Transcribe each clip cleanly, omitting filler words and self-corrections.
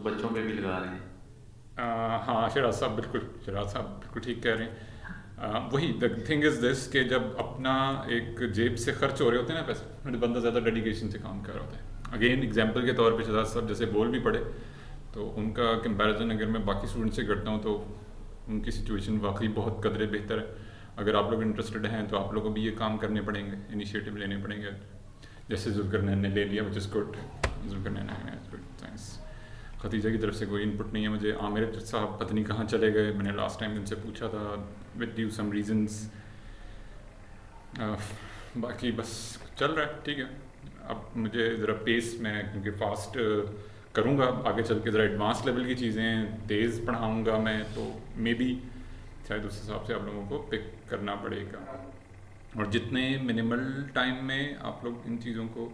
तो बच्चों पे भी लगा रहे हैं। हाँ शराज साहब बिल्कुल ठीक कह रहे हैं। वही द थिंग इज़ दिस कि जब अपना एक जेब से खर्च हो रहे होते हैं ना पैसे, मतलब बंदा ज़्यादा डेडिकेशन से काम कर रहा होता है। अगेन एग्जांपल के तौर पे शराज साहब जैसे बोल भी पड़े, तो उनका कंपैरिजन अगर मैं बाकी स्टूडेंट से करता हूँ तो उनकी सिचुएशन वाकई बहुत कदरे बेहतर है। अगर आप लोग इंटरेस्टेड हैं तो आप लोगों को भी ये काम करने पड़ेंगे, इनिशिएटिव लेने पड़ेंगे, जैसे जुल्करनैन ने ले लिया, which is good. Zulqarnain thanks. Khatija की तरफ से कोई इनपुट नहीं है मुझे। आमिर साहब पता नहीं कहाँ चले गए, मैंने लास्ट टाइम उनसे पूछा था विद ड्यू सम रीजंस। बाकी बस चल रहा है ठीक है। अब मुझे ज़रा पेस में, क्योंकि फास्ट करूँगा आगे चल के, ज़रा एडवांस लेवल की चीज़ें तेज़ पढ़ाऊँगा मैं, तो मे बी शायद उस हिसाब से आप लोगों को पिक करना पड़ेगा। और जितने मिनिमल टाइम में आप लोग इन चीज़ों को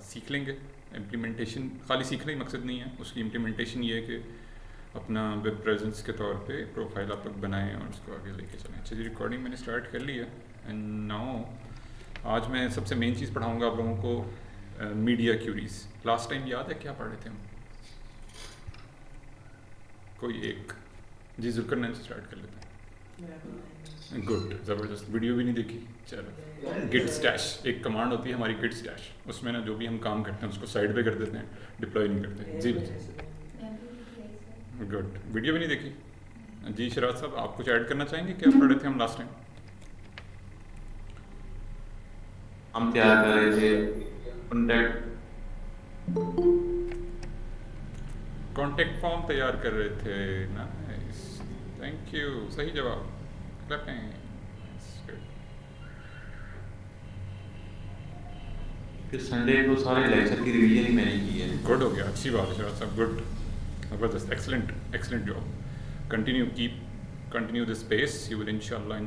सीख लेंगे, इम्प्लीमेंटेशन खाली सीखने ही मकसद नहीं है, उसकी इम्प्लीमेंटेशन ये है कि अपना वेब प्रेजेंस के तौर पे प्रोफाइल आप लोग बनाएं और उसको आगे लेके चलें। अच्छा जी, रिकॉर्डिंग मैंने स्टार्ट कर ली है। एंड नाउ आज मैं सबसे मेन चीज़ पढ़ाऊँगा आप लोगों को, मीडिया क्यूरीज। लास्ट टाइम याद है क्या पढ़ रहे थे हम? कोई एक जी जुल्करनैन से स्टार्ट कर लेते हैं। गुड, ज़बरदस्त। वीडियो भी नहीं देखी, चलो। गिट स्टैश एक कमांड होती है हमारी, गिट स्टैश। उसमें ना जो भी हम काम करते हैं उसको साइड पे कर देते हैं, डिप्लॉय नहीं करते। जी गुड, वीडियो भी नहीं देखी। जी शराज साहब आप कुछ ऐड करना चाहेंगे? क्या पढ़े थे हम लास्ट टाइम? हम तैयार कर रहे थे कॉन्टैक्ट। कॉन्टेक्ट फॉर्म तैयार कर रहे थे। नाइस, थैंक यू, सही जवाब। क्लैपिंग। फिर संडे को सारे लेक्चर की रिवीजन ही मैंने की है। गुड हो गया, अच्छी बात है शराज साहब, गुड, ज़बरदस्त, excellent excellent job. Continue this pace, you will इंशाल्लाह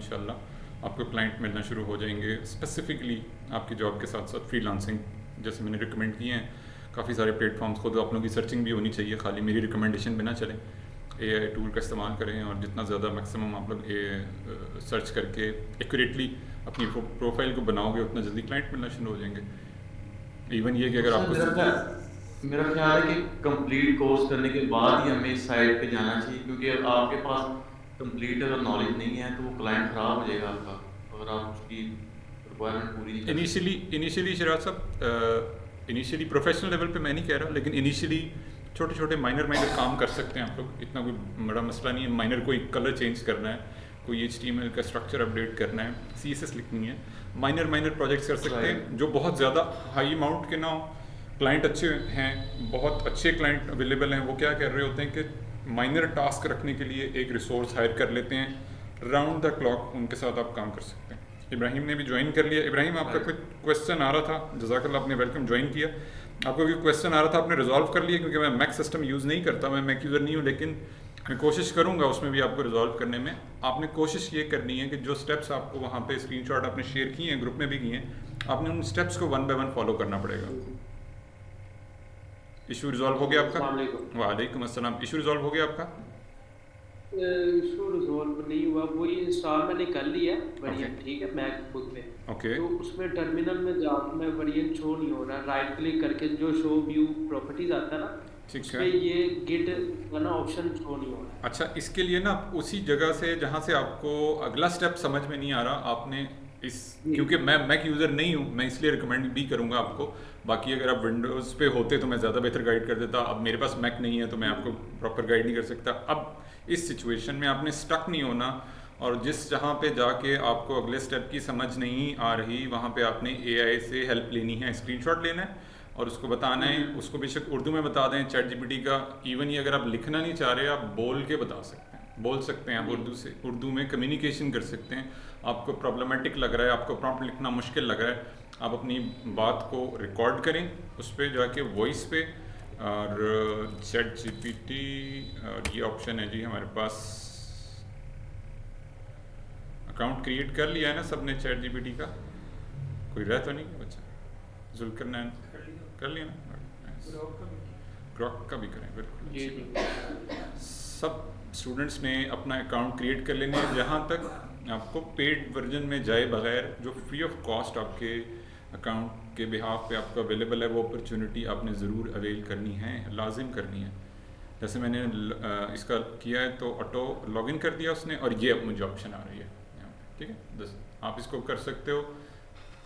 आपको क्लाइंट मिलना शुरू हो जाएंगे, स्पेसिफिकली आपकी जॉब के साथ साथ फ्रीलांसिंग जैसे मैंने रिकमेंड किए हैं। काफ़ी सारे प्लेटफॉर्म्स, खुद आप लोगों की सर्चिंग भी होनी चाहिए, खाली मेरी रिकमेंडेशन बिना चले। AI टूल का इस्तेमाल करें और जितना ज़्यादा मैक्सिमम आप लोग सर्च करके एक्यूरेटली अपनी प्रोफाइल को बनाओगे उतना जल्दी क्लाइंट मिलना शुरू हो जाएंगे। इवन ये कि तो अगर सर आपको मेरा ख्याल है कि कंप्लीट कोर्स करने के बाद ही हमें इस साइट पे जाना चाहिए, क्योंकि आपके पास कंप्लीट अगर नॉलेज नहीं है तो वो क्लाइंट ख़राब हो जाएगा आपका, अगर आप उसकी रिक्वायरमेंट पूरी नहीं कर सकते। इनिशियली शराज साहब, इनिशियली प्रोफेशनल लेवल पे मैं नहीं कह रहा, लेकिन इनिशियली छोटे छोटे माइनर माइनर काम कर सकते हैं आप लोग, इतना कोई बड़ा मसला नहीं है। माइनर कोई कलर चेंज करना है, कोई HTML का स्ट्रक्चर अपडेट करना है, CSS लिखनी है, माइनर माइनर प्रोजेक्ट्स कर सकते हैं जो बहुत ज़्यादा हाई अमाउंट के ना हो। क्लाइंट अच्छे हैं, बहुत अच्छे क्लाइंट अवेलेबल हैं, वो क्या कर रहे होते हैं कि माइनर टास्क रखने के लिए एक रिसोर्स हायर कर लेते हैं, राउंड द क्लॉक उनके साथ आप काम कर सकते हैं। इब्राहिम ने भी ज्वाइन कर लिया। इब्राहिम आपका कोई क्वेश्चन आ रहा था? जज़ाकल्लाह, आपने वेलकम ज्वाइन किया। आपको कोई क्वेश्चन आ रहा था, आपने रिजॉल्व कर लिया? क्योंकि मैं मैक सिस्टम यूज़ नहीं करता, मैं मैक यूज़र नहीं हूँ, लेकिन मैं कोशिश करूँगा उसमें भी आपको रिजॉल्व करने में। आपने कोशिश ये करनी है कि जो स्टेप्स आपको वहाँ पे स्क्रीनशॉट आपने शेयर किए हैं, ग्रुप में भी किए हैं, आपने उन स्टेप्स को 1 बाय 1 फॉलो करना पड़ेगा। इशू रिजॉल्व हो गया आपका? वालेकुम अस्सलाम। इशू रिजॉल्व हो गया आपका? इशू रिजॉल्व नहीं हुआ, वही इंस्टॉल मैंने कर लिया है ओके वेरिएंट, ठीक है, मैकबुक पे। ओके तो उसमें टर्मिनल में जाकर मैं वेरिएंट शो नहीं हो रहा, राइट क्लिक करके जो शो व्यू प्रॉपर्टीज आता है ना, ठीक उस है। पे ये गिट का ना ऑप्शन शो नहीं हो रहा अच्छा, इसके लिए ना उसी जगह से जहाँ से आपको अगला स्टेप समझ में नहीं आ रहा, आपने इस, है। क्योंकि मैं मैक यूज़र नहीं हूँ, मैं इसलिए रिकमेंड भी करूँगा आपको। बाकी अगर आप विंडोज़ पे होते तो मैं ज़्यादा बेहतर गाइड कर देता, अब मेरे पास मैक नहीं है तो मैं आपको प्रॉपर गाइड नहीं कर सकता। अब इस सिचुएशन में आपने स्टक नहीं होना, और जिस जहाँ पे जाके आपको अगले स्टेप की समझ नहीं आ रही वहाँ पे आपने AI से हेल्प लेनी है, स्क्रीनशॉट लेना है और उसको बताना है। उसको बेशक उर्दू में बता दें, चैट GPT का, इवन ये अगर आप लिखना नहीं चाह रहे, आप बोल के बता सकते हैं, बोल सकते हैं आप उर्दू से, उर्दू में कम्युनिकेशन कर सकते हैं। आपको प्रॉब्लमेटिक लग रहा है, आपको प्रॉम्प्ट लिखना मुश्किल लग रहा है, आप अपनी बात को रिकॉर्ड करें उस पर जाके वॉइस पे, और चैट GPT, और ये ऑप्शन है जी हमारे पास। अकाउंट क्रिएट कर लिया है ना सबने चैट GPT का? कोई रह तो नहीं गया बच्चा? जुल्करनैन कर लिया ना? ग्रॉक का भी करें, बिल्कुल जी अच्छी जी। बात। सब स्टूडेंट्स ने अपना अकाउंट क्रिएट कर लेने हैं। जहाँ तक आपको पेड वर्जन में जाए बगैर, जो फ्री ऑफ कॉस्ट आपके अकाउंट के बिहाफ पे आपको अवेलेबल है, वो अपॉर्चुनिटी आपने ज़रूर अवेल करनी है, लाजिम करनी है। जैसे मैंने इसका किया है तो ऑटो लॉगिन कर दिया उसने, और ये अब मुझे ऑप्शन आ रही है यहाँ पे, ठीक है। बस आप इसको कर सकते हो,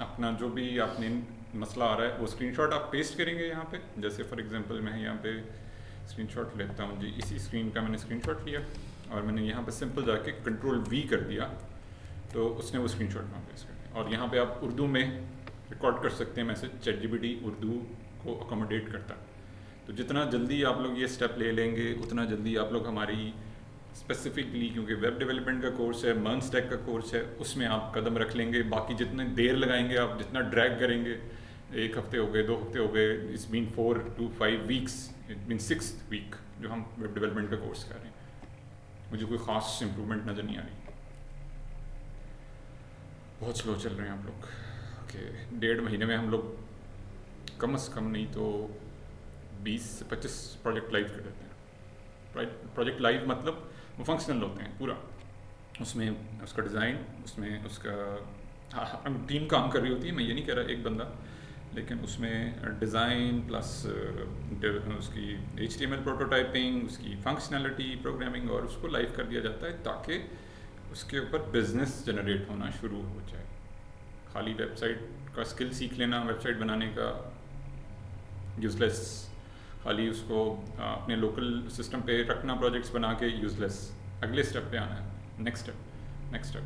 अपना जो भी आपने मसला आ रहा है वो स्क्रीनशॉट आप पेस्ट करेंगे यहाँ पे। जैसे फॉर एग्जांपल मैं यहाँ पे स्क्रीनशॉट लेता हूँ जी, इसी स्क्रीन का मैंने स्क्रीनशॉट लिया और मैंने यहाँ पे सिंपल जाके Ctrl+V कर दिया, तो उसने वो स्क्रीनशॉट वहाँ पेस्ट कर दिया। और यहाँ पे आप उर्दू में रिकॉर्ड कर सकते हैं मैसेज, ChatGPT उर्दू को अकोमोडेट करता है। तो जितना जल्दी आप लोग ये स्टेप ले लेंगे उतना जल्दी आप लोग हमारी स्पेसिफिकली, क्योंकि वेब डेवलपमेंट का कोर्स है, MERN-STACK का कोर्स है, उसमें आप कदम रख लेंगे। बाकी जितने देर लगाएंगे आप, जितना ड्रैग करेंगे, 1 हफ्ते हो गए, 2 हफ्ते हो गए, it's been 4 to 5 weeks, it been 6th week जो हम वेब डेवलपमेंट का कोर्स कर रहे हैं। मुझे कोई ख़ास इम्प्रूवमेंट नज़र नहीं आ रही, बहुत स्लो चल रहे हैं आप लोग। ओके, 1.5 महीने में हम लोग कम से कम नहीं तो 20 से 25 प्रोजेक्ट लाइव कर देते हैं। प्रोजेक्ट लाइव मतलब वो फंक्शनल होते हैं पूरा, उसमें उसका डिज़ाइन, उसमें उसका टीम काम कर रही होती है, मैं ये नहीं कह रहा एक बंदा, लेकिन उसमें डिज़ाइन प्लस उसकी HTML प्रोटोटाइपिंग, उसकी फंक्शनैलिटी, प्रोग्रामिंग, और उसको लाइव कर दिया जाता है ताकि उसके ऊपर बिजनेस जनरेट होना शुरू हो जाए। खाली वेबसाइट का स्किल सीख लेना वेबसाइट बनाने का यूज़लेस, खाली उसको अपने लोकल सिस्टम पे रखना प्रोजेक्ट्स बना के यूज़लेस। अगले स्टेप पे आना है, नेक्स्ट स्टेप।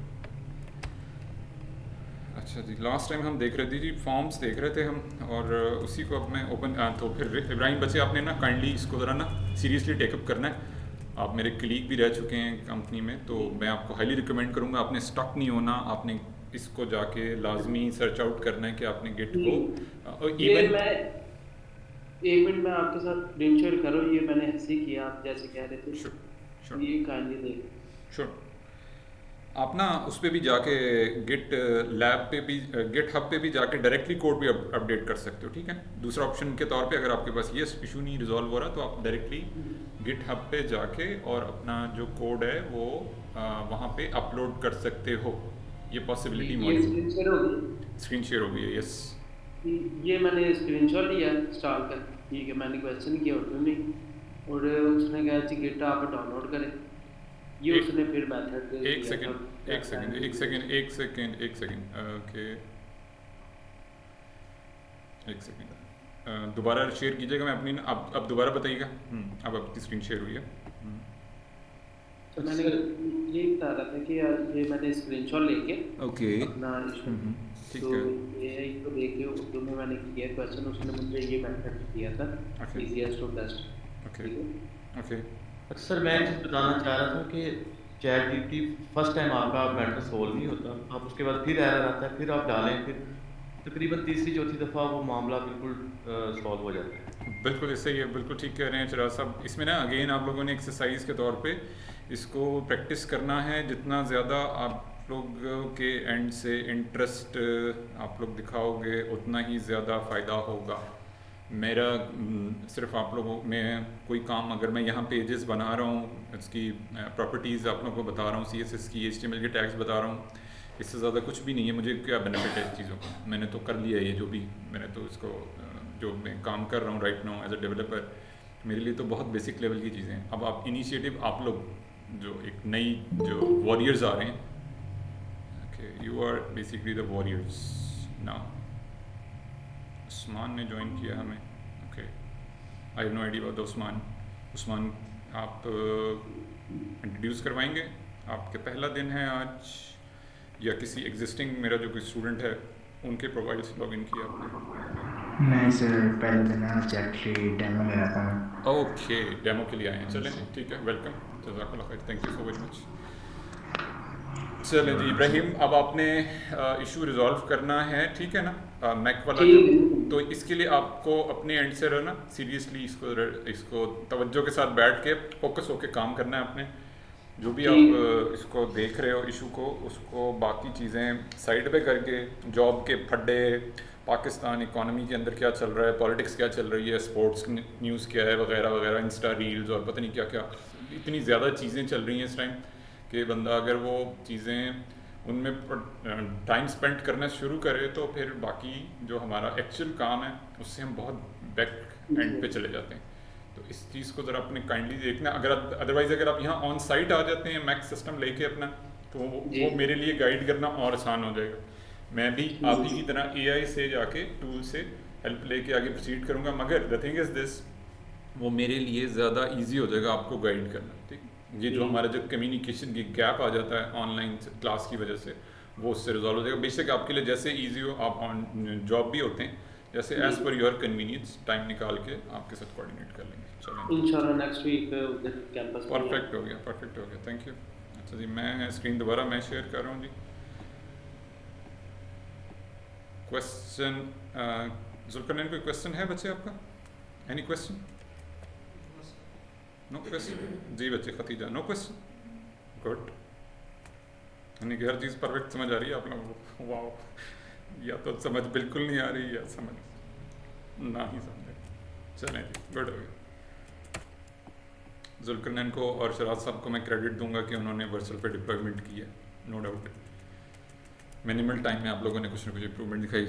अच्छा जी, लास्ट टाइम हम देख रहे थे जी, फॉर्म्स देख रहे थे हम, और उसी को अब मैं ओपन तो फिर इब्राहिम बच्चे आपने ना काइंडली इसको ज़रा ना सीरियसली टेकअप करना है। आप मेरे कलीग भी रह चुके हैं कंपनी में, तो मैं आपको हाईली रिकमेंड करूँगा, आपने स्टक नहीं होना, आपने इसको जाके लाजमी सर्च आउट करना है कि आपने गेट को ये मैं 1 मिनट में आपके साथ स्क्रीन शेयर करो, ये मैंने ऐसे ही किया आप जैसे कह रहे थे। श्योर ये काइंडली देख श्योर आप ना उस पर भी जाके गिट लैब पे भी, गिट हब पे भी जाके डायरेक्टली कोड भी अपडेट कर सकते हो, ठीक है। दूसरा ऑप्शन के तौर पे अगर आपके पास ये इशू नहीं रिजॉल्व हो रहा तो आप डायरेक्टली गिट हब पे जाके और अपना जो कोड है वो वहाँ पे अपलोड कर सकते हो। ये पॉसिबिलिटी मौजूद, स्क्रीन शेयर हो गई है, यस। ये मैंने स्क्रीनशॉट लिया इंस्टॉल कर, ठीक है, मैंने क्वेश्चन किया उर्दू में, और उसने कहा जी गिट आप डाउनलोड करें, ये उसने फिर मेथड एक सेकंड ओके, एक सेकंड दोबारा शेयर कीजिएगा, मैं अपनी अब दोबारा बताइएगा। अब आपकी स्क्रीन शेयर हुई है। तो मैंने ये बता रहा था कि ये मैंने स्क्रीनशॉट लेके ओके अपना ठीक तो है, ये इसको देख के उर्दू में मैंने किया क्वेश्चन, उसने मुझे ये मेथड दिया था, easiest to best. Okay okay. अक्सर मैं चीज़ बताना चाह रहा था कि ChatGPT फर्स्ट टाइम आपका मैटर सोल्व नहीं होता, आप उसके बाद फिर एरर आता है, फिर आप डालें, फिर तकरीबन तीसरी चौथी दफ़ा वो मामला बिल्कुल सॉल्व हो जाता है। बिल्कुल इससे ये बिल्कुल ठीक कह रहे हैं चिराग साहब। इसमें ना अगेन आप लोगों ने एक्सरसाइज के तौर पे इसको प्रैक्टिस करना है। जितना ज़्यादा आप लोग के एंड से इंटरेस्ट आप लोग दिखाओगे उतना ही ज़्यादा फ़ायदा होगा। मेरा सिर्फ आप लोगों में कोई काम, अगर मैं यहाँ पेजेस बना रहा हूँ, इसकी प्रॉपर्टीज़ आप लोगों को बता रहा हूँ, CSS की HTML के टैग्स बता रहा हूँ, इससे ज़्यादा कुछ भी नहीं है। मुझे क्या बेनिफिट है इस चीज़ों का, मैंने तो कर लिया है ये जो भी, मैंने तो इसको जो मैं काम कर रहा हूँ right now as a developer, मेरे लिए तो बहुत बेसिक लेवल की चीज़ें हैं। अब आप इनिशिएटिव, आप लोग जो एक नई जो वॉरियर्स आ रहे हैं, okay, you are basically the warriors now. Usman ने ज्वाइन किया हमें, okay, I have no idea about Usman आप इंट्रोड्यूस करवाएंगे? आपके पहला दिन है आज या किसी एग्जिस्टिंग, मेरा जो कोई स्टूडेंट है उनके प्रोफाइल से लॉगिन किया आपने? नहीं सर, पहले दिन चैट से डेमो ले रहा था मैं। ओके, डेमो के लिए आए हैं, चलें ठीक है, वेलकम, जज़ाकल्लाह खैर, thank you so very much. चलें जी इब्राहिम, अब आपने इशू रिजॉल्व करना है, ठीक है ना, मैक वाला जो, तो इसके लिए आपको अपने एंड से रहना सीरियसली, इसको तवज्जो के साथ बैठ के फोकस होके काम करना है अपने। जो भी आप इसको देख रहे हो इशू को, उसको बाकी चीज़ें साइड पे करके, जॉब के फड्डे, पाकिस्तान इकॉनमी के अंदर क्या चल रहा है, पॉलिटिक्स क्या चल रही है, स्पोर्ट्स न्यूज़ क्या है वगैरह वगैरह, इंस्टा रील्स और पता नहीं क्या क्या, इतनी ज़्यादा चीज़ें चल रही हैं इस टाइम कि बंदा अगर वो चीज़ें उनमें टाइम स्पेंड करना शुरू करे तो फिर बाकी जो हमारा एक्चुअल काम है उससे हम बहुत बैक एंड पे चले जाते हैं। तो इस चीज़ को ज़रा अपने काइंडली देखना। अगर अदरवाइज़ अगर आप यहाँ ऑन साइट आ जाते हैं मैक सिस्टम लेके अपना, तो वो मेरे लिए गाइड करना और आसान हो जाएगा। मैं भी आप ही की तरह एआई से जाके टूल से हेल्प लेके आगे प्रोसीड करूँगा, मगर द थिंग इज़ दिस, वो मेरे लिए ज़्यादा इजी हो जाएगा आपको गाइड करना, ठीक। ये जो हमारा जो कम्युनिकेशन की गैप आ जाता है ऑनलाइन क्लास की वजह से, वो उससे रिजॉल्व हो जाएगा। बेशक आपके लिए जैसे इजी हो, आप ऑन जॉब भी होते हैं, जैसे as per your convenience time निकाल के आपके साथ कोऑर्डिनेट कर लेंगे। चलें, इंशाल्लाह नेक्स्ट वीक उधर कैंपस में। परफेक्ट हो गया, परफेक्ट हो गया, थैंक यू। अच्छा जी, मैं स्क्रीन दोबारा मैं शेयर कर रहा हूँ जी। क्वेश्चन, जुल्करनैन कोई क्वेश्चन है बच्चे आपका? Any question? नो क्वेश्चन जी बच्चे। Khatija, no question, good. यानी कि हर चीज़ परफेक्ट समझ आ रही है आप लोगों को? वाह, या तो समझ बिल्कुल नहीं आ रही या समझ ना ही समझे। चलें जी, गुड हो गया। जुल्करनैन को और शराज साहब को मैं क्रेडिट दूंगा कि उन्होंने वर्चुअल पे डिप्लॉयमेंट की है, नो डाउट। मिनिमल टाइम में आप लोगों ने कुछ ना कुछ इंप्रूवमेंट दिखाई,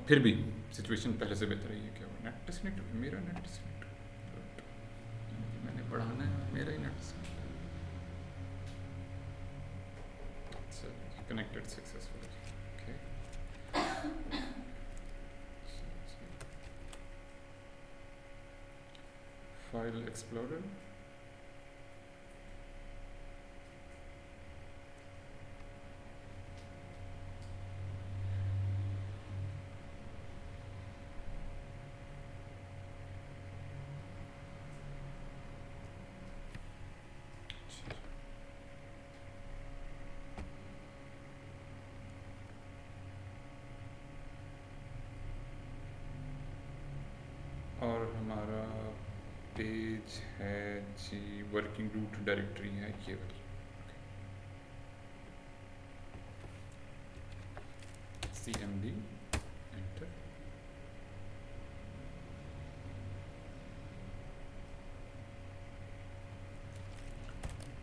फिर भी सिचुएशन पहले से बेहतर है। क्या हुआ? नेट डिस्कनेक्ट, मेरा नेट डिस्कनेक्ट, मैंने बढ़ाना है, मेरा ही net disconnect. Connected successfully, okay. File explorer, और हमारा पेज है जी, वर्किंग रूट डायरेक्टरी है ये वाली, CMD enter.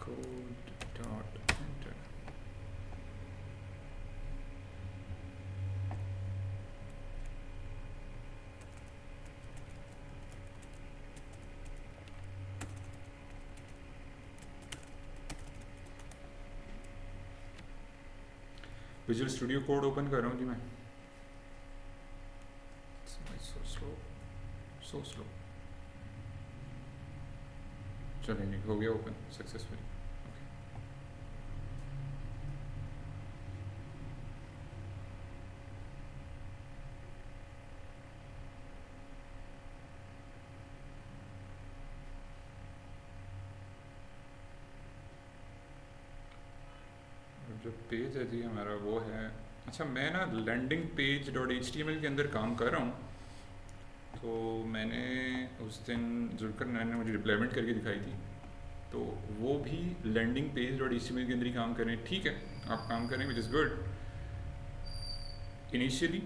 Code dot enter. Visual studio code open कर रहा हूँ जी मैं। So slow. चलिए, हो गया ओपन सक्सेसफुली। जो पेज है जी हमारा वो है, अच्छा मैं ना लैंडिंग पेज डॉट HTML के अंदर काम कर रहा हूँ। तो मैंने उस दिन जुल्करनैन ने मुझे डिप्लॉयमेंट करके दिखाई थी, तो वो भी लैंडिंग पेज डॉट HTML के अंदर ही काम कर रहे हैं। ठीक है, आप काम कर रहे हैं, विच इज़ गुड। इनिशियली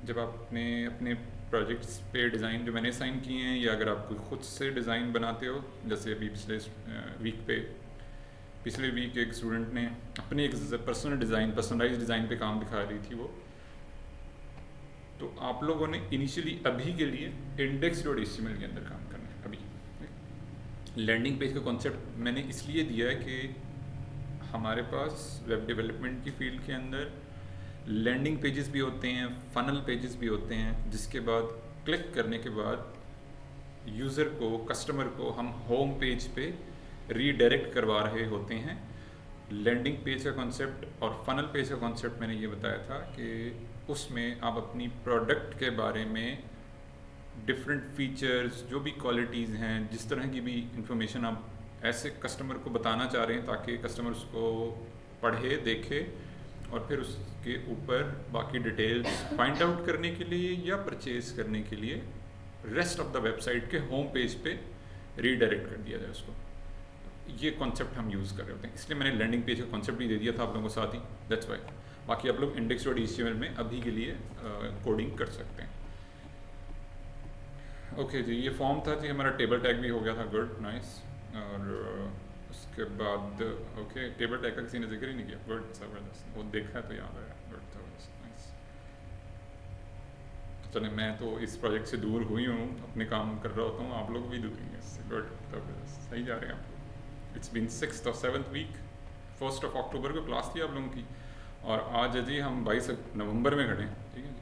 जब आपने अपने प्रोजेक्ट्स पे डिज़ाइन जो मैंने असाइन किए हैं, या अगर आप कोई ख़ुद से डिज़ाइन बनाते हो, जैसे अभी पिछले वीक एक स्टूडेंट ने अपने एक पर्सनलाइज डिज़ाइन पे काम दिखा रही थी वो, तो आप लोगों ने इनिशियली अभी के लिए index.html के अंदर काम करना है। अभी लैंडिंग पेज का कॉन्सेप्ट मैंने इसलिए दिया है कि हमारे पास वेब डेवलपमेंट की फील्ड के अंदर लैंडिंग पेजेस भी होते हैं, फनल पेजेस भी होते हैं, जिसके बाद क्लिक करने के बाद यूज़र को, कस्टमर को हम होम पेज पे रीडायरेक्ट करवा रहे होते हैं। लैंडिंग पेज का कॉन्सेप्ट और फनल पेज का कॉन्सेप्ट मैंने ये बताया था कि उसमें आप अपनी प्रोडक्ट के बारे में डिफरेंट फीचर्स, जो भी क्वालिटीज़ हैं, जिस तरह की भी इंफॉर्मेशन आप ऐसे कस्टमर को बताना चाह रहे हैं ताकि कस्टमर उसको पढ़े, देखे और फिर उसके ऊपर बाकी डिटेल्स फाइंड आउट करने के लिए या परचेज करने के लिए रेस्ट ऑफ द वेबसाइट के होम पेज पे रीडायरेक्ट कर दिया जाए उसको। ये कॉन्सेप्ट हम यूज़ कर रहे होते हैं, इसलिए मैंने लैंडिंग पेज का कॉन्सेप्ट भी दे दिया था आप लोगों को साथ ही, दैट्स वाई। बाकी आप लोग index.html में अभी के लिए कोडिंग कर सकते हैं। ओके जी, ये फॉर्म था जी हमारा, टेबल टैग भी हो गया था, गुड, नाइस। और उसके बाद ओके, टेबल टैग का किसी ने जिक्र ही नहीं किया, गुड, ज़बरदस्त। वो देखा है तो याद आया, गुड, ज़बरदस्त, नाइस। चले मैं तो इस प्रोजेक्ट से दूर हुई हूँ, अपने काम कर रहा होता हूँ, आप लोग भी दूर हैं इससे। गुड, तो सही जा रहे हैं आप लोग। इट्स बीन 6th और 7th वीक, 1 अक्टूबर को क्लास थी आप लोगों की, और आज जी हम 22 नवंबर में खड़े हैं, ठीक है जी।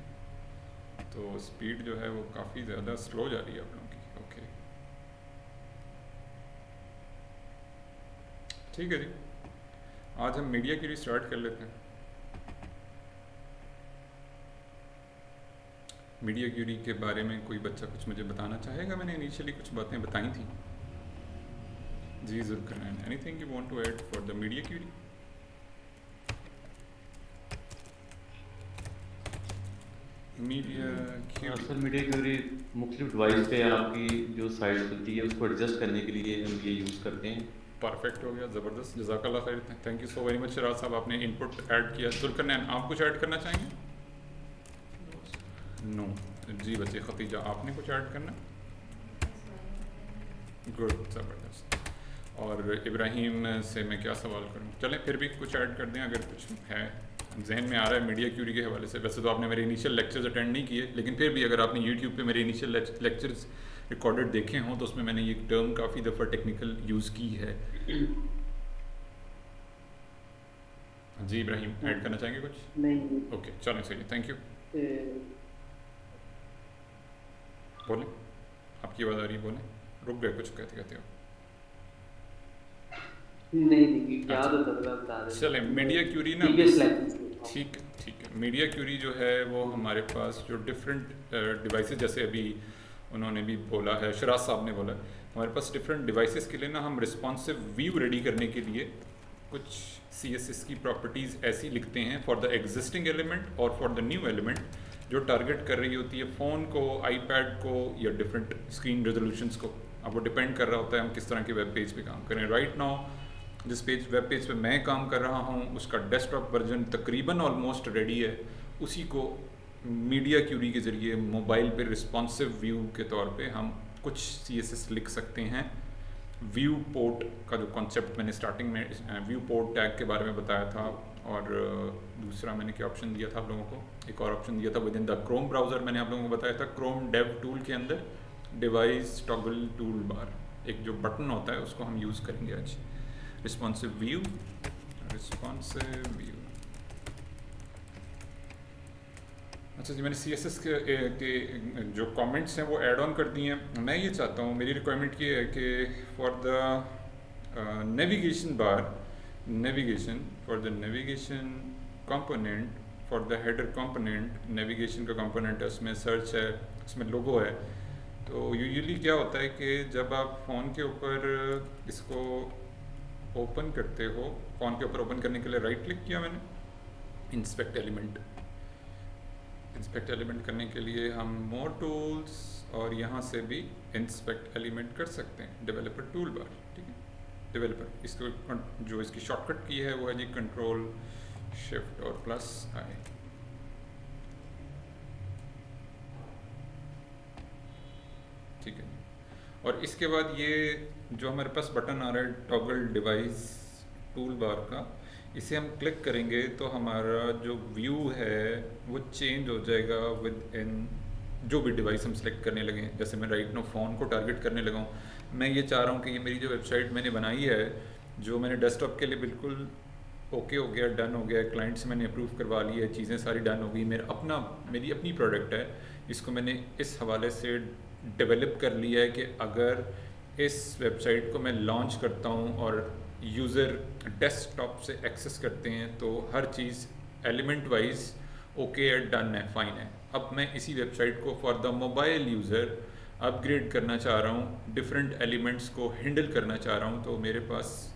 तो स्पीड जो है वो काफ़ी ज़्यादा स्लो जा रही है आप लोगों की। ओके ठीक है जी, आज हम मीडिया क्यूरी स्टार्ट कर लेते हैं। मीडिया क्यूरी के बारे में कोई बच्चा कुछ मुझे बताना चाहेगा? मैंने इनिशियली कुछ बातें बताई थी जी। Zulqarnain, anything you want to add for the media query? Media query, sir media query मुख्तलिफ डिवाइस पे आपकी जो साइट खुलती है उसको एडजस्ट करने के लिए हम ये यूज़ करते हैं। परफेक्ट हो गया, ज़बरदस्त, जज़ाकल्लाह खैर, thank you so very much Sheraz sahab, आपने इनपुट ऐड किया। जुल्करनैन, आप कुछ ऐड करना चाहेंगे? नो जी बच्चे। खतीजा, आपने कुछ ऐड करना? गुड, ज़बरदस्त। और इब्राहिम से मैं क्या सवाल करूं? चलें फिर भी कुछ ऐड कर दें अगर कुछ है जहन में आ रहा है मीडिया क्यूरी के हवाले से। वैसे तो आपने मेरे इनिशियल लेक्चर्स अटेंड नहीं किए, लेकिन फिर भी अगर आपने यूट्यूब पे मेरे इनिशियल लेक्चर्स रिकॉर्डेड देखे हों तो उसमें मैंने ये टर्म काफ़ी दफ़ा टेक्निकल यूज़ की है। जी इब्राहिम, ऐड करना चाहेंगे कुछ? नहीं। ओके चलें, सही, थैंक यू। बोलें, आपकी आवाज़ आ रही है, बोलें। रुक गए कुछ कहते कहते हो। नहीं याद होता तो बता रहे। चलें, मीडिया क्यूरी ना, ठीक है। मीडिया क्यूरी जो है वो हमारे पास जो डिफरेंट डिवाइसेस, जैसे अभी उन्होंने भी बोला है, शराज साहब ने बोला, हमारे पास डिफरेंट डिवाइसेस के लिए ना हम रिस्पॉन्सिव व्यू रेडी करने के लिए कुछ CSS की प्रॉपर्टीज़ ऐसी लिखते हैं फॉर द एग्जिस्टिंग एलिमेंट और फॉर द न्यू एलिमेंट, जो टारगेट कर रही होती है फ़ोन को, आईपैड को या डिफरेंट स्क्रीन रेजोल्यूशंस को। अब वो डिपेंड कर रहा होता है हम किस तरह के वेब पेज पे काम करें। राइट नाउ जिस वेब पेज पे मैं काम कर रहा हूँ उसका डेस्कटॉप वर्जन तकरीबन ऑलमोस्ट रेडी है, उसी को मीडिया क्यूरी के ज़रिए मोबाइल पे रिस्पॉन्सिव व्यू के तौर पे हम कुछ CSS लिख सकते हैं। व्यू पोर्ट का जो कॉन्सेप्ट मैंने स्टार्टिंग में व्यू पोर्ट टैग के बारे में बताया था, और दूसरा मैंने क्या ऑप्शन दिया था आप लोगों को, एक और ऑप्शन दिया था with in the Chrome browser, मैंने आप लोगों को बताया था क्रोम डेव टूल के अंदर डिवाइस टॉगल टूल बार एक जो बटन होता है उसको हम यूज़ करेंगे आज। रिस्पॉन्सिव व्यू, अच्छा जी, मैंने CSS के जो कमेंट्स हैं वो ऐड ऑन कर दिए हैं। मैं ये चाहता हूँ, मेरी रिक्वायरमेंट ये है कि for the navigation bar, for the navigation component, for the header component, navigation का कंपोनेंट है, उसमें सर्च है, उसमें लोगो है। तो यूजुअली क्या होता है कि जब आप फ़ोन के ऊपर इसको ओपन करते हो, फ़ोन के ऊपर ओपन करने के लिए राइट क्लिक किया मैंने, इंस्पेक्ट एलिमेंट करने के लिए हम मोर टूल्स और यहाँ से भी इंस्पेक्ट एलिमेंट कर सकते हैं, डेवलपर टूल बार, ठीक है। डेवलपर इसको जो इसकी शॉर्टकट की है वो है जी कंट्रोल शिफ्ट और +I। ठीक है, और इसके बाद ये जो हमारे पास बटन आ रहा है टॉगल डिवाइस टूल बार का, इसे हम क्लिक करेंगे तो हमारा जो व्यू है वो चेंज हो जाएगा विद इन जो भी डिवाइस हम सेलेक्ट करने लगे। जैसे मैं राइट नो फ़ोन को टारगेट करने लगा हूँ, मैं ये चाह रहा हूँ कि ये मेरी जो वेबसाइट मैंने बनाई है, जो मैंने डेस्कटॉप के लिए बिल्कुल ओके हो गया, डन हो गया, क्लाइंट से मैंने अप्रूव करवा लिया है, चीज़ें सारी डन हो गई, मेरी अपनी प्रोडक्ट है, इसको मैंने इस हवाले से डेवलप कर लिया है कि अगर इस वेबसाइट को मैं लॉन्च करता हूँ और यूज़र डेस्कटॉप से एक्सेस करते हैं तो हर चीज़ एलिमेंट वाइज ओके है, डन है, फाइन है। अब मैं इसी वेबसाइट को for the mobile user upgrade करना चाह रहा हूँ, डिफरेंट एलिमेंट्स को हैंडल करना चाह रहा हूँ, तो मेरे पास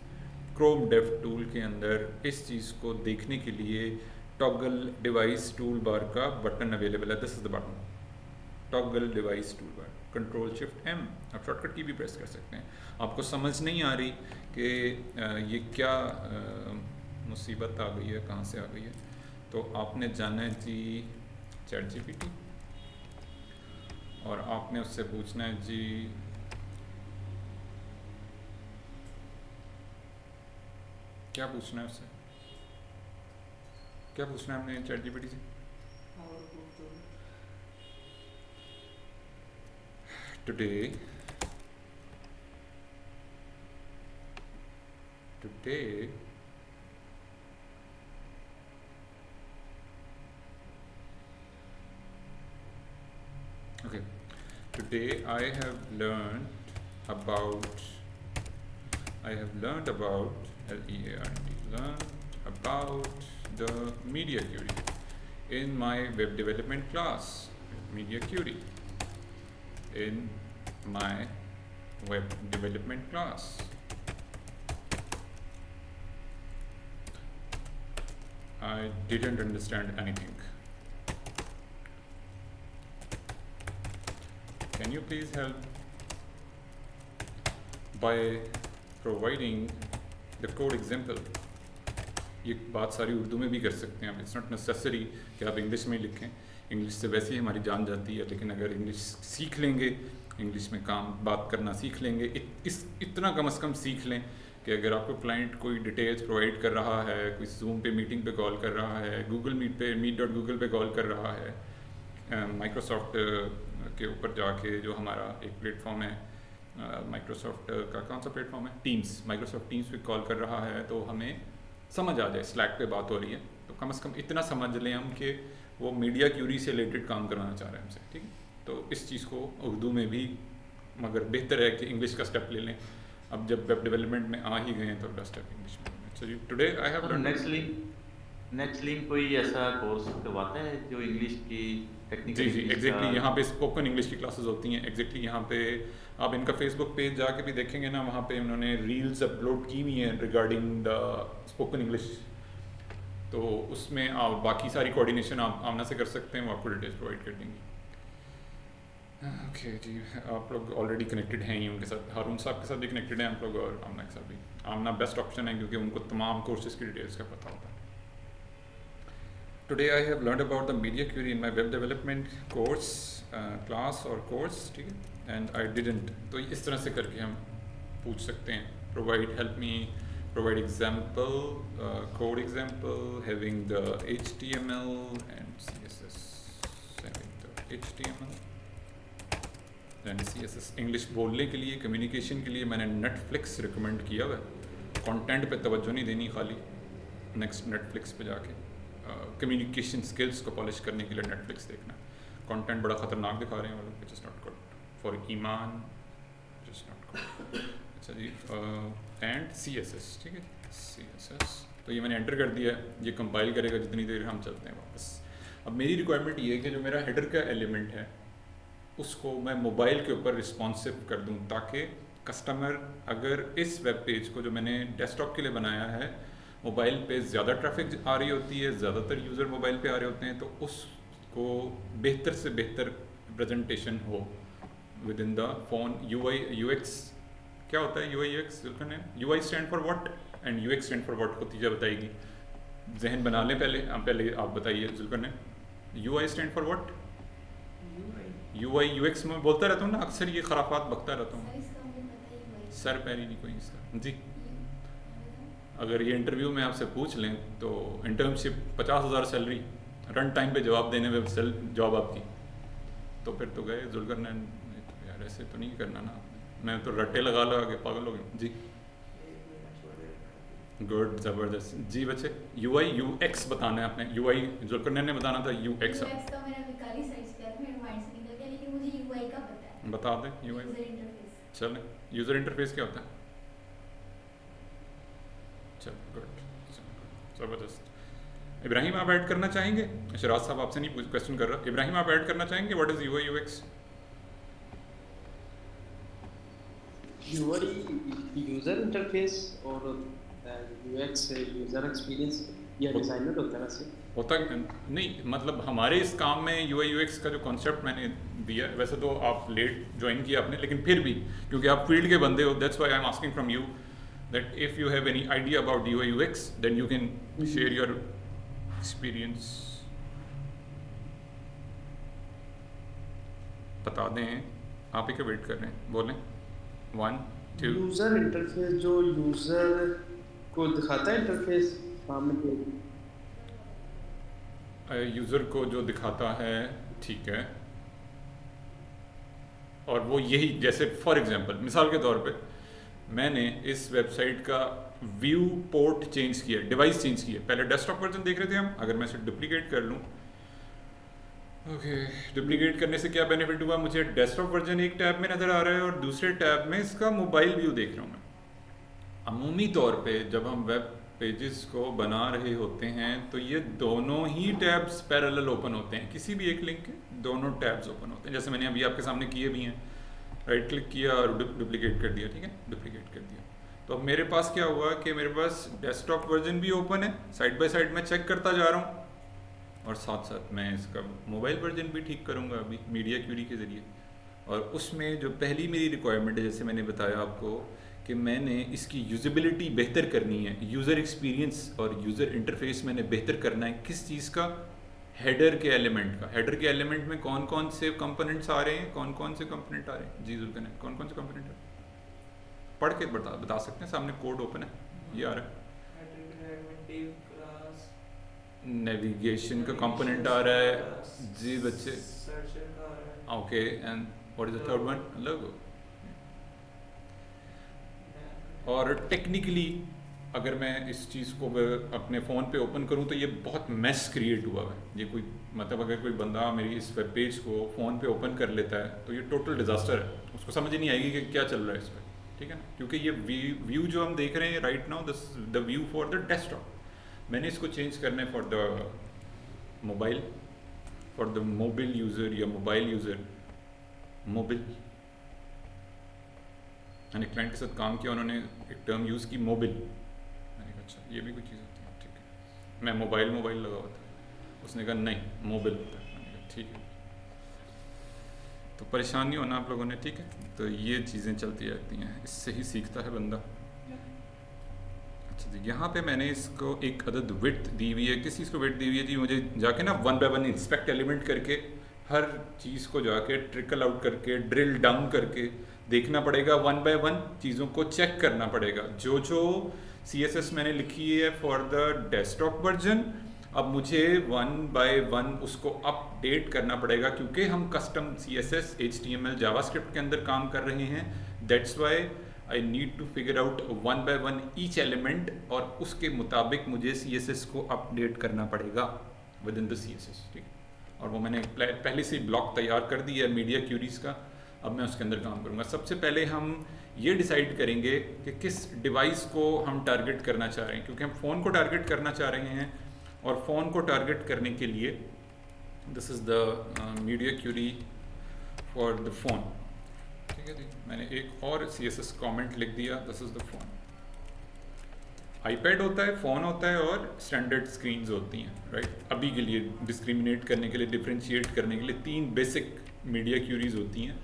क्रोम डेव टूल के अंदर इस चीज़ को देखने के लिए टॉगल डिवाइस टूल बार का बटन अवेलेबल है। This is the button, toggle device tool bar, control shift M, आप शॉर्टकट की भी प्रेस कर सकते हैं। आपको समझ नहीं आ रही कि ये क्या मुसीबत आ गई है, कहाँ से आ गई है, तो आपने जाना है जी ChatGPT और आपने उससे पूछना है जी क्या पूछना है उससे, क्या पूछना है हमने ChatGPT से? today okay, today I have learned about learned about the media query in my web development class. Media query in my web development class. I didn't understand anything. Can you please help by providing the code example? ये बात सारी उर्दू में भी कर सकते हैं आप. It's not necessary कि आप इंग्लिश में लिखें. इंग्लिश से वैसे ही हमारी जान जाती है, लेकिन अगर इंग्लिश सीख लेंगे, इंग्लिश में बात करना सीख लेंगे, इतना कम से कम सीख लें कि अगर आपको क्लाइंट कोई डिटेल्स प्रोवाइड कर रहा है, कोई जूम पे मीटिंग पे कॉल कर रहा है, गूगल मीट पे meet.google पे कॉल कर रहा है, माइक्रोसॉफ्ट के ऊपर जाके जो हमारा एक प्लेटफॉर्म है, माइक्रोसॉफ्ट का कौन सा प्लेटफॉर्म है, टीम्स, माइक्रोसॉफ्ट टीम्स पे कॉल कर रहा है, तो हमें समझ आ जाए स्लैक पे बात हो रही है, तो कम से कम इतना समझ लें हम कि वो मीडिया क्यूरी से रिलेटेड काम कराना चाह रहे हैं हमसे. ठीक है, तो इस चीज़ को उर्दू में भी, मगर बेहतर है कि इंग्लिश का स्टेप ले लें. अब जब वेब डेवलपमेंट में आ ही गए हैं तो अगला स्टेप इंग्लिश में. अच्छा जी, today I have next link कोई ऐसा कोर्स करवाता है जो इंग्लिश की टेक्निकल? जी एग्जैक्टली. यहाँ पे स्पोकन इंग्लिश की क्लासेस होती हैं. एग्जैक्टली यहाँ पे आप इनका फेसबुक पेज जाके भी देखेंगे ना, वहाँ पे उन्होंने रील्स अपलोड की हुई हैं रिगार्डिंग द स्पोकन इंग्लिश. तो उसमें आप बाकी सारी कोऑर्डिनेशन आप आमना से कर सकते हैं, वो आपको डिटेल्स प्रोवाइड कर देंगी. ओके जी, आप लोग ऑलरेडी कनेक्टेड हैं ही उनके साथ. हारून साहब के साथ भी कनेक्टेड हैं आप लोग, और आमना के साथ भी. आमना बेस्ट ऑप्शन है क्योंकि उनको तमाम कोर्सेज की डिटेल्स का पता होता है. Today I have learned about the media query in my web development course, class or course, ठीक है, and I didn't. तो इस तरह से करके हम पूछ सकते हैं. Help me provide example, code example having the HTML and CSS, having the HTML and CSS. English बोलने के लिए, communication के लिए मैंने Netflix recommend किया हुआ है. Content पे तवज्जो नहीं देनी खाली. Next Netflix पे जाके कम्युनिकेशन स्किल्स को पॉलिश करने के लिए नेटफ्लिक्स देखना. कंटेंट बड़ा ख़तरनाक दिखा रहे हैं वो लोग, which is not good for ईमान, विच इज़ नॉट गुड. अच्छा जी, एंड CSS. ठीक है, CSS तो ये मैंने एंटर कर दिया है. ये कंपाइल करेगा जितनी देर हम चलते हैं वापस. अब मेरी रिक्वायरमेंट ये है कि जो मेरा हेडर का एलिमेंट है उसको मैं मोबाइल के ऊपर रिस्पॉन्सिव कर दूँ, ताकि कस्टमर अगर इस वेब पेज को जो मैंने डेस्कटॉप के लिए बनाया है, मोबाइल पे ज़्यादा ट्रैफिक आ रही होती है, ज़्यादातर यूज़र मोबाइल पे आ रहे होते हैं, तो उसको बेहतर से बेहतर प्रेजेंटेशन हो with in the phone. UI UX क्या होता है? UI UX UI stand for what and UX stand for what को तीजा बताएगी. जहन बना लें पहले आप बताइए जुल्फर ने. UI stand for what? UI UX मैं बोलता रहता हूँ ना अक्सर, ये खराफात बकता रहता हूँ. सर पैरी नहीं कोई इसका जी. अगर ये इंटरव्यू में आपसे पूछ लें तो इंटर्नशिप 50,000 सैलरी, रन टाइम पे जवाब देने में जॉब आपकी, तो फिर तो गए जुल्कर ने. यार ऐसे तो नहीं करना ना, मैं तो रट्टे लगा के पागल हो गया जी. गुड, ज़बरदस्त जी. बच्चे UI UX बताना है आपने. UI जुल्कर ने बताना था. UX बता दें. UI चलें. यूज़र इंटरफेस क्या होता है? चल गुड, ज़बरदस्त. इब्राहिम आप ऐड करना चाहेंगे? शराज साहब आपसे नहीं क्वेश्चन कर रहा. इब्राहिम आप ऐड करना चाहेंगे? What is UI UX? UI user interface और UX यूज़र एक्सपीरियंस या डिज़ाइनर होता है. वैसे होता नहीं, मतलब हमारे इस काम में UI UX का जो कॉन्सेप्ट मैंने दिया, वैसे तो आप लेट ज्वाइन किया आपने, लेकिन फिर भी क्योंकि आप फील्ड के बंदे हो, that's why I am asking from you that if you have any idea about UI UX, then you can share your experience. बता दें, आप ही का वेट कर रहे हैं, बोलें. 1 2. यूज़र इंटरफेस जो यूज़र को दिखाता है इंटरफेस सामने पे, यूज़र को जो दिखाता है, ठीक है. और वो यही, जैसे फॉर एग्जांपल मिसाल के तौर पे मैंने इस वेबसाइट का व्यू पोर्ट चेंज किया, डिवाइस चेंज किया। पहले डेस्कटॉप वर्जन देख रहे थे हम, अगर मैं इसे डुप्लीकेट कर लूँ, ओके, डुप्लीकेट करने से क्या बेनिफिट हुआ, मुझे डेस्कटॉप वर्जन एक टैब में नज़र आ रहा है और दूसरे टैब में इसका मोबाइल व्यू देख रहा हूँ मैं। अमूमी तौर पे जब हम वेब पेजेस को बना रहे होते हैं तो ये दोनों ही टैब्स पैरेलल ओपन होते हैं, किसी भी एक लिंक के दोनों टैब्स ओपन होते हैं, जैसे मैंने अभी आपके सामने किए भी हैं। राइट क्लिक किया और डुप्लीकेट कर दिया, ठीक है, डुप्लीकेट कर दिया। तो अब मेरे पास क्या हुआ कि मेरे पास डेस्कटॉप वर्जन भी ओपन है, साइड बाय साइड मैं चेक करता जा रहा हूँ, और साथ साथ मैं इसका मोबाइल वर्जन भी ठीक करूँगा अभी मीडिया क्यूरी के ज़रिए। और उसमें जो पहली मेरी रिक्वायरमेंट है, जैसे मैंने बताया आपको कि मैंने इसकी यूज़ेबिलिटी बेहतर करनी है, यूज़र एक्सपीरियंस और यूज़र इंटरफेस मैंने बेहतर करना है। किस चीज़ का? हेडर के एलिमेंट का। हेडर के एलिमेंट में कौन कौन से कंपोनेंट्स आ रहे हैं, कौन कौन से कंपोनेंट आ रहे हैं? जी जुल्कन, कौन कौन से कंपोनेंट है? पढ़ के बता सकते हैं, सामने कोड ओपन है, ये आ रहा है। नेविगेशन का कंपोनेंट आ रहा है जी बच्चे, okay, and what is the third one? Logo. और टेक्निकली अगर मैं इस चीज़ को अपने फ़ोन पे ओपन करूं तो ये बहुत मैस क्रिएट हुआ है। ये कोई मतलब अगर कोई बंदा मेरी इस वेब पेज को फ़ोन पे ओपन कर लेता है तो ये टोटल डिज़ास्टर है, उसको समझ ही नहीं आएगी कि क्या चल रहा है इस पर, ठीक है ना। क्योंकि ये व्यू जो हम देख रहे हैं right now, the view for the desktop, मैंने इसको चेंज करना है for the mobile, for the mobile user या मोबाइल यूज़र। मोबाइल मैंने क्लाइंट के साथ काम किया, उन्होंने एक टर्म यूज़ की मोबाइल, मैंने कहा अच्छा ये भी कोई चीज़ होती है, ठीक है। मैं मोबाइल लगा हुआ था, उसने कहा नहीं मोबाइल होता है, मैंने कहा ठीक है। तो परेशान नहीं होना आप लोगों ने, ठीक है। तो ये चीज़ें चलती रहती हैं, इससे ही सीखता है बंदा। अच्छा जी, यहाँ पे मैंने इसको एक अदद विड्थ दी हुई है। किस चीज़ को विड्थ दी हुई है जी? मुझे जाके ना 1 बाय 1 इंस्पेक्ट एलिमेंट करके हर चीज़ को जाके ट्रिकल आउट करके ड्रिल डाउन करके देखना पड़ेगा, 1 बाय 1 चीज़ों को चेक करना पड़ेगा। जो CSS मैंने लिखी है फॉर द डेस्कटॉप वर्जन, अब मुझे 1 बाय 1 उसको अपडेट करना पड़ेगा, क्योंकि हम कस्टम CSS HTML जावास्क्रिप्ट के अंदर काम कर रहे हैं। That's why I need to figure out 1 by 1 each element, और उसके मुताबिक मुझे CSS को अपडेट करना पड़ेगा विद इन द CSS, ठीक। और वो मैंने पहले से ब्लॉक तैयार कर दिया है मीडिया क्यूरीज का, अब मैं उसके अंदर काम करूँगा। सबसे पहले हम ये डिसाइड करेंगे कि किस डिवाइस को हम टारगेट करना चाह रहे हैं, क्योंकि हम फ़ोन को टारगेट करना चाह रहे हैं, और फ़ोन को टारगेट करने के लिए this is the media query for the phone, ठीक है जी। मैंने एक और CSS कमेंट लिख दिया, this is the phone. IPad होता है, फ़ोन होता है, और स्टैंडर्ड स्क्रीन्स होती हैं, राइट। अभी के लिए डिस्क्रिमिनेट करने के लिए, डिफ्रेंशिएट करने के लिए 3 बेसिक मीडिया क्यूरीज होती हैं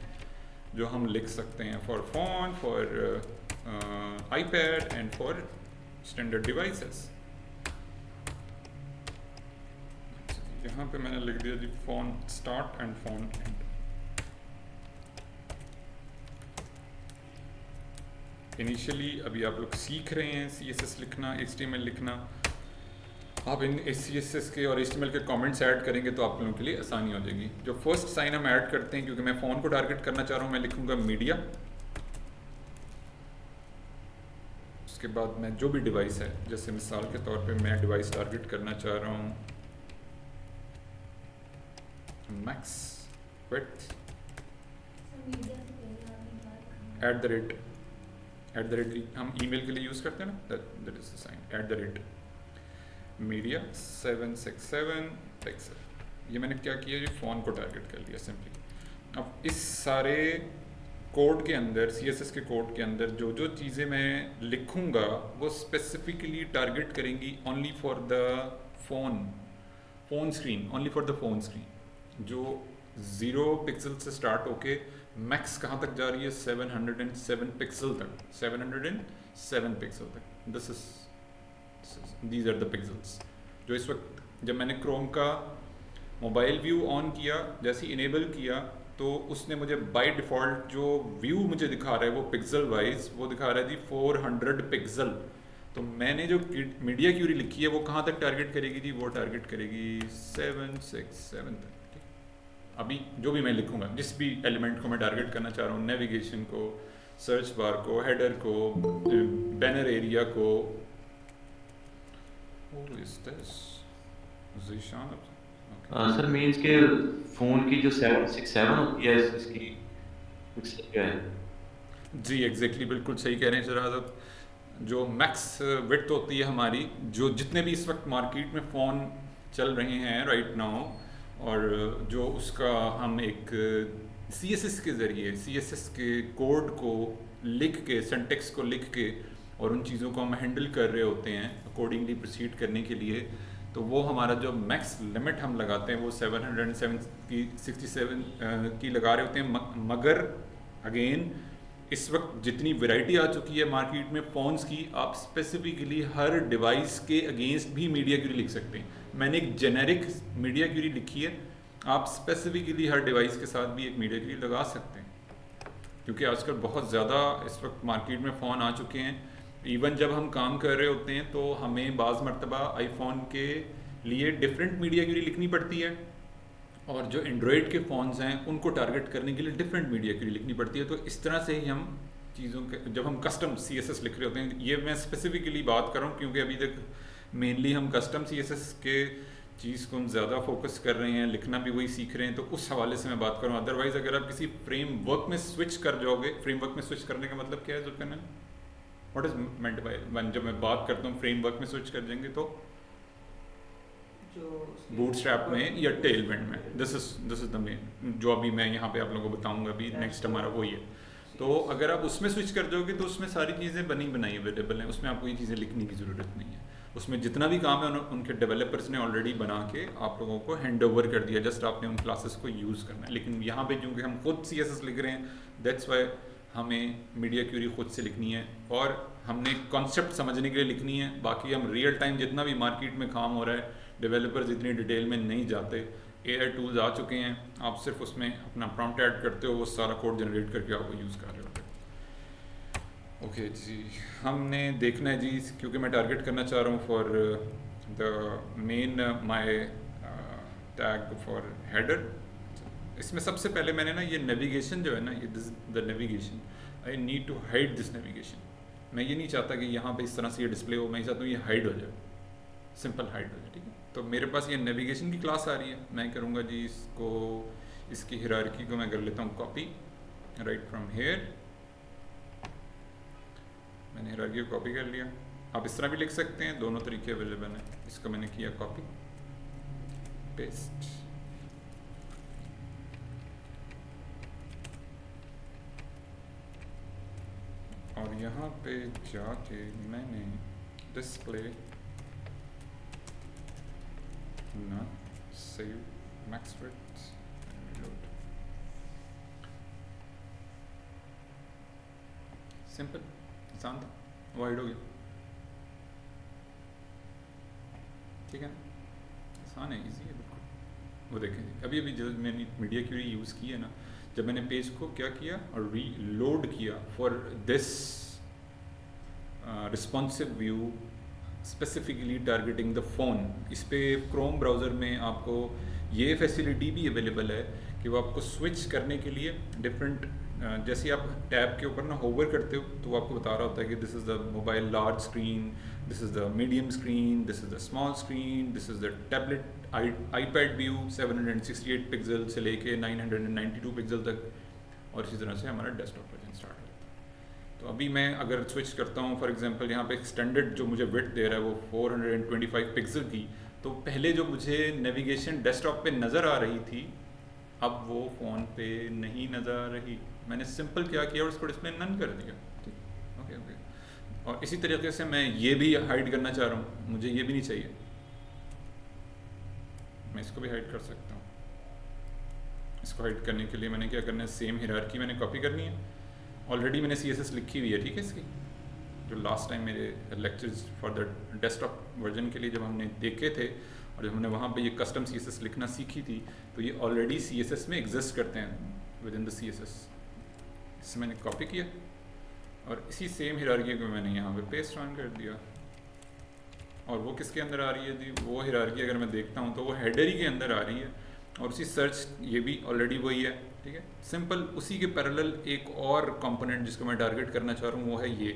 जो हम लिख सकते हैं, for phone, for iPad and for standard devices. यहाँ पे मैंने लिख दिया जी phone start and phone end. Initially अभी आप लोग सीख रहे हैं CSS लिखना, HTML लिखना। आप इन CSS के और HTML के कमेंट्स ऐड करेंगे तो आप लोगों के लिए आसानी हो जाएगी। जो फर्स्ट साइन हम ऐड करते हैं, क्योंकि मैं फ़ोन को टारगेट करना चाह रहा हूँ, मैं लिखूँगा मीडिया। उसके बाद मैं जो भी डिवाइस है, जैसे मिसाल के तौर पे मैं डिवाइस टारगेट करना चाह रहा हूँ मैक्स विड्थ @ हम ईमेल के लिए यूज़ करते हैं ना, that is the sign @ media 767 pixels. ये मैंने क्या किया जी, फ़ोन को टारगेट कर लिया सिंपली। अब इस सारे कोड के अंदर, CSS के कोड के अंदर जो चीज़ें मैं लिखूँगा वो स्पेसिफिकली टारगेट करेंगी only for the phone screen, only for the phone screen. जो 0 पिक्सल से स्टार्ट होके मैक्स कहाँ तक जा रही है, 707 पिक्सल तक, 707 पिक्सल तक। This is These are the pixels। जो इस वक्त जब मैंने क्रोम का मोबाइल व्यू ऑन किया, जैसे ही इनेबल किया, तो उसने मुझे बाय डिफ़ॉल्ट जो व्यू मुझे दिखा रहा है वो पिक्सल वाइज वो दिखा रहा है जी 400 पिक्सल। तो मैंने जो मीडिया क्यूरी लिखी है वो कहाँ तक टारगेट करेगी जी, वो टारगेट करेगी 767 तक, ठीक। अभी जो भी मैं लिखूंगा, जिस भी एलिमेंट को मैं टारगेट करना चाह रहा हूँ, नेविगेशन को, सर्च बार को, हेडर को, बैनर एरिया को, सर मीन्स के फ़ोन की जो 767 होती है इसकी पिक्सल क्या है? जी एग्जैक्टली बिल्कुल सही कह रहे हैं सर आप। जो मैक्स विड्थ होती है हमारी, जो जितने भी इस वक्त मार्केट में फ़ोन चल रहे हैं राइट नाउ, और जो उसका हम एक CSS के ज़रिए CSS के कोड को लिख के, सिंटेक्स को लिख के, और उन चीज़ों को हम हैंडल कर रहे होते हैं अकॉर्डिंगली प्रोसीड करने के लिए, तो वो हमारा जो मैक्स लिमिट हम लगाते हैं वो 707 की 67 की लगा रहे होते हैं। मगर अगेन इस वक्त जितनी वैरायटी आ चुकी है मार्केट में फ़ोन्स की, आप स्पेसिफिकली हर डिवाइस के अगेंस्ट भी मीडिया क्यूरी लिख सकते हैं। मैंने एक जेनेरिक मीडिया क्यूरी लिखी है, आप स्पेसिफिकली हर डिवाइस के साथ भी एक मीडिया क्यूरी लगा सकते हैं, क्योंकि आजकल बहुत ज़्यादा इस वक्त मार्केट में फ़ोन आ चुके हैं। इवन जब हम काम कर रहे होते हैं तो हमें बाज़ मरतबा आईफोन के लिए डिफरेंट मीडिया क्यूरी लिखनी पड़ती है, और जो एंड्रॉयड के फ़ोन्स हैं उनको टारगेट करने के लिए डिफरेंट मीडिया क्यूरी लिखनी पड़ती है। तो इस तरह से ही हम चीज़ों के, जब हम कस्टम CSS लिख रहे होते हैं, ये मैं स्पेसिफिकली बात कर रहा हूँ क्योंकि अभी तक मेनली हम कस्टम CSS के चीज़ को हम ज़्यादा फोकस कर रहे हैं, लिखना भी वही सीख रहे हैं, तो उस हवाले से मैं बात कर रहा हूँ। अदरवाइज़ अगर आप किसी फ्रेमवर्क में स्विच कर जाओगे, फ्रेमवर्क में स्विच करने का मतलब क्या है Zulqarnain? What is meant by, जब मैं बात करता हूँ फ्रेमवर्क में स्विच कर जाएंगे तो बूटस्ट्रैप में या टेलविंड में, दिस इज द मेन, जो अभी मैं यहाँ पे आप लोगों को बताऊंगा, अभी नेक्स्ट हमारा वही है। तो अगर आप उसमें स्विच कर जाओगे तो उसमें सारी चीज़ें बनी बनाई अवेलेबल हैं, उसमें आपको ये चीज़ें लिखने की ज़रूरत नहीं है। उसमें जितना भी काम है उनके डेवलपर्स ने ऑलरेडी बना के आप लोगों को हैंड ओवर कर दिया, जस्ट आपने उन क्लासेस को यूज़ करना है। लेकिन यहाँ पे क्योंकि हम खुद CSS लिख रहे हैं, दैट्स वाई हमें मीडिया क्यूरी खुद से लिखनी है, और हमने कॉन्सेप्ट समझने के लिए लिखनी है। बाकी हम रियल टाइम जितना भी मार्केट में काम हो रहा है, डेवलपर्स इतनी डिटेल में नहीं जाते, AI टूल्स आ चुके हैं, आप सिर्फ उसमें अपना प्रॉम्प्ट ऐड करते हो, वो सारा कोड जनरेट करके आप वो यूज़ कर रहे होते हो। ओके जी, हमने देखना है जी, क्योंकि मैं टारगेट करना चाह रहा हूँ for the main my tag for header. इसमें सबसे पहले मैंने ना ये नेविगेशन जो है ना, ये the navigation, I need to hide this navigation. मैं ये नहीं चाहता कि यहाँ पे इस तरह से ये डिस्प्ले हो, मैं चाहता हूँ ये हाइड हो जाए, सिंपल हाइड हो जाए, ठीक है। तो मेरे पास ये नेविगेशन की क्लास आ रही है, मैं करूँगा जी इसको, इसकी हिरार्की को मैं कर लेता हूँ कॉपी, राइट फ्रॉम हेयर, मैंने हिरार्की को कॉपी कर लिया। आप इस तरह भी लिख सकते हैं, दोनों तरीके अवेलेबल हैं। इसको मैंने किया कॉपी पेस्ट, और यहाँ पे जाके मैंने display not save max width reload, simple, आसान था, वाइड हो गया, ठीक है ना, आसान है, इजी है बिल्कुल। वो देखें अभी अभी जब मैंने मीडिया क्यूरी यूज़ की है ना, जब मैंने पेज को क्या किया और रीलोड किया for this responsive view specifically targeting the phone, इस पे क्रोम ब्राउज़र में आपको ये फैसिलिटी भी अवेलेबल है कि वो आपको स्विच करने के लिए डिफरेंट, जैसे आप टैब के ऊपर ना होवर करते हो तो वो आपको बता रहा होता है कि this is the mobile large screen, this is the medium screen, this is the small screen, this is the tablet iPad view 768 pixel से लेके 992 पिक्सल तक, और इसी तरह से हमारा डेस्कटॉप वर्जन स्टार्ट होता है। तो अभी मैं अगर स्विच करता हूँ फॉर एग्जांपल, यहाँ पे एक्सटेंडेड जो मुझे विड्थ दे रहा है वो 425 पिक्सल की, तो पहले जो मुझे नेविगेशन डेस्कटॉप पे नज़र आ रही थी अब वो फ़ोन पे नहीं नज़र आ रही। मैंने सिंपल क्या किया और उसको डिस्प्ले नन कर दिया, ठीक, ओके ओके। और इसी तरीके से मैं ये भी हाइड करना चाह रहा हूँ, मुझे ये भी नहीं चाहिए, मैं इसको भी हाइड कर सकता हूँ। इसको हाइड करने के लिए मैंने क्या करना है, सेम हिरार्की मैंने कॉपी करनी है, ऑलरेडी मैंने CSS लिखी हुई है, ठीक है, इसकी जो लास्ट टाइम मेरे lectures for the desktop version के लिए जब हमने देखे थे और जब हमने वहाँ पे ये कस्टम CSS लिखना सीखी थी, तो ये ऑलरेडी CSS में एग्जिस्ट करते हैं विद इन द CSS। इससे मैंने कॉपी किया और इसी सेम हिरार्की को मैंने यहाँ पे पेस्ट ऑन कर दिया, और वो किसके अंदर आ रही है जी, वो हिरार्की अगर मैं देखता हूँ तो वो हेडर ही के अंदर आ रही है, और उसी सर्च ये भी ऑलरेडी वही है, ठीक है। सिंपल उसी के पैरेलल एक और कंपोनेंट जिसको मैं टारगेट करना चाह रहा हूँ वो है ये।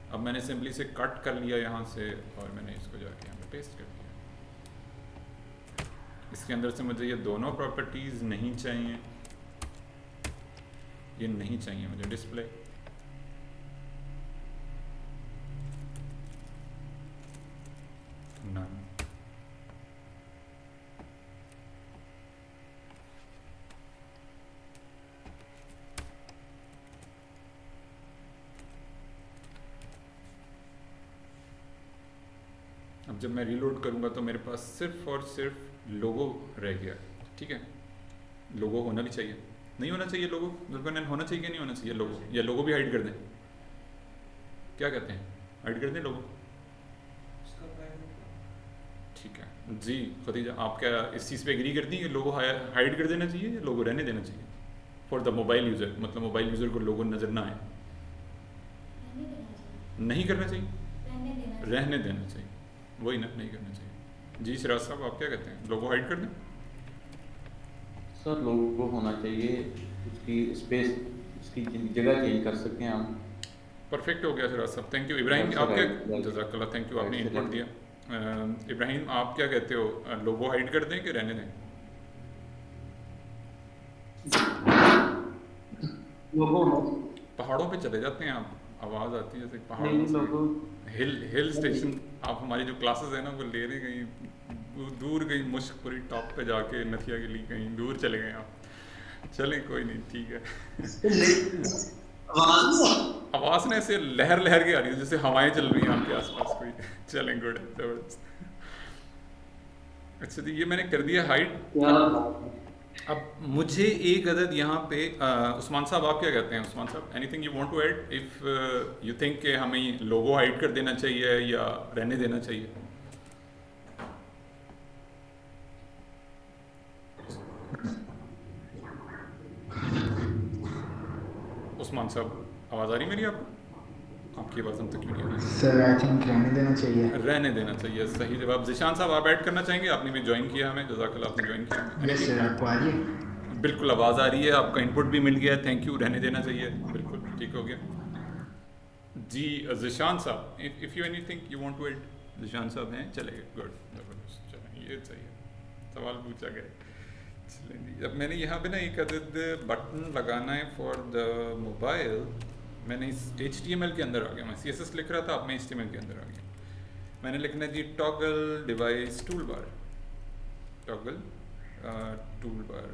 अब मैंने सिंपली से कट कर लिया यहाँ से और मैंने इसको जाके यहाँ पे पेस्ट कर दिया। इसके अंदर से मुझे ये दोनों प्रॉपर्टीज़ नहीं चाहिए, ये नहीं चाहिए मुझे डिस्प्ले। नन। अब जब मैं रीलोड करूंगा तो मेरे पास सिर्फ और सिर्फ लोगो रह गया, ठीक है। लोगो होना भी चाहिए, नहीं होना चाहिए लोगो, बिल्कुल होना चाहिए कि नहीं होना चाहिए लोगो, या लोगो भी हाइड कर दें, क्या कहते हैं, हाइड कर दें लोगो, ठीक है जी। खदीजा आप क्या इस चीज़ पे एग्री करती हैं कि लोगो हाइड कर देना चाहिए या लोगो रहने देना चाहिए फॉर द मोबाइल यूज़र, मतलब मोबाइल यूज़र को लोगो नज़र ना आए? नहीं करना चाहिए, रहने देना चाहिए, वही ना, नहीं करना चाहिए जी। सिराज साहब आप क्या कहते हैं, लोगो हाइड कर दें? सर लोगो होना चाहिए, उसकी स्पेस, उसकी जगह चेंज कर सकते हैं हम। परफेक्ट हो गया सिराज साहब, थैंक यू। इब्राहिम आप क्या, जज़ाकल्लाह, थैंक यू, आपने इनपुट दिया। इब्राहिम आप क्या कहते हो, लोगो हाइड कर दें कि रहने दें? लोगो पहाड़ों पे चले जाते हैं आप, आवाज़ आती है जैसे नहीं पहाड़ों से। लोगो हिल स्टेशन, आप हमारी जो क्लासेस है ना वो ले रहे कहीं दूर, कहीं मुश्कपुरी टॉप पे जाके नथिया के लिए कहीं दूर चले गए आप। चलें कोई नहीं, ठीक है। आवाज़ ना ऐसे लहर लहर के आ रही है जैसे हवाएं चल रही हैं आपके आसपास कोई। चलें, गुड, जबरदस्त। अच्छा जी, ये मैंने कर दिया हाइड। अब मुझे एक अदद यहाँ पे उस्मान साहब आप क्या कहते हैं? उस्मान साहब, anything you want to add if you think कि हमें लोगो हाइड कर देना चाहिए या रहने देना चाहिए? उस्मान साहब आवाज़ आ रही मेरी आपको? आपकी आवाज़ हम तक क्यों नहीं आ रही? सर आई थिंक रहने देना चाहिए। रहने देना चाहिए, सही जवाब। जिशान साहब आप ऐड करना चाहेंगे? आपने भी ज्वाइन किया हमें, जज़ाकल्लाह, आपने ज्वाइन किया। यस सर, आपको आ रही है? बिल्कुल आवाज़ आ रही है, आपका इनपुट भी मिल गया है, थैंक यू। रहने देना चाहिए, बिल्कुल ठीक हो गया जी। जिशान साहब, if you anything you want to add, Zeeshan साहब हैं, चलेगा, गुड, जबरदस्त, चलें, ये सही है, सवाल पूछा गया। चलें जी, अब मैंने यहाँ पे ना एक अदद बटन लगाना है फॉर द मोबाइल। मैंने इस HTML के अंदर आ गया, मैं CSS लिख रहा था, अब मैं HTML के अंदर आ गया। मैंने लिखना है जी toggle device tool bar, toggle tool bar,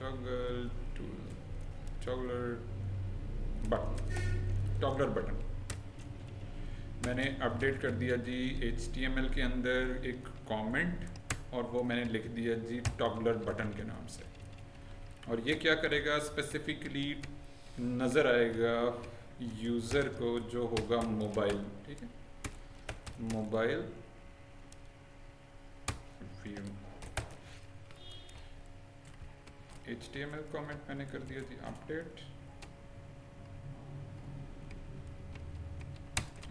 toggle toggler button, toggler button. मैंने अपडेट कर दिया जी HTML के अंदर एक कमेंट, और वो मैंने लिख दिया जी टॉगलर बटन के नाम से। और ये क्या करेगा, स्पेसिफिकली नज़र आएगा यूज़र को जो होगा मोबाइल, ठीक है, मोबाइल व्यू। HTML कमेंट मैंने कर दिया जी अपडेट।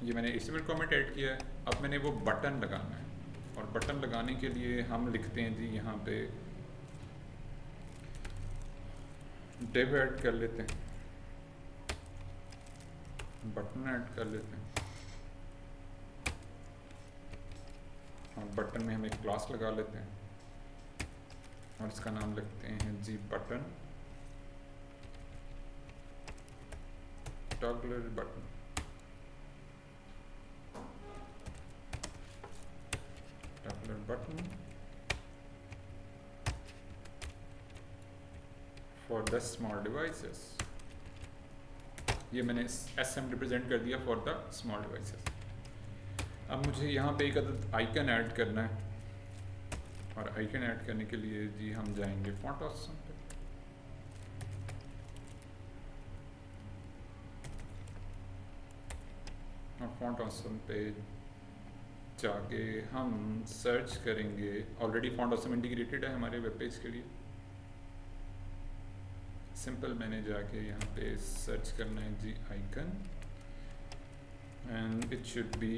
ये मैंने HTML कमेंट ऐड किया है, अब मैंने वो बटन लगाना है, और बटन लगाने के लिए हम लिखते हैं जी यहाँ पे डिव ऐड कर लेते हैं, बटन ऐड कर लेते हैं, और बटन में हम एक क्लास लगा लेते हैं और इसका नाम लिखते हैं जी button, toggler button. Toggler button for the small devices. ये मैंने SM रिप्रेजेंट कर दिया फॉर द स्मॉल डिवाइसेस। अब मुझे यहाँ पे एक अदद आइकन ऐड करना है, और आइकन ऐड करने के लिए जी हम जाएंगे फॉन्ट ऑप्शन पे, और फॉन्ट ऑप्शन पे जाके हम सर्च करेंगे। ऑलरेडी फॉन्ट ऑप्शन इंटीग्रेटेड है हमारे वेब पेज के लिए। सिंपल मैंने जाके यहाँ पे सर्च करना है जी icon, and it should be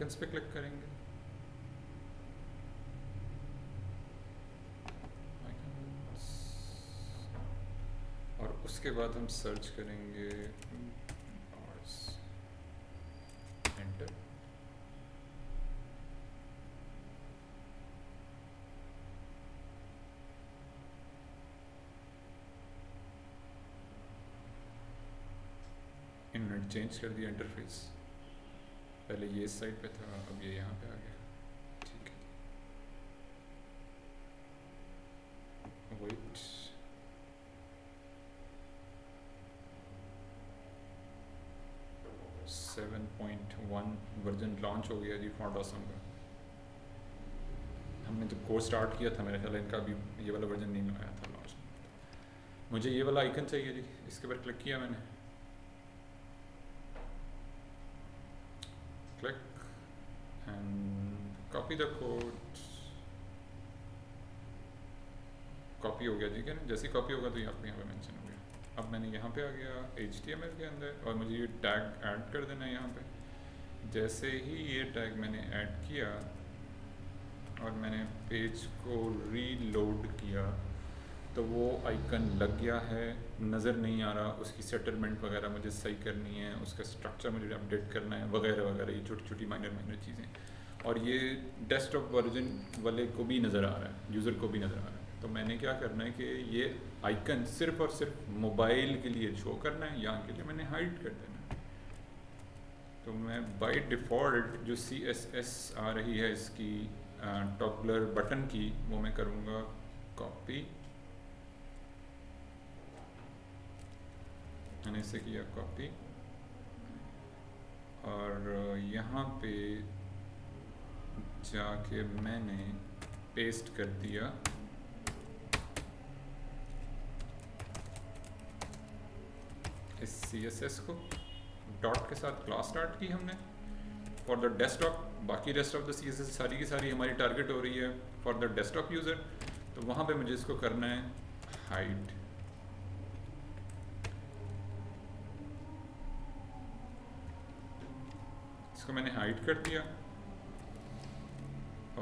icons पे क्लिक करेंगे, आइकन्स, और उसके बाद हम सर्च करेंगे एंटर। इन्होंने चेंज कर दिया इंटरफेस, पहले ये इस साइड पे था, अब ये यहाँ पे आ गया। ठीक है, वेट, सेवन 7.1 वर्जन लॉन्च हो गया जी फॉन्ट ऑसम का। हमने जब कोर्स स्टार्ट किया था मेरे ख्याल इनका अभी ये वाला वर्जन नहीं आया था लॉन्च। मुझे ये वाला आइकन चाहिए जी, इसके पर क्लिक किया मैंने, click and copy the code, copy हो गया जी, क्या ना, जैसे ही कॉपी होगा तो यहाँ पे मेंशन हो गया। अब मैंने यहाँ पे आ गया HTML के अंदर और मुझे ये टैग ऐड कर देना है यहाँ पे। जैसे ही ये टैग मैंने ऐड किया और मैंने पेज को रीलोड किया तो वो आइकन लग गया है, नज़र नहीं आ रहा, उसकी सेटलमेंट वगैरह मुझे सही करनी है, उसका स्ट्रक्चर मुझे अपडेट करना है वगैरह वगैरह, ये छोटी छोटी माइनर चीज़ें। और ये डेस्कटॉप वर्जन वाले को भी नज़र आ रहा है, यूज़र को भी नज़र आ रहा है। तो मैंने क्या करना है कि ये आइकन सिर्फ़ और सिर्फ मोबाइल के लिए शो करना है, यहाँ के लिए मैंने हाइड कर देना है। तो मैं बाय डिफ़ॉल्ट जो CSS आ रही है इसकी टॉगलर बटन की, वो मैं करूँगा कॉपी, मैंने इसे किया कॉपी और यहाँ पे जाके मैंने पेस्ट कर दिया इस CSS को, डॉट के साथ क्लास स्टार्ट की हमने फॉर द डेस्कटॉप। बाकी रेस्ट ऑफ द CSS सारी की सारी हमारी टारगेट हो रही है फॉर द डेस्कटॉप यूज़र। तो वहाँ पे मुझे इसको करना है हाइड। इसको मैंने हाइड कर दिया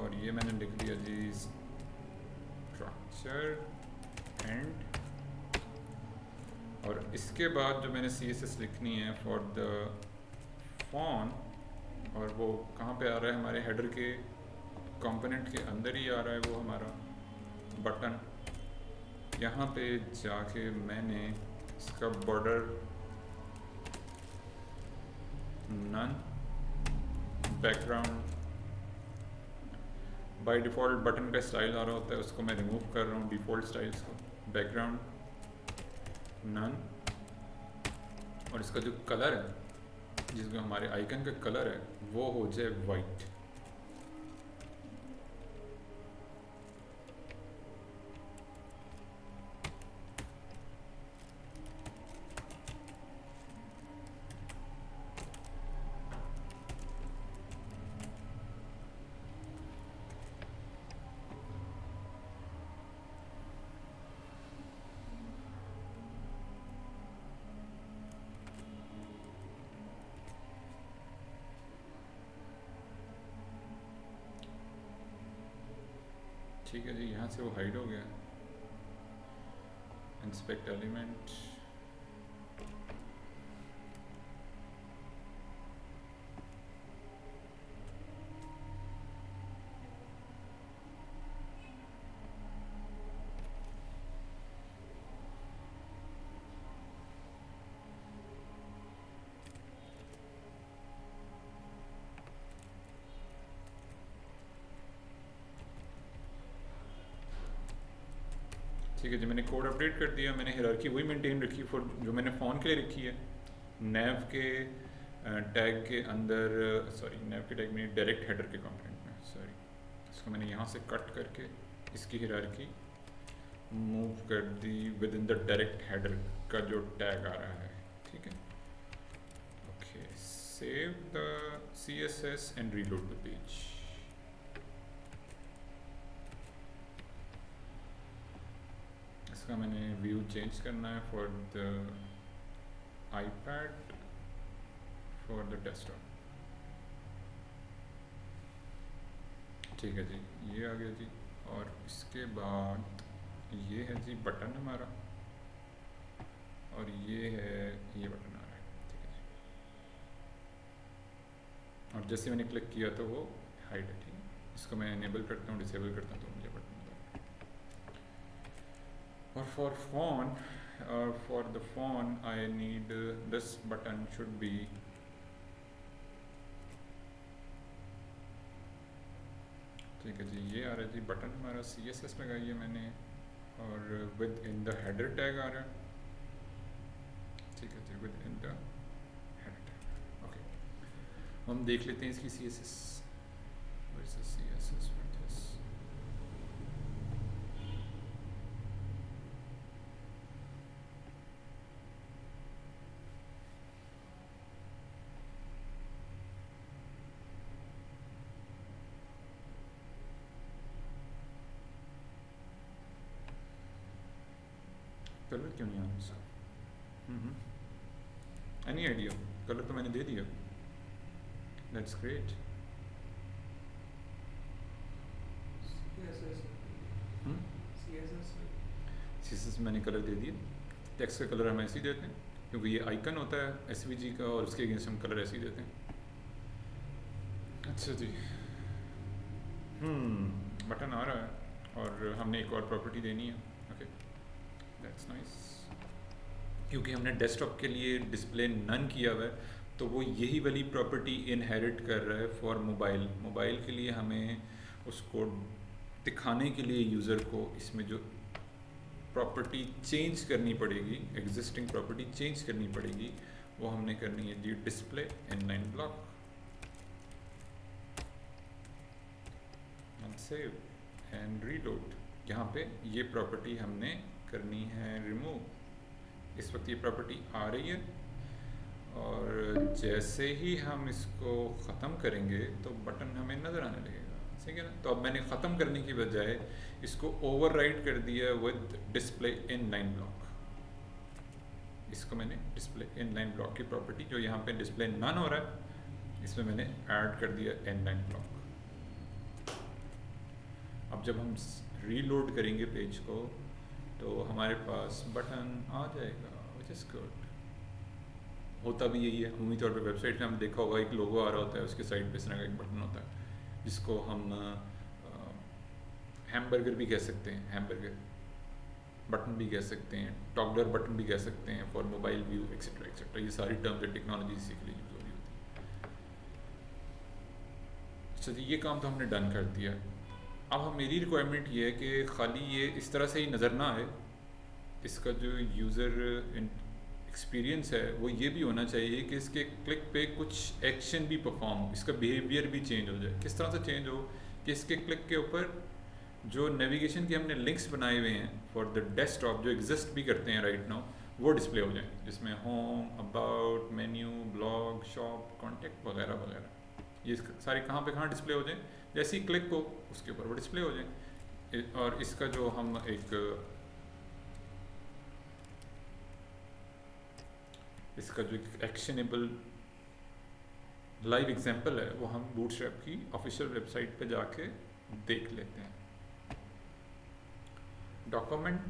और ये मैंने लिख दिया जी स्ट्रक्चर एंड, और इसके बाद जो मैंने CSS लिखनी है फॉर द फॉन, और वो कहाँ पे आ रहा है, हमारे हेडर के कंपोनेंट के अंदर ही आ रहा है वो हमारा बटन। यहाँ पे जाके मैंने इसका border none, background, by default button का स्टाइल आ रहा होता है, उसको मैं रिमूव कर रहा हूँ डिफ़ॉल्ट स्टाइल्स को, बैकग्राउंड नन, और इसका जो कलर है जिसमें हमारे आइकन का कलर है वो हो जाए वाइट। ठीक है जी, यहाँ से वो हाइड हो गया। इंस्पेक्ट एलिमेंट, ठीक है जी, मैंने कोड अपडेट कर दिया, मैंने हायरार्की वही मेंटेन रखी फॉर जो मैंने फ़ोन के लिए रखी है। नैव के टैग के अंदर, सॉरी नैव के टैग में डायरेक्ट हेडर के कंपोनेंट में, सॉरी, इसको मैंने यहाँ से कट करके इसकी हायरार्की मूव कर दी within the direct header का जो टैग आ रहा है। ठीक है, okay, save the CSS and reload the page. इसका मैंने व्यू चेंज करना है for the iPad for the desktop. ठीक है जी, ये आ गया जी। और इसके बाद ये है जी बटन हमारा, और ये है ये बटन आ रहा है, ठीक है जी। और जैसे मैंने क्लिक किया तो वो हाइड है, ठीक है। इसको मैं इनेबल करता हूँ, डिसेबल करता हूँ तो मुझे बटन मिलता है। और for the phone I need this button should be ठीक है जी। ये आ रहा है जी बटन हमारा, CSS लगाई है मैंने, और within the header tag आ रहा है, ठीक है जी, within the header tag. Okay, हम देख लेते हैं इसकी CSS versus CSS with this। Colour क्यों नहीं आ रहा इसका? Any idea? कलर तो मैंने दे दिया, दैट्स ग्रेट। CSS मैंने कलर दे दिया। टेक्स्ट का कलर हम ऐसे ही देते हैं, क्योंकि ये आइकन होता है SVG का, और उसके अगेंस्ट हम कलर ऐसे ही देते हैं। अच्छा जी, बटन आ रहा है, और हमने एक और प्रॉपर्टी देनी है। Okay, that's nice. क्योंकि हमने डेस्कटॉप के लिए डिस्प्ले नन किया हुआ है, तो वो यही वाली प्रॉपर्टी इनहेरिट कर रहा है फॉर मोबाइल। मोबाइल के लिए हमें उसको दिखाने के लिए यूज़र को इसमें जो प्रॉपर्टी चेंज करनी पड़ेगी, एग्जिस्टिंग प्रॉपर्टी चेंज करनी पड़ेगी, वो हमने करनी है जी display inline block. Save and reload. यहाँ पे ये प्रॉपर्टी हमने करनी है रिमूव। इस वक्त ये प्रॉपर्टी आ रही है, और जैसे ही हम इसको ख़त्म करेंगे तो बटन हमें नज़र आने लगेगा, ठीक है ना। तो अब मैंने ख़त्म करने की बजाय इसको ओवरराइड कर दिया विद डिस्प्ले इनलाइन ब्लॉक। इसको मैंने डिस्प्ले इनलाइन ब्लॉक की प्रॉपर्टी, जो यहाँ पे डिस्प्ले नन हो रहा है, इसमें मैंने ऐड कर दिया इनलाइन ब्लॉक। अब जब हम रीलोड करेंगे पेज को, तो हमारे पास बटन आ जाएगा, विच इज़ गुड। होता भी यही है, उम्मीद तौर पे वेबसाइट में हमने देखा होगा एक लोगो आ रहा होता है, उसके साइड पे इस तरह का एक बटन होता है, जिसको हम हैमबर्गर भी कह सकते हैं, हैमबर्गर बटन भी कह सकते हैं, टॉगलर बटन भी कह सकते हैं, for mobile view etcetera etcetera. ये सारी टर्म्स एंड टेक्नोलॉजी इसी के लिए यूज़ हो रही होती है। अच्छा जी, ये काम तो हमने डन कर दिया। अब हम मेरी रिक्वायरमेंट ये है कि खाली ये इस तरह से ही नज़र ना आए, इसका जो यूज़र एक्सपीरियंस है वो ये भी होना चाहिए कि इसके क्लिक पे कुछ एक्शन भी परफॉर्म हो, इसका बिहेवियर भी चेंज हो जाए। किस तरह से चेंज हो कि इसके क्लिक के ऊपर जो नेविगेशन के हमने लिंक्स बनाए हुए हैं फॉर द डेस्कटॉप, जो एग्जिस्ट भी करते हैं राइट नाउ, वो डिस्प्ले हो जाए, जिसमें home, about, menu, blog, shop, contact वगैरह वगैरह, ये सारे कहाँ पे कहाँ डिस्प्ले हो जाए। जैसे ही क्लिक हो उसके ऊपर वो डिस्प्ले हो जाए। और इसका जो हम इसका जो एक्शनेबल लाइव एग्जांपल है वो हम बूटस्ट्रैप की ऑफिशियल वेबसाइट पे जाके देख लेते हैं। डॉक्यूमेंट,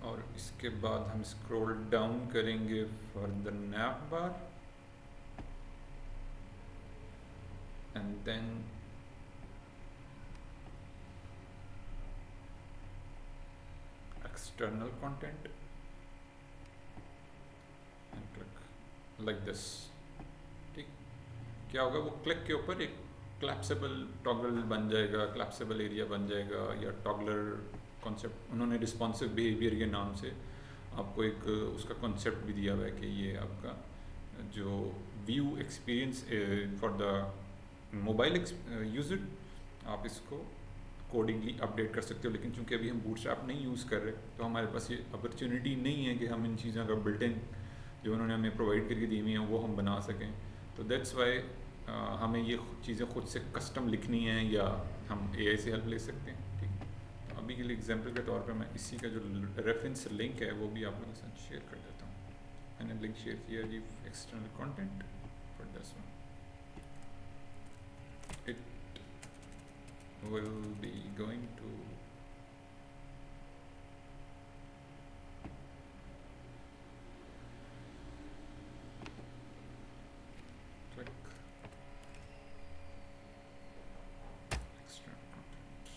और इसके बाद हम स्क्रॉल डाउन करेंगे for the nav bar, and then external content and click like this. ठीक, क्या होगा, वो क्लिक के ऊपर एक क्लैप्सेबल टॉगल बन जाएगा, क्लैप्सेबल एरिया बन जाएगा, या टॉगलर कॉन्सेप्ट उन्होंने रिस्पॉन्सिव बिहेवियर के नाम से आपको एक उसका कॉन्सेप्ट भी दिया हुआ है कि ये आपका जो view experience for the mobile user, आप इसको कोडिंगली अपडेट कर सकते हो। लेकिन चूंकि अभी हम बूटस्ट्रैप नहीं यूज़ कर रहे, तो हमारे पास ये अपॉर्चुनिटी नहीं है कि हम इन चीज़ों का बिल्ट इन जो उन्होंने हमें प्रोवाइड करके दी हुई हैं वो हम बना सकें। तो दैट्स वाई हमें ये चीज़ें खुद से कस्टम लिखनी है, या हम AI से हेल्प ले सकते हैं। ठीक, तो अभी के लिए एग्जांपल के तौर पे मैं इसी का जो रेफरेंस लिंक है वो भी आप लोगों के साथ शेयर कर देता हूँ। मैंने लिंक शेयर किया जी, external content for this one. It will be going to click extra content.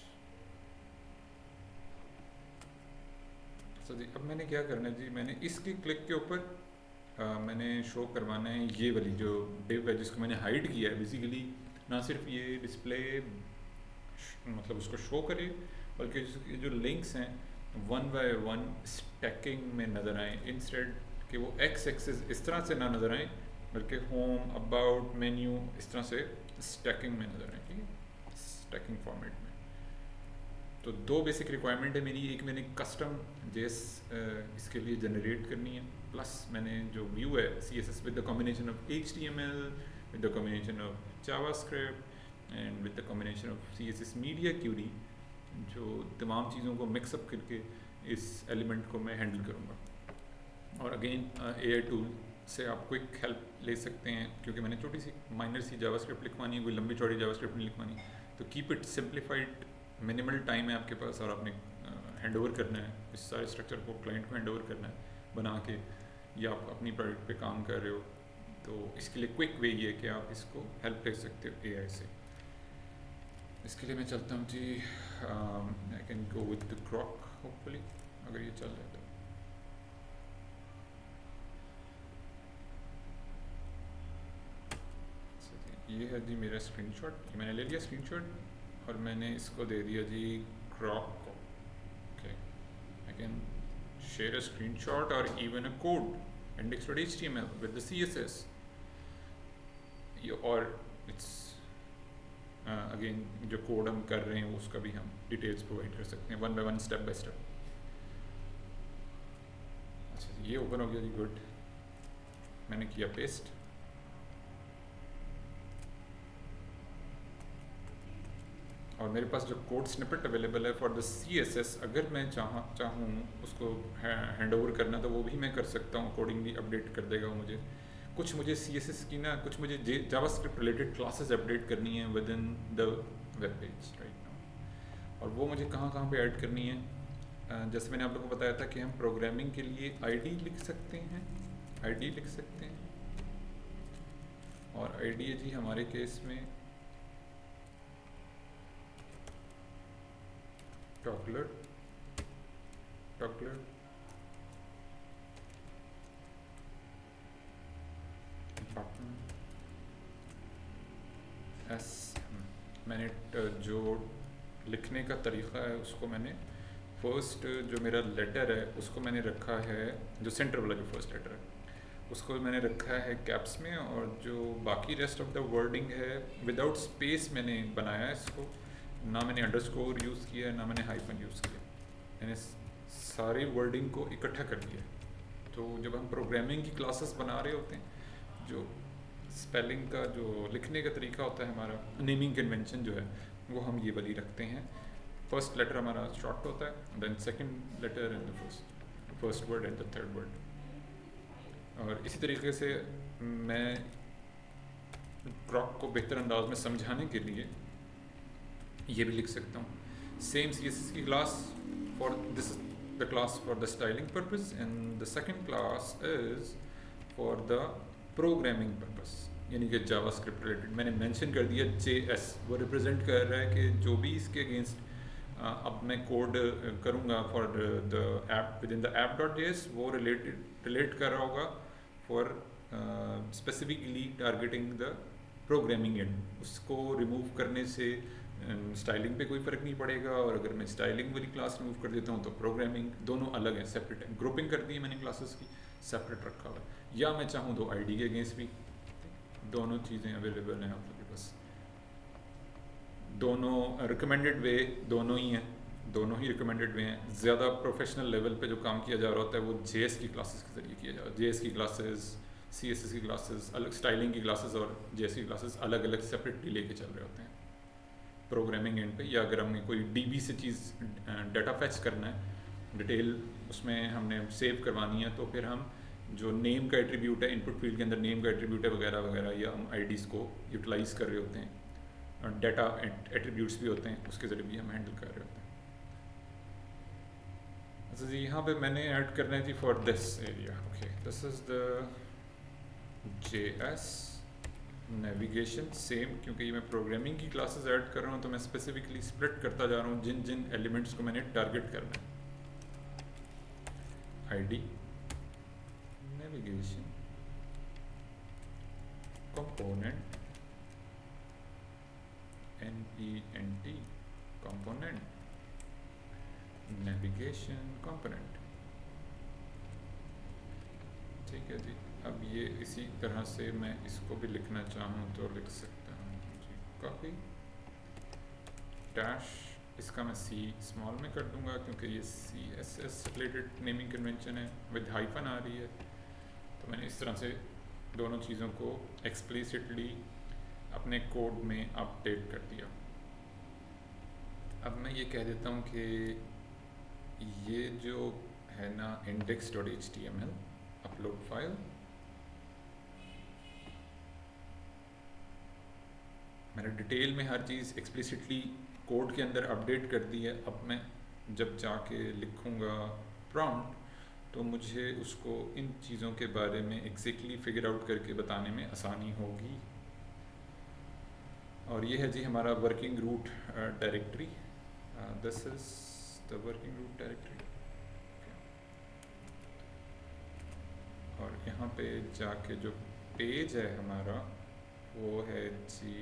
So जी अब मैंने क्या करना है जी, मैंने इसके क्लिक के ऊपर मैंने शो करवाना है ये वाली जो डिव है जिसको मैंने हाइड किया है। बेसिकली ना सिर्फ ये डिस्प्ले मतलब उसको शो करे, बल्कि ये जो लिंक्स हैं 1 बाय 1 स्टैकिंग में नज़र आए, इंस्टेड कि वो एक्स एक्सिस इस तरह से ना नज़र आए, बल्कि होम, अबाउट, मेन्यू इस तरह से स्टैकिंग में नज़र आए, ठीक है, स्टैकिंग फॉर्मेट में। तो दो बेसिक रिक्वायरमेंट है मेरी, एक मैंने कस्टम जेएस इसके लिए जनरेट करनी है, प्लस मैंने जो व्यू है CSS with the combination of HTML, with the combination of JavaScript and with the combination of CSS media query, जो तमाम चीज़ों को मिक्सअप करके इस एलिमेंट को मैं हैंडल करूँगा। और अगेन AI टूल से आप क्विक हेल्प ले सकते हैं, क्योंकि मैंने छोटी सी माइनर सी जावास्क्रिप्ट लिखवानी है, कोई लंबी चौड़ी जावास्क्रिप्ट नहीं लिखवानी, तो keep it simplified, minimal time है आपके पास और आपने हैंड ओवर करना है इस सारे स्ट्रक्चर को, क्लाइंट को हैंड ओवर करना है बना के, या आप अपनी प्रोडक्ट पे काम कर रहे हो, तो इसके लिए क्विक वे ये है कि आप इसको हेल्प ले सकते हो AI से। इसके लिए मैं चलता हूँ जी, I can go with the Grok hopefully, अगर ये चल जाए तो। ये है जी मेरा स्क्रीनशॉट, ये मैंने ले लिया स्क्रीनशॉट और मैंने इसको दे दिया जी ग्रॉक को। Okay, I can share a screenshot और even a code index.html with the CSS, और इट्स अगेन जो कोड हम कर रहे हैं उसका भी हम डिटेल्स प्रोवाइड कर सकते हैं 1 बाय 1 स्टेप बाय स्टेप। अच्छा ये ओपन हो गया जी, गुड, मैंने किया पेस्ट। और मेरे पास जो कोड स्निपेट अवेलेबल है फॉर द CSS, अगर मैं चाहूँ उसको हैंड ओवर करना तो वो भी मैं कर सकता हूँ, अकॉर्डिंगली अपडेट कर देगा वो मुझे। कुछ मुझे CSS की ना, कुछ मुझे जावास्क्रिप्ट रिलेटेड क्लासेस अपडेट करनी है with in the web page right now, और वो मुझे कहाँ कहाँ पे ऐड करनी है। जैसे मैंने आप लोगों को बताया था कि हम प्रोग्रामिंग के लिए ID लिख सकते हैं, ID लिख सकते हैं, और ID है जी हमारे केस में टॉगलर बटन एस। मैंने जो लिखने का तरीक़ा है उसको मैंने फर्स्ट जो मेरा लेटर है उसको मैंने रखा है, जो सेंटर वाला जो फर्स्ट लेटर है उसको मैंने रखा है कैप्स में, और जो बाकी रेस्ट ऑफ द वर्डिंग है विदाउट स्पेस मैंने बनाया है इसको, ना मैंने अंडरस्कोर यूज़ किया ना मैंने हाइफन यूज़ किया, मैंने सारी वर्डिंग को इकट्ठा कर दिया। तो जब हम प्रोग्रामिंग की क्लासेस बना रहे होते हैं, जो स्पेलिंग का जो लिखने का तरीका होता है हमारा, नेमिंग कन्वेंशन जो है वो हम ये वाली रखते हैं। फर्स्ट लेटर हमारा शॉर्ट होता है, then second letter and the first word and the third word. और इसी तरीके से मैं ग्रॉक को बेहतर अंदाज में समझाने के लिए ये भी लिख सकता हूँ, सेम CSS की class for this the class for the styling purpose and the second class is for the programming purpose, यानी कि जावास्क्रिप्ट रिलेटेड मैंने मेंशन कर दिया JS, वो रिप्रेजेंट कर रहा है कि जो भी इसके अगेंस्ट अब मैं कोड करूँगा for the app with in the app.js, वो रिलेट कर रहा होगा for specifically targeting the programming and. उसको रिमूव करने से स्टाइलिंग पे कोई फ़र्क नहीं पड़ेगा, और अगर मैं स्टाइलिंग वाली क्लास रिमूव कर देता हूँ तो प्रोग्रामिंग, दोनों अलग है, सेपरेट है। ग्रुपिंग कर दी है मैंने क्लासेस की, सेपरेट रखा हुआ है। या मैं चाहूँ तो ID के अगेंस्ट भी, दोनों चीज़ें अवेलेबल हैं आप लोगों के पास। दोनों रिकमेंडेड वे दोनों ही हैं, दोनों ही रिकमेंडेड वे हैं। ज़्यादा प्रोफेशनल लेवल पे जो काम किया जा रहा होता है वो JS की क्लासेस के ज़रिए किया जा रहा है। JS की क्लासेस, CSS की क्लासेस अलग, स्टाइलिंग की क्लासेस और JS की क्लासेस अलग अलग सेपरेटली लेके चल रहे होते हैं प्रोग्रामिंग एंड पे। या अगर हमें कोई DB से चीज़ डाटा फैच करना है, डिटेल उसमें हमने सेव करवानी है, तो फिर हम जो नेम का एट्रीब्यूट है इनपुट फील्ड के अंदर, नेम का एट्रीब्यूट है वगैरह वगैरह, या हम IDs को यूटिलाइज़ कर रहे होते हैं डाटा एट्रीब्यूट्स भी होते हैं, उसके ज़रिए भी हम हैंडल कर रहे होते हैं। अच्छा जी, यहाँ पे मैंने ऐड करना है जी for this area. Okay, this is the JS navigation. Same, क्योंकि ये मैं प्रोग्रामिंग की क्लासेस ऐड कर रहा हूँ तो मैं स्पेसिफिकली स्प्लिट करता जा रहा हूँ जिन जिन एलिमेंट्स को मैंने टारगेट करना है। ID navigation component NENT component navigation component. ठीक है जी। अब ये इसी तरह से मैं इसको भी लिखना चाहूँ तो लिख सकता हूँ जी। कॉपी डैश, इसका मैं C स्मॉल में कर दूंगा क्योंकि ये CSS रिलेटेड नेमिंग कन्वेंशन है, विद हाइफन आ रही है। तो मैंने इस तरह से दोनों चीज़ों को एक्सप्लिसिटली अपने कोड में अपडेट कर दिया। अब मैं ये कह देता हूँ कि ये जो है ना index.html अपलोड फाइल, मैंने डिटेल में हर चीज़ एक्सप्लिसिटली कोड के अंदर अपडेट कर दी है। अब मैं जब जाके लिखूँगा प्रॉम्प्ट तो मुझे उसको इन चीज़ों के बारे में एग्जैक्टली फिगर आउट करके बताने में आसानी होगी। और ये है जी हमारा working root directory. This is the working root directory. और यहाँ पे जाके जो पेज है हमारा वो है जी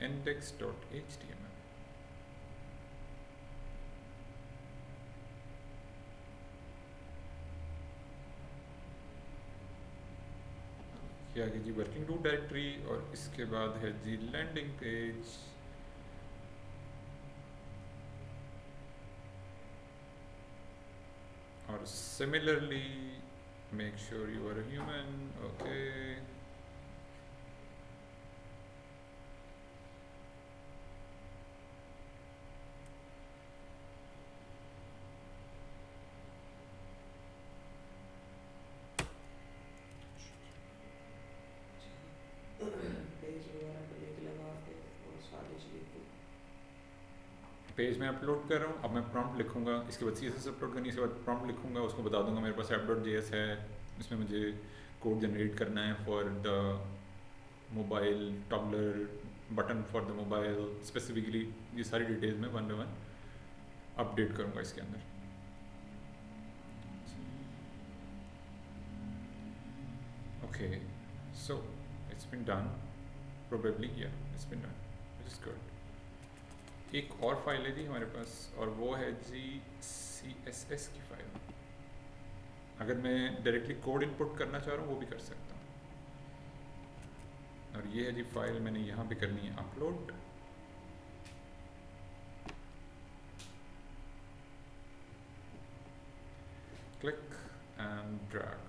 index.html। ये आगे जी वर्किंग रूट डायरेक्टरी, और इसके बाद है जी लैंडिंग पेज। और similarly make sure you are human. Okay, page में अपलोड कर रहा हूँ। अब मैं प्रॉम्प्ट लिखूँगा, इसके बाद CSS अपलोड करनी है, इसके बाद प्रॉम्प्ट लिखूँगा, उसको बता दूंगा मेरे पास app.js है, इसमें मुझे कोड जनरेट करना है for the mobile toggler button for the mobile. Specifically ये सारी डिटेल्स में 1 by 1 अपडेट करूँगा इसके अंदर। Okay, so it's been done probably, या it's been done, which is good. एक और फाइल है जी हमारे पास, और वो है जी CSS की फाइल। अगर मैं डायरेक्टली कोड इनपुट करना चाह रहा हूँ वो भी कर सकता हूँ। और ये है जी फाइल, मैंने यहाँ पे करनी है अपलोड। Click and drag.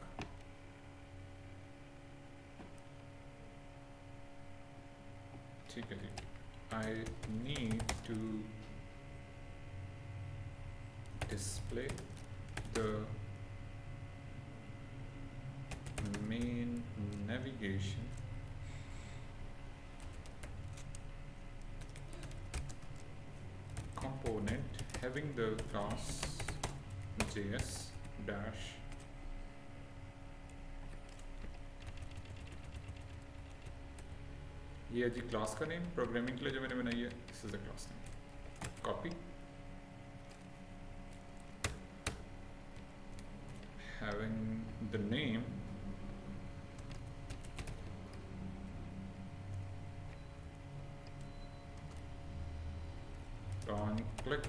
ठीक है जी। I need to display the main navigation component having the class JS dash ये है जी क्लास का नेम प्रोग्रामिंग के लिए जो मैंने बनाई है। This is the class name. Copy, having the name on click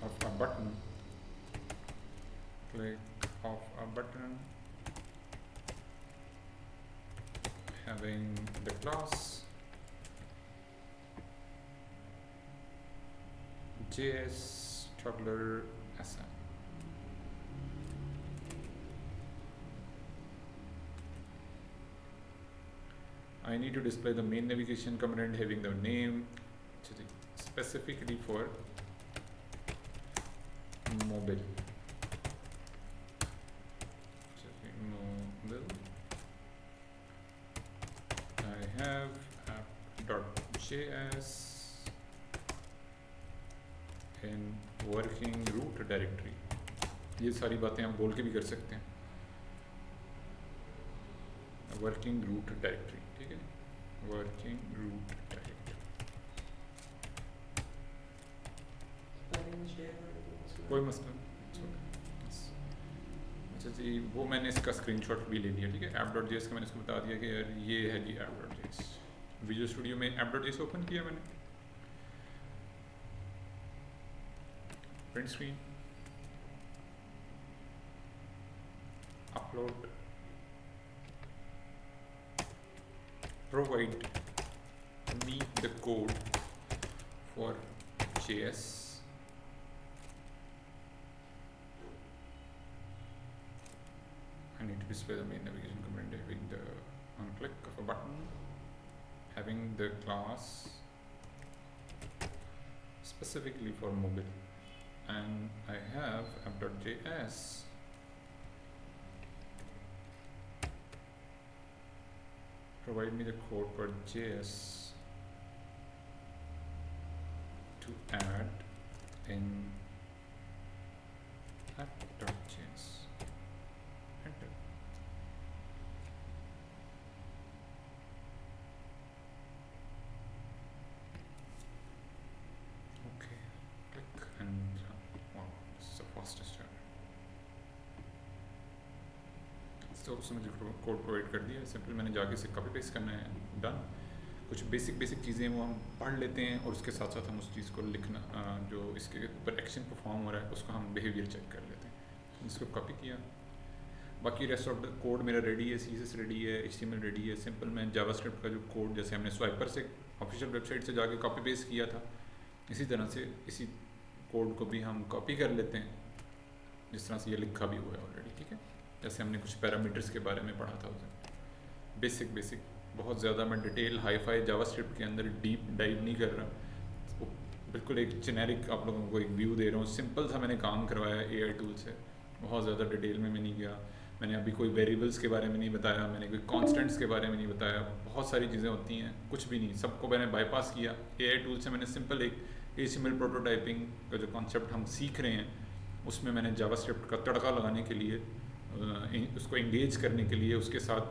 of a button, click of a button having the class JS toggler SM. I need to display the main navigation component having the name specifically for mobile. Mobile. I have app.js JS in working root directory, ये सारी बातें हम बोल के भी कर सकते हैं। वर्किंग रूट डायरेक्टरी, ठीक है, वर्किंग रूट डायरेक्टरी, कोई मसला नहीं। अच्छा जी, वो मैंने इसका स्क्रीनशॉट भी ले लिया, ठीक है। app.js का मैंने इसको बता दिया कि यार ये है जी app.js। विजुअल स्टूडियो में app.js ओपन किया मैंने, print screen, upload, provide me the code for JS, I need to display the main navigation command having the on click of a button, having the class specifically for mobile, and I have app.js provide me the code for JS to add in app.js. Enter. Okay, click and wow, this is the fastest ever. तो उसने मुझे code provide कर दिया, simple मैंने जाके इसे copy paste करना है, डन। कुछ बेसिक चीज़ें वो हम पढ़ लेते हैं और उसके साथ साथ हम उस चीज़ को लिखना, जो इसके ऊपर एक्शन परफॉर्म हो रहा है उसको हम बिहेवियर चेक कर लेते हैं। इसको कॉपी किया, बाकी रेस्ट ऑफ द कोड मेरा रेडी है, CSS रेडी है, HTML रेडी है। सिंपल मैं जावास्क्रिप्ट का जो कोड जैसे हमने स्वाइपर से ऑफिशियल वेबसाइट से जाके कॉपी पेस्ट किया था, इसी तरह से इसी कोड को भी हम कॉपी कर लेते हैं जिस तरह से ये लिखा भी हुआ है ऑलरेडी, ठीक है। जैसे हमने कुछ पैरामीटर्स के बारे में पढ़ा था उसे, बेसिक बहुत ज़्यादा मैं डिटेल हाई-फाई जावास्क्रिप्ट के अंदर डीप डाइव नहीं कर रहा, तो बिल्कुल एक जेनेरिक आप लोगों को एक व्यू दे रहा हूँ। सिंपल सा मैंने काम करवाया AI टूल से, बहुत ज़्यादा डिटेल में मैं नहीं गया। मैंने अभी कोई वेरिएबल्स के बारे में नहीं बताया, मैंने कोई कॉन्स्टेंट्स के बारे में नहीं बताया, बहुत सारी चीज़ें होती हैं, कुछ भी नहीं, सबको मैंने बाईपास किया। AI टूल से मैंने सिंपल एक HTML प्रोटोटाइपिंग का जो कॉन्सेप्ट हम सीख रहे हैं उसमें मैंने जावास्क्रिप्ट का तड़का लगाने के लिए, उसको इंगेज करने के लिए, उसके साथ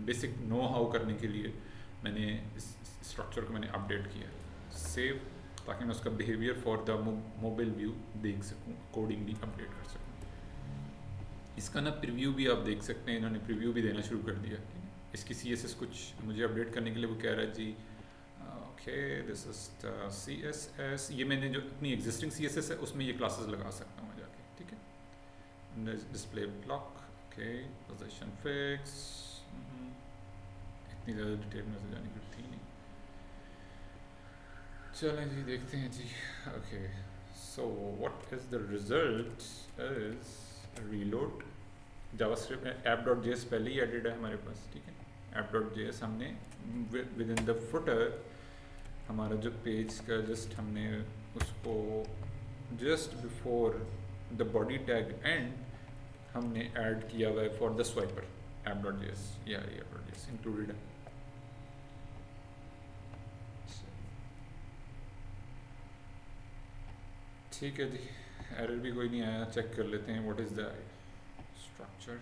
बेसिक नो हाउ करने के लिए मैंने इस स्ट्रक्चर को मैंने अपडेट किया, सेव, ताकि मैं उसका behaviour for the mobile view देख सकूं, कोडिंग भी अपडेट कर सकूं। इसका ना प्रीव्यू भी आप देख सकते हैं, इन्होंने प्रीव्यू भी देना शुरू कर दिया। इसकी CSS कुछ मुझे अपडेट करने के लिए वो कह रहा है जी okay this is the CSS, ये मैंने जो अपनी एग्जिस्टिंग CSS है उसमें ये क्लासेस लगा सकता हूँ जाके, ठीक है। Display block, okay, position fix, इतनी ज़्यादा डिटेल में से जाने की थी नहीं। चलें जी देखते हैं जी। Okay, so what is the result is reload JavaScript app.js पहले ही एडिड है हमारे पास, ठीक है। app.js हमने विद इन द फुटर, हमारा जो पेज का जस्ट हमने उसको just before the body tag and हमने ऐड किया हुआ है फॉर द स्वाइपर app.js, या app.js इंक्लूडेड है। ठीक है जी, एरर भी कोई नहीं आया, चेक कर लेते हैं व्हाट इज़ द स्ट्रक्चर।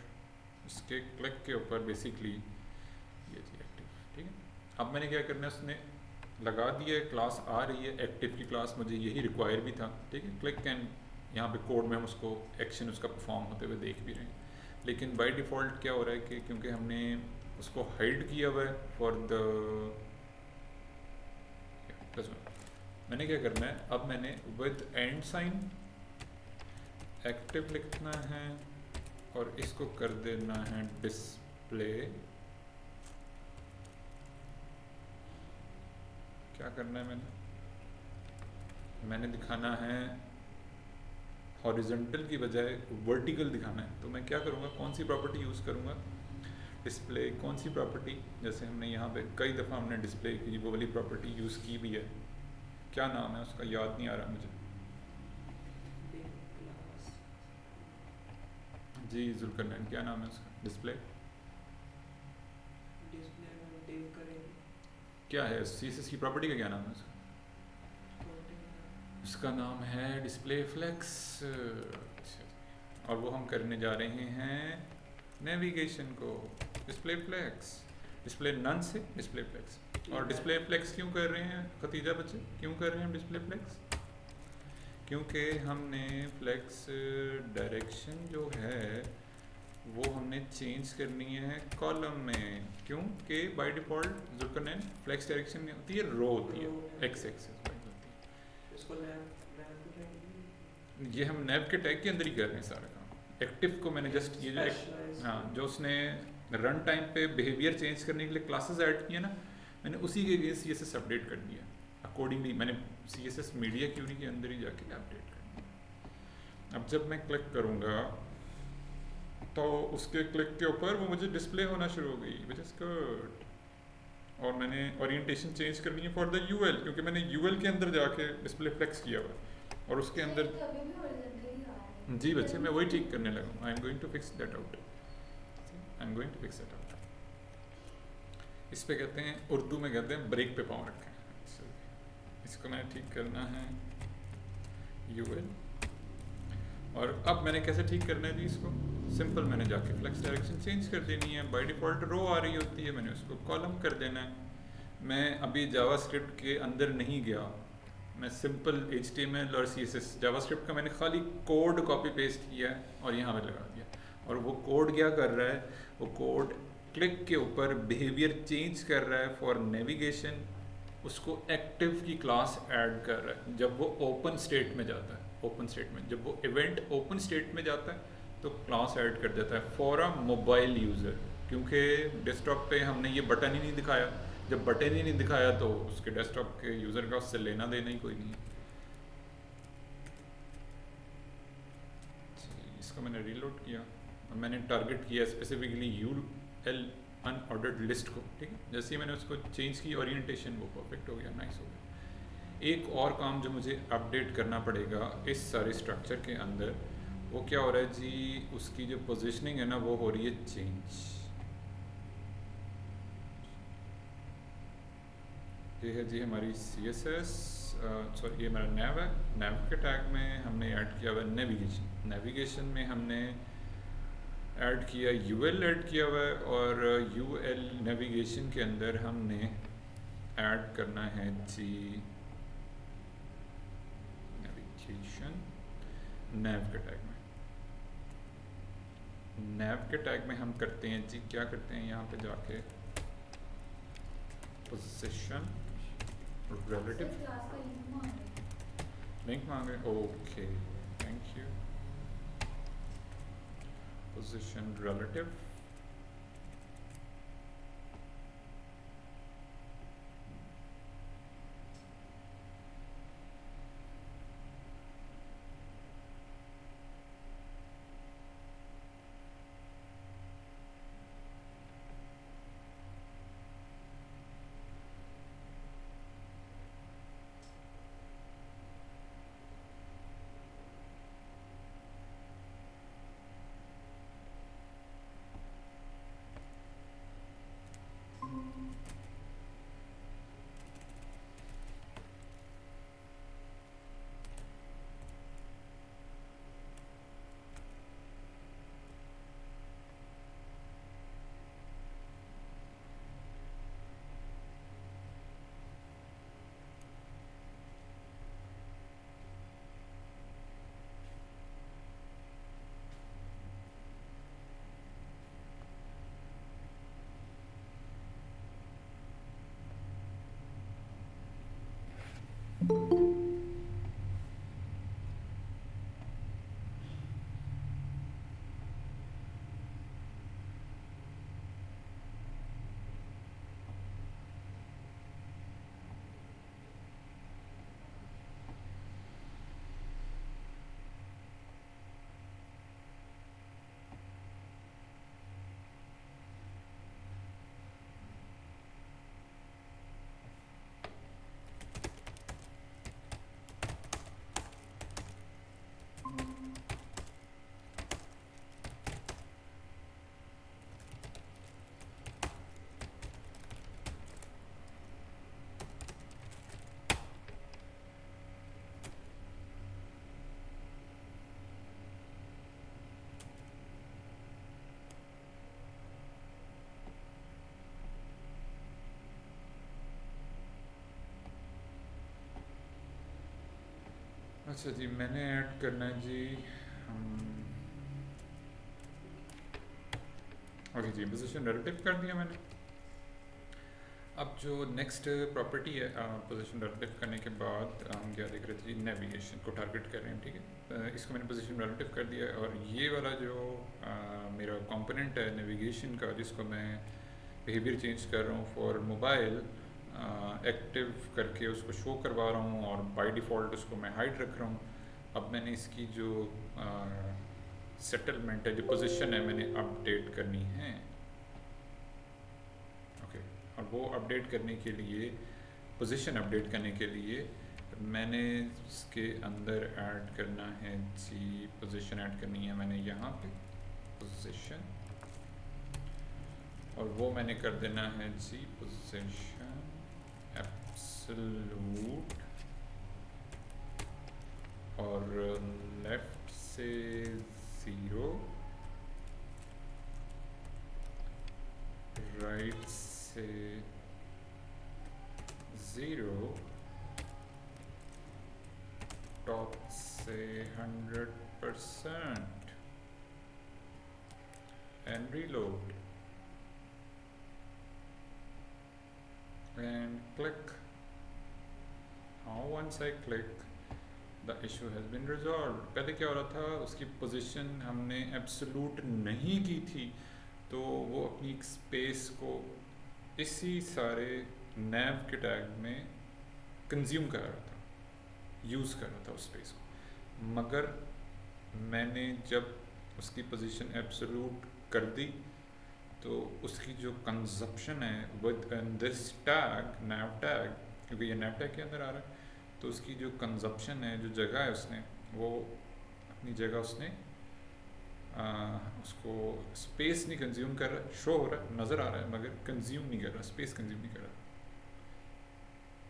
इसके क्लिक के ऊपर बेसिकली ये जी एक्टिव, ठीक है। अब मैंने क्या करना है, उसने लगा दिया है, क्लास आ रही है, एक्टिव की क्लास, मुझे यही रिक्वायर भी था, ठीक है। क्लिक एंड यहाँ पे कोड में हम उसको एक्शन उसका परफॉर्म होते हुए देख भी रहे हैं। लेकिन बाय डिफ़ॉल्ट क्या हो रहा है कि क्योंकि हमने उसको हाइड किया हुआ है फॉर द, मैंने क्या करना है, अब मैंने विद एंड साइन एक्टिव लिखना है और इसको कर देना है डिस्प्ले। क्या करना है, मैंने दिखाना है हॉरिजॉन्टल की बजाय वर्टिकल दिखाना है। तो मैं क्या करूँगा, कौन सी प्रॉपर्टी यूज़ करूँगा, डिस्प्ले, कौन सी प्रॉपर्टी, जैसे हमने यहाँ पे कई दफ़ा हमने डिस्प्ले की वो वाली प्रॉपर्टी यूज़ की भी है, क्या नाम है उसका याद नहीं आ रहा मुझे। जी जुल्करनैन, क्या नाम है उसका, डिस्प्ले क्या है CSS की प्रॉपर्टी का क्या नाम है उसका? उसका नाम है डिस्प्ले फ्लेक्स। और वो हम करने जा रहे हैं नेविगेशन को डिस्प्ले फ्लेक्स, डिस्प्ले नन से डिस्प्ले फ्लेक्स। और डिस्प्ले फ्लेक्स क्यों कर रहे हैं खतीजा बच्चे, क्यों कर रहे हैं डिस्प्ले फ्लेक्स? क्योंकि हमने फ्लेक्स डायरेक्शन जो है वो हमने चेंज करनी है कॉलम में। क्यों कि बाय डिफ़ॉल्ट ज़ुल्करनैन फ्लेक्स डायरेक्शन में होती है, रो होती है, एक्स एक्सिस होती है। इसको नैव ये हम नैव के टैग के अंदर ही कर रहे हैं सारा काम। एक्टिव को मैंने जस्ट ये Specialize। हाँ जो उसने रन टाइम पे बिहेवियर चेंज करने के लिए क्लासेस ऐड किए ना, मैंने उसी के अगेंस्ट CSS अपडेट कर दिया। अकॉर्डिंगली मैंने CSS मीडिया क्यूरी के अंदर ही जाके अपडेट कर दिया। अब जब मैं क्लिक करूँगा तो उसके क्लिक के ऊपर वो मुझे डिस्प्ले होना शुरू हो गई, विच इज़ गुड। और मैंने ओरिएंटेशन चेंज करनी है फॉर द UL, क्योंकि मैंने UL के अंदर जाके डिस्प्ले फ्लेक्स किया हुआ है और उसके अंदर जी बच्चे मैं वही ठीक करने लगा। I am going to fix that out, I am going to fix that out. इस पे कहते हैं, उर्दू में कहते हैं ब्रेक पे पाँव रखें। इसको मैंने ठीक करना है UL। और अब मैंने कैसे ठीक करना है जी इसको? सिंपल, मैंने जाके फ्लेक्स डायरेक्शन चेंज कर देनी है। बाय डिफ़ॉल्ट रो आ रही होती है, मैंने उसको कॉलम कर देना है। मैं अभी जावास्क्रिप्ट के अंदर नहीं गया, मैं सिंपल HTML और CSS जावास्क्रिप्ट का मैंने खाली कोड कॉपी पेस्ट किया है और यहाँ पे लगा दिया। और वो कोड क्या कर रहा है, वो कोड क्लिक के ऊपर बिहेवियर चेंज कर रहा है फॉर नेविगेशन, उसको एक्टिव की क्लास ऐड कर रहा है जब वो ओपन स्टेट में जाता है। ओपन स्टेट में जब वो इवेंट ओपन स्टेट में जाता है तो क्लास ऐड कर देता है फॉर अ मोबाइल यूज़र, क्योंकि डेस्कटॉप पे हमने ये बटन ही नहीं दिखाया। जब बटन ही नहीं दिखाया तो उसके डेस्कटॉप के यूज़र का उससे लेना देना ही कोई नहीं है। इसको मैंने रीलोड किया और मैंने टारगेट किया स्पेसिफिकली UL अनऑर्डर्ड लिस्ट को, ठीक है। जैसे ही मैंने उसको चेंज की ओरिएंटेशन, वो परफेक्ट हो गया, नाइस हो गया। एक और काम जो मुझे अपडेट करना पड़ेगा इस सारे स्ट्रक्चर के अंदर, वो क्या हो रहा है जी, उसकी जो पोजीशनिंग है ना वो हो रही है चेंज। ये है जी हमारी CSS, सॉरी ये हमारा नैव है। नैव के टैग में हमने ऐड किया हुआ है नेविगेशन। नेविगेशन में हमने ऐड किया UL ऐड किया हुआ है और UL नेविगेशन के अंदर हमने ऐड करना है जी नेविगेशन नैव के टैग में। नैव के टैग में हम करते हैं जी, क्या करते हैं यहाँ पे जाके पोजीशन रिलेटिव लिंक मांगे, okay thank you. Position relative अच्छा जी, मैंने ऐड करना है जी ओके जी, पोजीशन रिलेटिव कर दिया मैंने। अब जो नेक्स्ट प्रॉपर्टी है पोजीशन रिलेटिव करने के बाद हम क्या देख रहे थे जी, नेविगेशन को टारगेट कर रहे हैं, ठीक है। इसको मैंने पोजीशन रिलेटिव कर दिया और ये वाला जो मेरा कंपोनेंट है नेविगेशन का, जिसको मैं बिहेवियर चेंज कर रहा हूँ फॉर मोबाइल, एक्टिव करके उसको शो करवा रहा हूँ और बाय डिफ़ॉल्ट उसको मैं हाइड रख रहा हूँ। अब मैंने इसकी जो सेटलमेंट है, जो पोजीशन है, मैंने अपडेट करनी है। ओके, और वो अपडेट करने के लिए, पोजीशन अपडेट करने के लिए मैंने इसके अंदर ऐड करना है जी, पोजीशन ऐड करनी है मैंने यहाँ पे पोजीशन, और वो मैंने कर देना है जी पोजीशन एब्सोल्यूट, और लेफ्ट से 0, राइट से 0, टॉप से 100% and reload and click. Now once I click, the issue has been resolved. पहले क्या हो रहा था, उसकी पोजीशन हमने एब्सोल्यूट नहीं की थी, तो वो अपनी स्पेस को इसी सारे नैव के टैग में कंज्यूम कर रहा था, यूज़ कर रहा था उस स्पेस को। मगर मैंने जब उसकी पोजीशन एब्सोल्यूट कर दी, तो उसकी जो कंजप्शन है with this tag, naive tag, क्योंकि ये नैव टैग के अंदर आ रहा है, तो उसकी जो कंजप्शन है, जो जगह है, उसने वो अपनी जगह उसने उसको स्पेस नहीं कंज्यूम कर रहा, शो हो रहा है, नज़र आ रहा है, मगर कंज्यूम नहीं कर रहा, स्पेस कंज्यूम नहीं कर रहा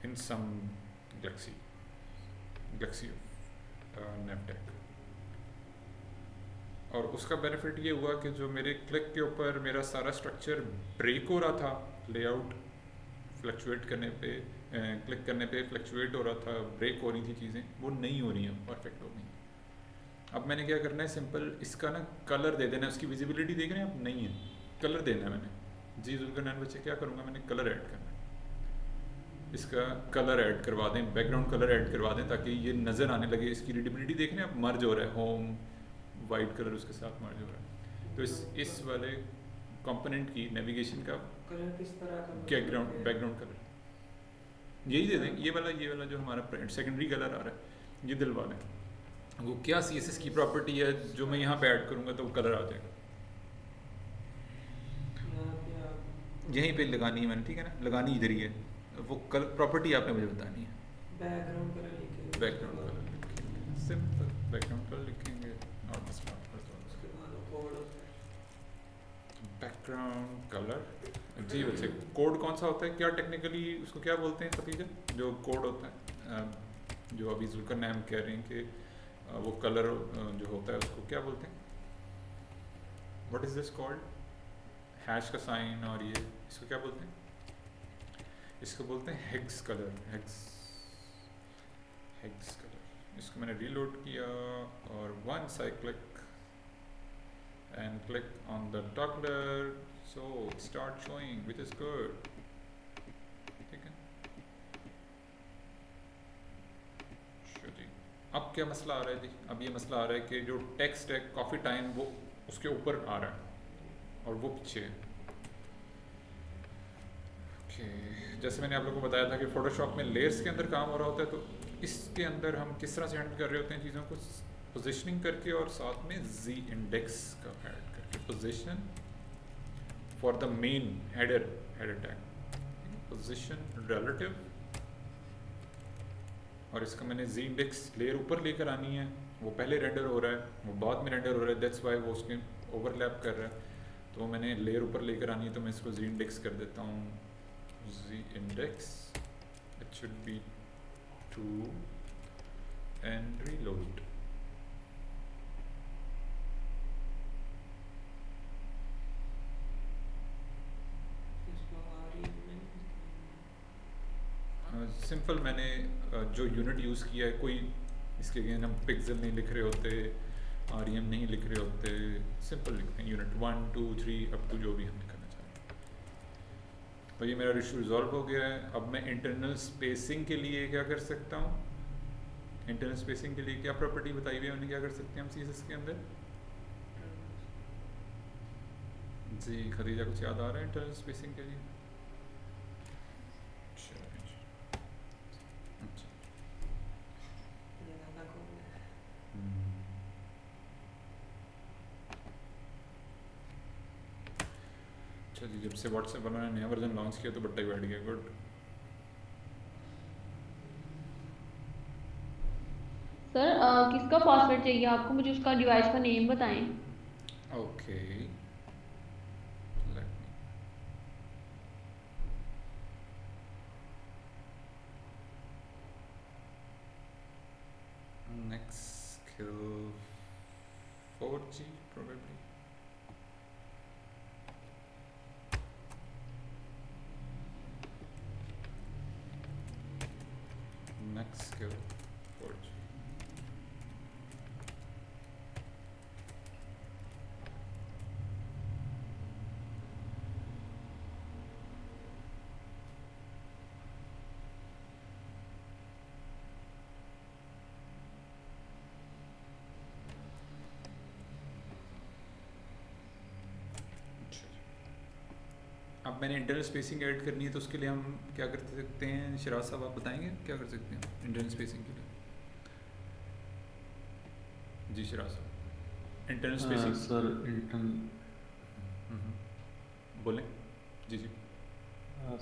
इन सम गैलेक्सी नैव टैग। और उसका बेनिफिट ये हुआ कि जो मेरे क्लिक के ऊपर मेरा सारा स्ट्रक्चर ब्रेक हो रहा था, लेआउट फ्लक्चुएट करने पे, क्लिक करने पे फ्लक्चुएट हो रहा था, ब्रेक हो रही थी चीज़ें, वो नहीं हो रही हैं, परफेक्ट हो गई। अब मैंने क्या करना है, सिंपल इसका ना कलर दे देना है। उसकी विजिबिलिटी देख रहे हैं आप, नहीं है, कलर देना है मैंने जी। जुल्करनैन बच्चे क्या करूँगा, मैंने कलर ऐड करना है, इसका कलर ऐड करवा दें, बैकग्राउंड कलर ऐड करवा दें, ताकि ये नज़र आने लगे। इसकी रीडेबिलिटी देख रहे हैं आप, मर्ज हो रहा है, होम वाइट कलर उसके साथ मर्ज हो रहा है। तो इस वाले कंपोनेंट की नेविगेशन का कलर किस तरह का, बैकग्राउंड कलर यही दे दें, ये वाला जो हमारा सेकेंडरी कलर आ रहा है, ये दिलवा दें। वो क्या CSS की प्रॉपर्टी है, जो मैं यहाँ पे ऐड करूँगा तो वो कलर आ जाएगा। यहाँ पे आप यहीं पे लगानी है मैंने, ठीक है ना, लगानी इधर ही है। वो कलर प्रॉपर्टी आपने मुझे बतानी है। बैकग्राउंड कलर लिखेंगे, बैकग्राउंड कलर लिखेंगे, सिंपल बैकग्राउंड कलर लिखेंगे, नॉर्मल स्टार्ट करते हैं उसके बाद कोड होता है बैकग्राउंड कलर जी। वैसे कोड कौन सा होता है, क्या टेक्निकली उसको क्या बोलते हैं सतीजा, जो कोड होता है, जो अभी जुल्करनैन कह रहे हैं कि वो कलर जो होता है उसको क्या बोलते हैं, what is this called, hash का साइन, और ये इसको क्या बोलते हैं, इसको बोलते हैं हेक्स कलर, हेक्स कलर। इसको मैंने रीलोड किया और once I click and click on the toggler, so start showing, which is good, ठीक है। जी, अब क्या मसला आ रहा है जी, अब ये मसला आ रहा है कि जो टेक्स्ट है काफ़ी टाइम वो उसके ऊपर आ रहा है और वो पीछे है। ओके, जैसे मैंने आप लोगों को बताया था कि फोटोशॉप में लेयर्स के अंदर काम हो रहा होता है, तो इसके अंदर हम किस तरह से हैंडल कर रहे होते हैं चीज़ों को, पोजीशनिंग करके और साथ में Z इंडेक्स का ऐड करके, position for the main header tag, position relative, और इसका मैंने Z इंडेक्स लेयर ऊपर लेकर आनी है। वो पहले रेंडर हो रहा है, वो बाद में रेंडर हो रहा है, दैट्स वाई वो उसके ओवरलैप कर रहा है। तो मैंने लेयर ऊपर लेकर आनी है, तो मैं इसको Z इंडेक्स कर देता हूँ, Z index, it should B 2 and reload. Simple मैंने जो यूनिट यूज़ किया है, कोई इसके अगेन हम पिक्सल नहीं लिख रहे होते, REM नहीं लिख रहे होते, सिंपल लिखते हैं यूनिट 1 2 3 अप टू जो भी हम लिखना चाहें। तो ये मेरा इशू रिजॉल्व हो गया है। अब मैं इंटरनल स्पेसिंग के लिए क्या कर सकता हूँ? इंटरनल स्पेसिंग के लिए क्या प्रॉपर्टी बताई हुई है, उन्हें क्या कर सकते हैं हम CSS के अंदर? जी खदीजा कुछ याद आ रहा है इंटरनल स्पेसिंग के लिए? ये ज़्यादा को अच्छा जी, जब से व्हाट्सएप वालों ने नया वर्जन लॉन्च किया तो बट्टा ही बैठ गया। गुड। सर किसका पासवर्ड चाहिए आपको? मुझे उसका डिवाइस का नेम बताएं। Okay next skill 4G probably. Next skill 4G. अब मैंने इंटरनल स्पेसिंग ऐड करनी है तो उसके लिए हम क्या कर सकते हैं? शिराज साहब आप बताएंगे क्या कर सकते हैं इंटरनल स्पेसिंग के लिए? जी शिराज साहब इंटरनल स्पेसिंग सर इंटरनल बोलें। जी जी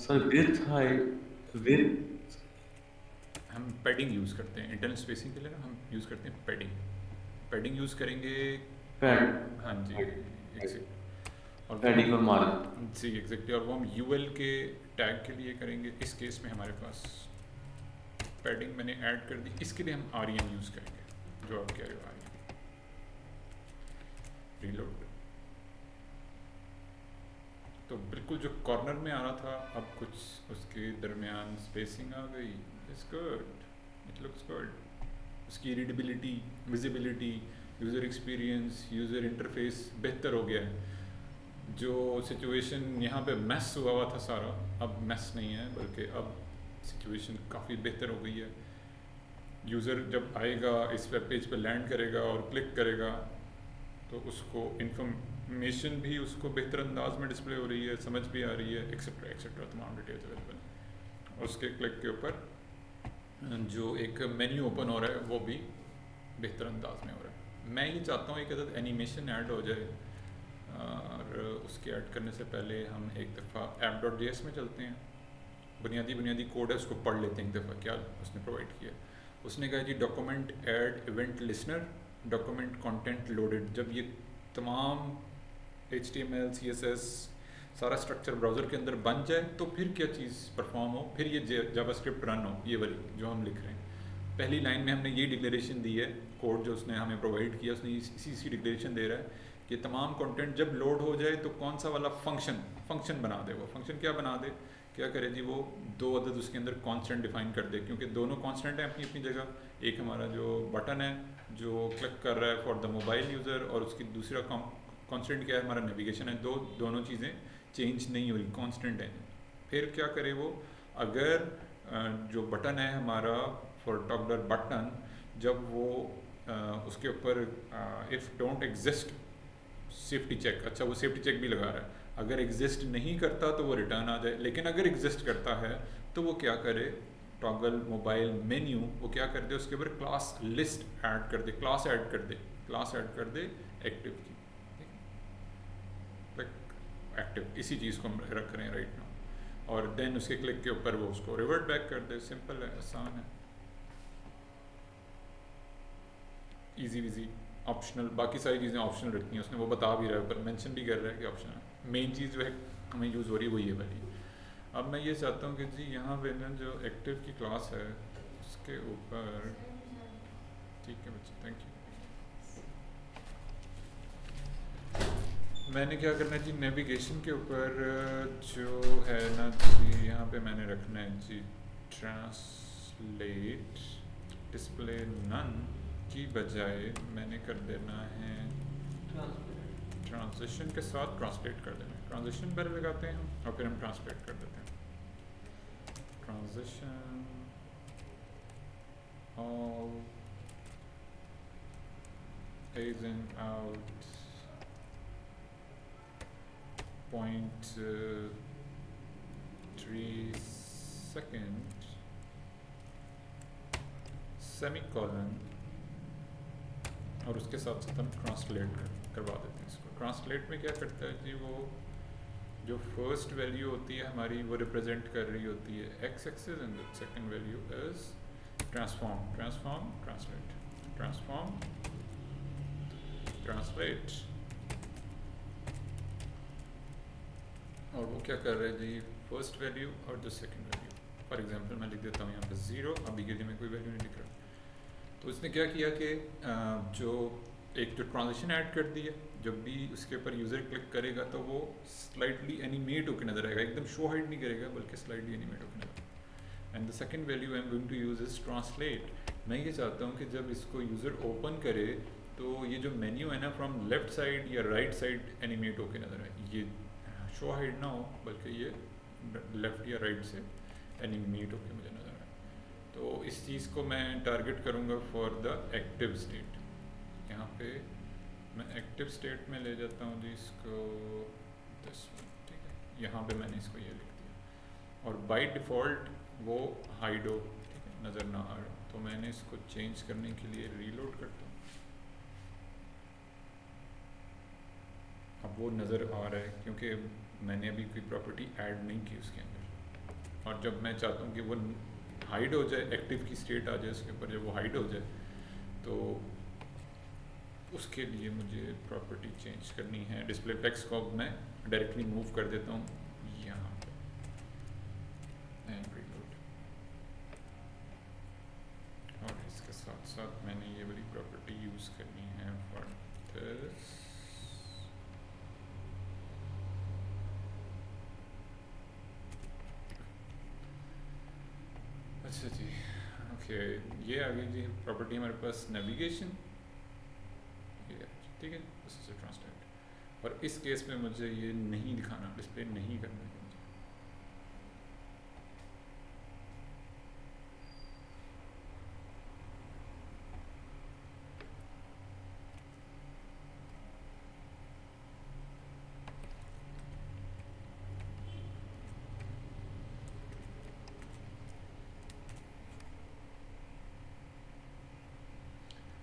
सर विड्थ हाइट विड्थ हम पैडिंग यूज़ करते हैं इंटरनल स्पेसिंग के लिए ना, हम यूज़ करते हैं पैडिंग यूज़ करेंगे। पैड हाँ जी एग्जैक्ट, और पैडिंग और मार्जिन। जी एग्जैक्टली, और वो हम UL के टैग के लिए करेंगे। इस केस में हमारे पास पैडिंग मैंने ऐड कर दी, इसके लिए हम REM यूज़ करेंगे जो आप कह रहे हो REM। रीलोड तो बिल्कुल जो कॉर्नर में आ रहा था अब कुछ उसके दरमियान स्पेसिंग आ गई। It's good, it looks good. उसकी readability, visibility, user experience, user interface बेहतर हो गया है। जो सिचुएशन यहाँ पे मैस हुआ हुआ था सारा, अब मैस नहीं है, बल्कि अब सिचुएशन काफ़ी बेहतर हो गई है। यूज़र जब आएगा इस वेब पेज पे लैंड करेगा और क्लिक करेगा तो उसको इंफॉर्मेशन भी उसको बेहतर अंदाज में डिस्प्ले हो रही है, समझ भी आ रही है, एक्सेट्रा एक्सेट्रा, तमाम डिटेल्स अवेलेबल। उसके क्लिक के ऊपर जो एक मेन्यू ओपन हो रहा है वो भी बेहतर अंदाज में हो रहा है। मैं ये चाहता हूँ एक अदद एनिमेशन ऐड हो जाए, और उसके ऐड करने से पहले हम एक दफ़ा app.js में चलते हैं। बुनियादी कोड है, उसको पढ़ लेते हैं एक दफ़ा क्या उसने प्रोवाइड किया। उसने कहा जी document add event listener, document content loaded. जब ये तमाम HTML CSS सारा स्ट्रक्चर ब्राउज़र के अंदर बन जाए तो फिर क्या चीज़ परफॉर्म हो, फिर ये जावास्क्रिप्ट रन हो, ये वाली जो हम लिख रहे हैं। पहली लाइन में हमने ये डिक्लेरेशन दी है, कोड जो उसने हमें प्रोवाइड किया उसने इसी डिक्लेरेशन दे रहा है कि तमाम कंटेंट जब लोड हो जाए तो कौन सा वाला फंक्शन बना दे। वो फंक्शन क्या बना दे, क्या करे जी, वो दो अदद उसके अंदर कांस्टेंट डिफाइन कर दे, क्योंकि दोनों कांस्टेंट हैं अपनी अपनी जगह। एक हमारा जो बटन है जो क्लिक कर रहा है फॉर द मोबाइल यूज़र, और उसकी दूसरा कांस्टेंट क्या है, हमारा नेविगेशन है। दोनों चीज़ें चेंज नहीं हो रही, कांस्टेंट है। फिर क्या करे वो, अगर जो बटन है हमारा फॉर टॉगलर बटन, जब वो उसके ऊपर if don't exist safety check, अच्छा वो सेफ्टी चेक भी लगा रहा है, अगर एग्जिस्ट नहीं करता तो वो रिटर्न आ जाए। लेकिन अगर एग्जिस्ट करता है तो वो क्या करे, टॉगल मोबाइल मेन्यू वो क्या कर दे, उसके ऊपर क्लास लिस्ट ऐड कर दे, क्लास ऐड कर दे एक्टिव की, एक्टिव इसी चीज़ को हम रख रहे हैं राइट नाउ। और देन उसके क्लिक के ऊपर वो उसको रिवर्ट बैक कर दे। सिंपल है, आसान है, इजी विजी, ऑप्शनल। बाकी सारी चीज़ें ऑप्शनल रखती हैं उसने, वो बता भी रहा है, पर मेंशन भी कर रहा है कि ऑप्शनल है। मेन चीज़ जो है हमें यूज़ हो रही है वो ये वाली। अब मैं ये चाहता हूँ कि जी यहाँ पे ना जो एक्टिव की क्लास है उसके ऊपर, ठीक है बच्चे, थैंक यू। मैंने क्या करना है जी, नेविगेशन के ऊपर जो है ना जी, यहाँ पे मैंने रखना है जी ट्रांसलेट डिस्प्ले नन की बजाय मैंने कर देना है ट्रांसपेरेंट ट्रांजिशन के साथ ट्रांसलेट कर देना है। ट्रांजिशन पहले लगाते हैं हम और फिर हम ट्रांसलेट कर देते हैं। Transition all is in out point 3 second semicolon और उसके साथ साथ हम ट्रांसलेट करवा देते हैं इसको। ट्रांसलेट में क्या करता है जी, वो जो फर्स्ट वैल्यू होती है हमारी वो रिप्रेजेंट कर रही होती है x axis and the second value is transform transform translate transform translate. और वो क्या कर रहा है जी, फर्स्ट वैल्यू और जो सेकंड वैल्यू। फॉर एग्जांपल मैं लिख देता हूँ यहाँ पे 0, अभी के लिए मैं कोई वैल्यू नहीं लिख रहा। तो उसने क्या किया कि जो एक जो ट्रांजिशन ऐड कर दी है, जब भी उसके ऊपर यूज़र क्लिक करेगा तो वो स्लाइटली एनिमेट होकर नजर आएगा, एकदम शो हाइड नहीं करेगा बल्कि स्लाइटली एनिमेट होकर नजर आएगा। And the second value I am going to use is translate. मैं ये चाहता हूँ कि जब इसको यूज़र ओपन करे तो ये जो मेन्यू है ना फ्रॉम लेफ्ट साइड या राइट साइड एनिमेट होकर नजर आए, ये शो हाइड ना हो बल्कि ये लेफ्ट या राइट से एनिमेट होकर मुझे नजर आए। तो इस चीज़ को मैं टारगेट करूँगा फॉर द एक्टिव स्टेट। यहाँ पे मैं एक्टिव स्टेट में ले जाता हूँ जी इसको, ठीक है, यहाँ पे मैंने इसको ये लिख दिया और बाय डिफ़ॉल्ट वो हाइड हो, ठीक है, नज़र ना आ रहा। तो मैंने इसको चेंज करने के लिए रीलोड करता हूँ। अब वो नज़र आ रहा है क्योंकि मैंने अभी कोई प्रॉपर्टी ऐड नहीं की उसके अंदर। और जब मैं चाहता हूँ कि वो हाइड हो जाए, एक्टिव की स्टेट आ जाए उसके ऊपर, जब वो हाइड हो जाए तो उसके लिए मुझे प्रॉपर्टी चेंज करनी है। डिस्प्ले टेक्स्ट को मैं डायरेक्टली मूव कर देता हूँ यहाँ पे एंड रीलोड। और इसके साथ साथ मैंने ये वाली प्रॉपर्टी यूज़ करनी है फॉर दिस। अच्छा जी, ओके, ये आ गई जी प्रॉपर्टी हमारे पास नेविगेशन, ठीक है, दिस इज ट्रांसलेट। और इस केस में मुझे ये नहीं दिखाना, डिस्प्ले नहीं करना है मुझे।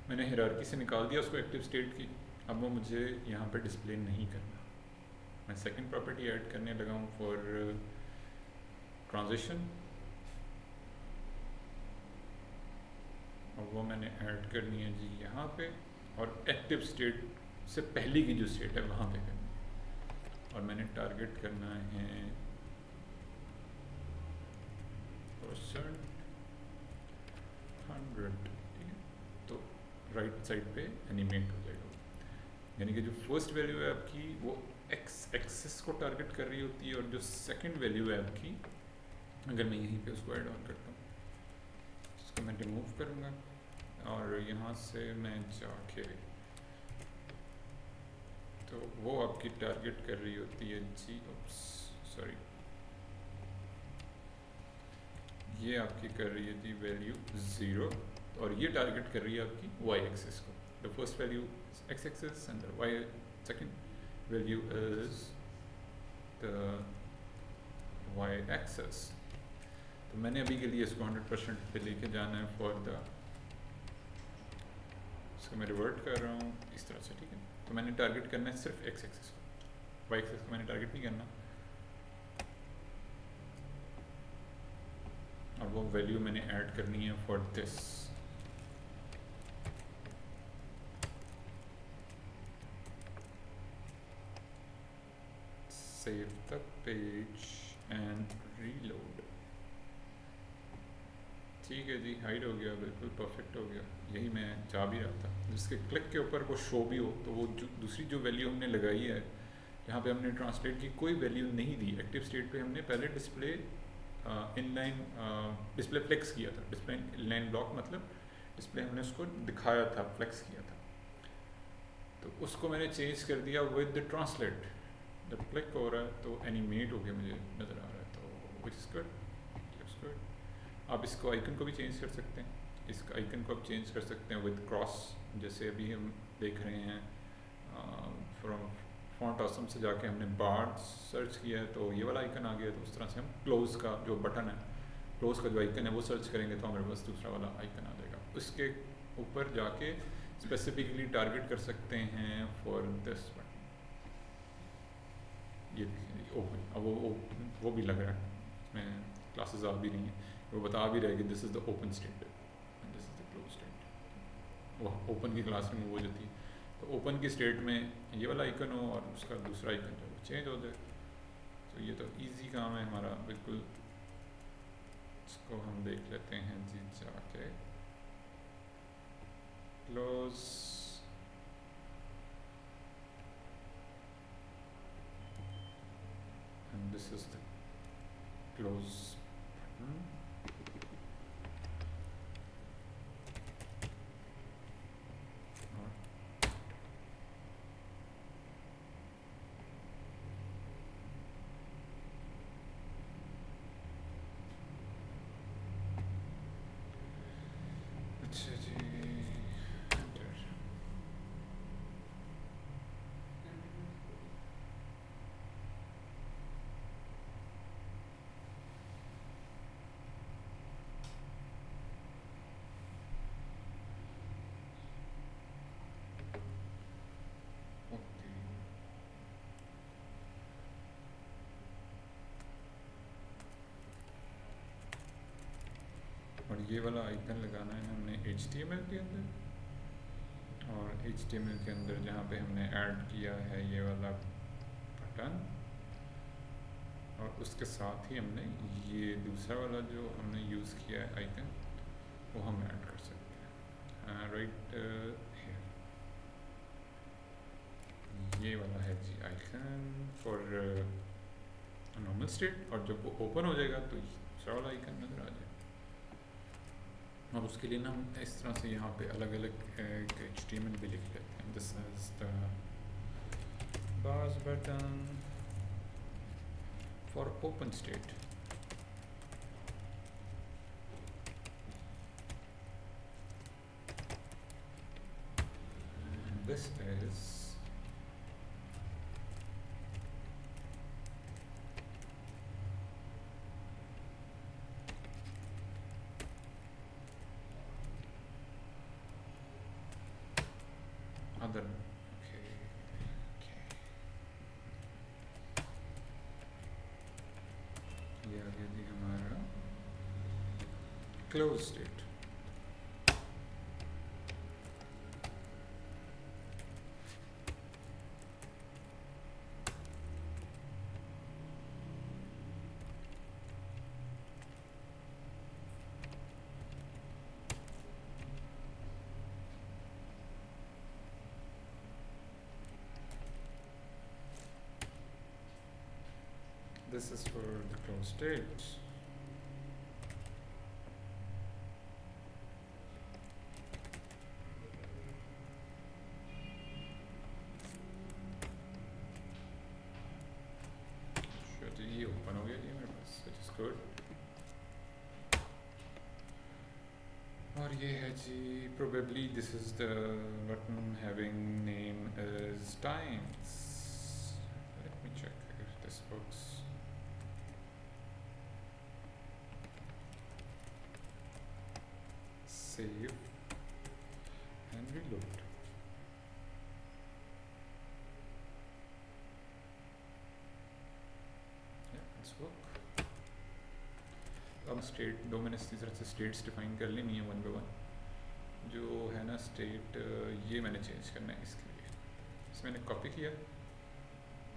मैंने हायरार्की से निकाल दिया उसको एक्टिव स्टेट की, अब वो मुझे यहाँ पर डिस्प्ले नहीं करना। मैं सेकंड प्रॉपर्टी ऐड करने लगा हूँ फॉर ट्रांजिशन, और वो मैंने ऐड करनी है जी यहाँ पे, और एक्टिव स्टेट से पहले की जो स्टेट है वहाँ पे करनी है। और मैंने टारगेट करना है %100, तो राइट साइड पे एनिमेट हो जाएगा। यानी कि जो फर्स्ट वैल्यू है आपकी वो एक्स एक्सिस को टारगेट कर रही होती है, और जो सेकंड वैल्यू है आपकी, अगर मैं यहीं पे उसको ऐड ऑन करता हूँ, इसको मैं रिमूव करूँगा और यहाँ से मैं जाके, तो वो आपकी टारगेट कर रही होती है जी, सॉरी, ये आपकी कर रही है जी वैल्यू 0, और ये टारगेट कर रही है आपकी y एक्सिस को। The first value x axis and the y second value is the y axis. तो मैंने अभी के लिए इसको 100% पे लेके जाना है फॉर द, इसको मैं रिवर्ट कर रहा हूँ इस तरह से, ठीक है। तो मैंने टारगेट करना है सिर्फ x एक्सिस को, y एक्सिस को मैंने टारगेट नहीं करना। और वो वैल्यू मैंने ऐड करनी है for this. Save the page and reload। ठीक है जी, हाइड हो गया, बिल्कुल परफेक्ट हो गया, यही मैं चाह भी रहा था। जिसके क्लिक के ऊपर वो शो भी हो, तो वो दूसरी जो वैल्यू हमने लगाई है, यहाँ पे हमने ट्रांसलेट की कोई वैल्यू नहीं दी। एक्टिव स्टेट पे हमने पहले डिस्प्ले इनलाइन डिस्प्ले फ्लेक्स किया था। डिस्प्ले इनलाइन ब्लॉक मतलब डिस्प्ले हमने उसको दिखाया था, फ्लेक्स किया था, तो उसको मैंने चेंज कर दिया विद द ट्रांसलेट। जब क्लिक हो रहा है तो एनिमेट हो गया मुझे नज़र आ रहा है, तो विच इज़ गुड, लुक्स गुड। आप इसको आइकन को भी चेंज कर सकते हैं, इस आइकन को आप चेंज कर सकते हैं विद क्रॉस, जैसे अभी हम देख रहे हैं फ्रॉम फॉन्ट ऑसम से जाके हमने बार्ड सर्च किया है तो ये वाला आइकन आ गया, तो उस तरह से हम क्लोज़ का जो बटन है, क्लोज़ का जो आइकन है वो सर्च करेंगे तो हमारे पास दूसरा वाला आइकन आ जाएगा। उसके ऊपर जाके स्पेसिफिकली टारगेट कर सकते हैं फॉर दिस बटन, ये ओपन। अब वो भी लग रहा है, इसमें क्लासेस आ भी रही हैं, वो बता भी रहे कि this is the open state and this is the close state. वो ओपन की क्लास में वो जो थी, तो ओपन की स्टेट में ये वाला आइकन हो और उसका दूसरा आइकन जो चेंज हो जाए, तो ये तो इजी काम है हमारा बिल्कुल। इसको हम देख लेते हैं जी जाके, close, and this is the close button. अच्छा जी, enter. Okay. और ये वाला आइकन लगाना है हमने HTML के अंदर, और HTML के अंदर जहाँ पे हमने ऐड किया है ये वाला बटन, और उसके साथ ही हमने ये दूसरा वाला जो हमने यूज़ किया है आइकन वो हम ऐड कर सकते हैं राइट हियर। ये वाला है जी आइकन फॉर नॉर्मल स्टेट, और जब वो ओपन हो जाएगा तो दूसरा वाला आइकन नज़र आ जाएगा। और उसके लिए ना हम इस तरह से यहाँ पे अलग अलग HTML भी लिख लेते हैं। This is the bars button for open state. This is other, okay, ये आ गया जी हमारा close state. This is for the closed state. जी ये ओपन हो गया जी मेरे पास, which is good. और ये है जी probably this is the button having name as times. Let me check if this works. Save and reload. Yeah, it's work. अब state दो मैंने इसी तरह से स्टेट्स डिफाइन कर लेनी है वन बाय वन। जो है ना स्टेट, ये मैंने चेंज करना है, इसके लिए इसे मैंने कॉपी किया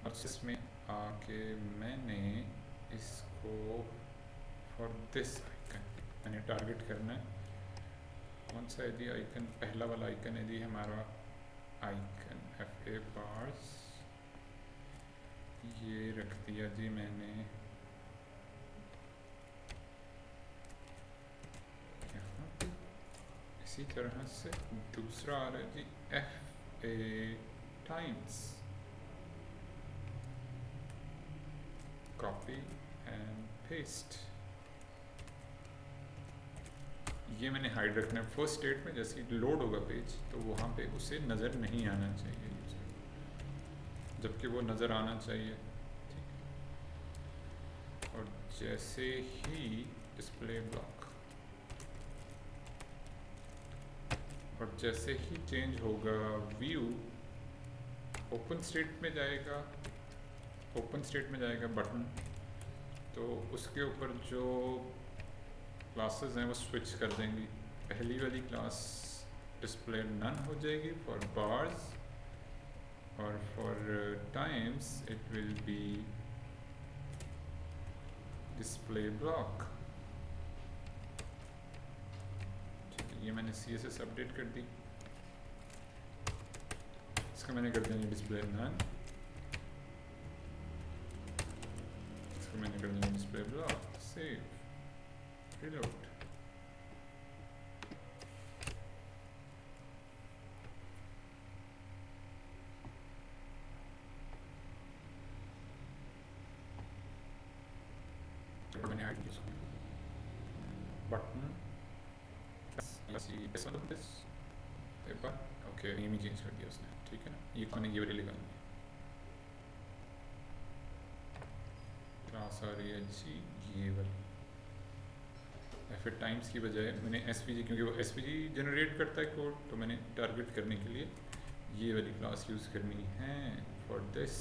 और इसमें आके मैंने इसको फॉर दिस आइकन मैंने टारगेट करना है। कौन सा है जी आइकन? पहला वाला आइकन है जी हमारा आइकन FA बार्स, ये रख दिया जी मैंने यहाँ पे, इसी तरह से दूसरा आ रहा है जी FA times, copy and paste. ये मैंने हाइड रखना है फर्स्ट स्टेट में, जैसे ही लोड होगा पेज तो वहाँ पे उसे नज़र नहीं आना चाहिए यूजर, जबकि वो नज़र आना चाहिए। ठीक है, और जैसे ही डिस्प्ले ब्लॉक, और जैसे ही चेंज होगा व्यू, ओपन स्टेट में जाएगा, ओपन स्टेट में जाएगा बटन, तो उसके ऊपर जो क्लासेस हैं वो स्विच कर देंगी। पहली वाली क्लास डिस्प्ले नन हो जाएगी फॉर बार्स, और for times it will be display block. ये मैंने CSS अपडेट कर दी, इसका मैंने कर दिया डिस्प्ले नन, इसका मैंने कर दिया डिस्प्ले ब्लॉक। Save, reload। मैंने ऐड किया बटन, ओके नेम ही चेंज कर दिया उसने, ठीक है ना। ये मैंने ये वाली निकाल दी, क्लास आ रही है जी ये वाली। फिर टाइम्स की बजाय मैंने SVG, क्योंकि वो SVG जनरेट करता है कोड, तो मैंने टारगेट करने के लिए ये वाली क्लास यूज़ करनी है फॉर दिस।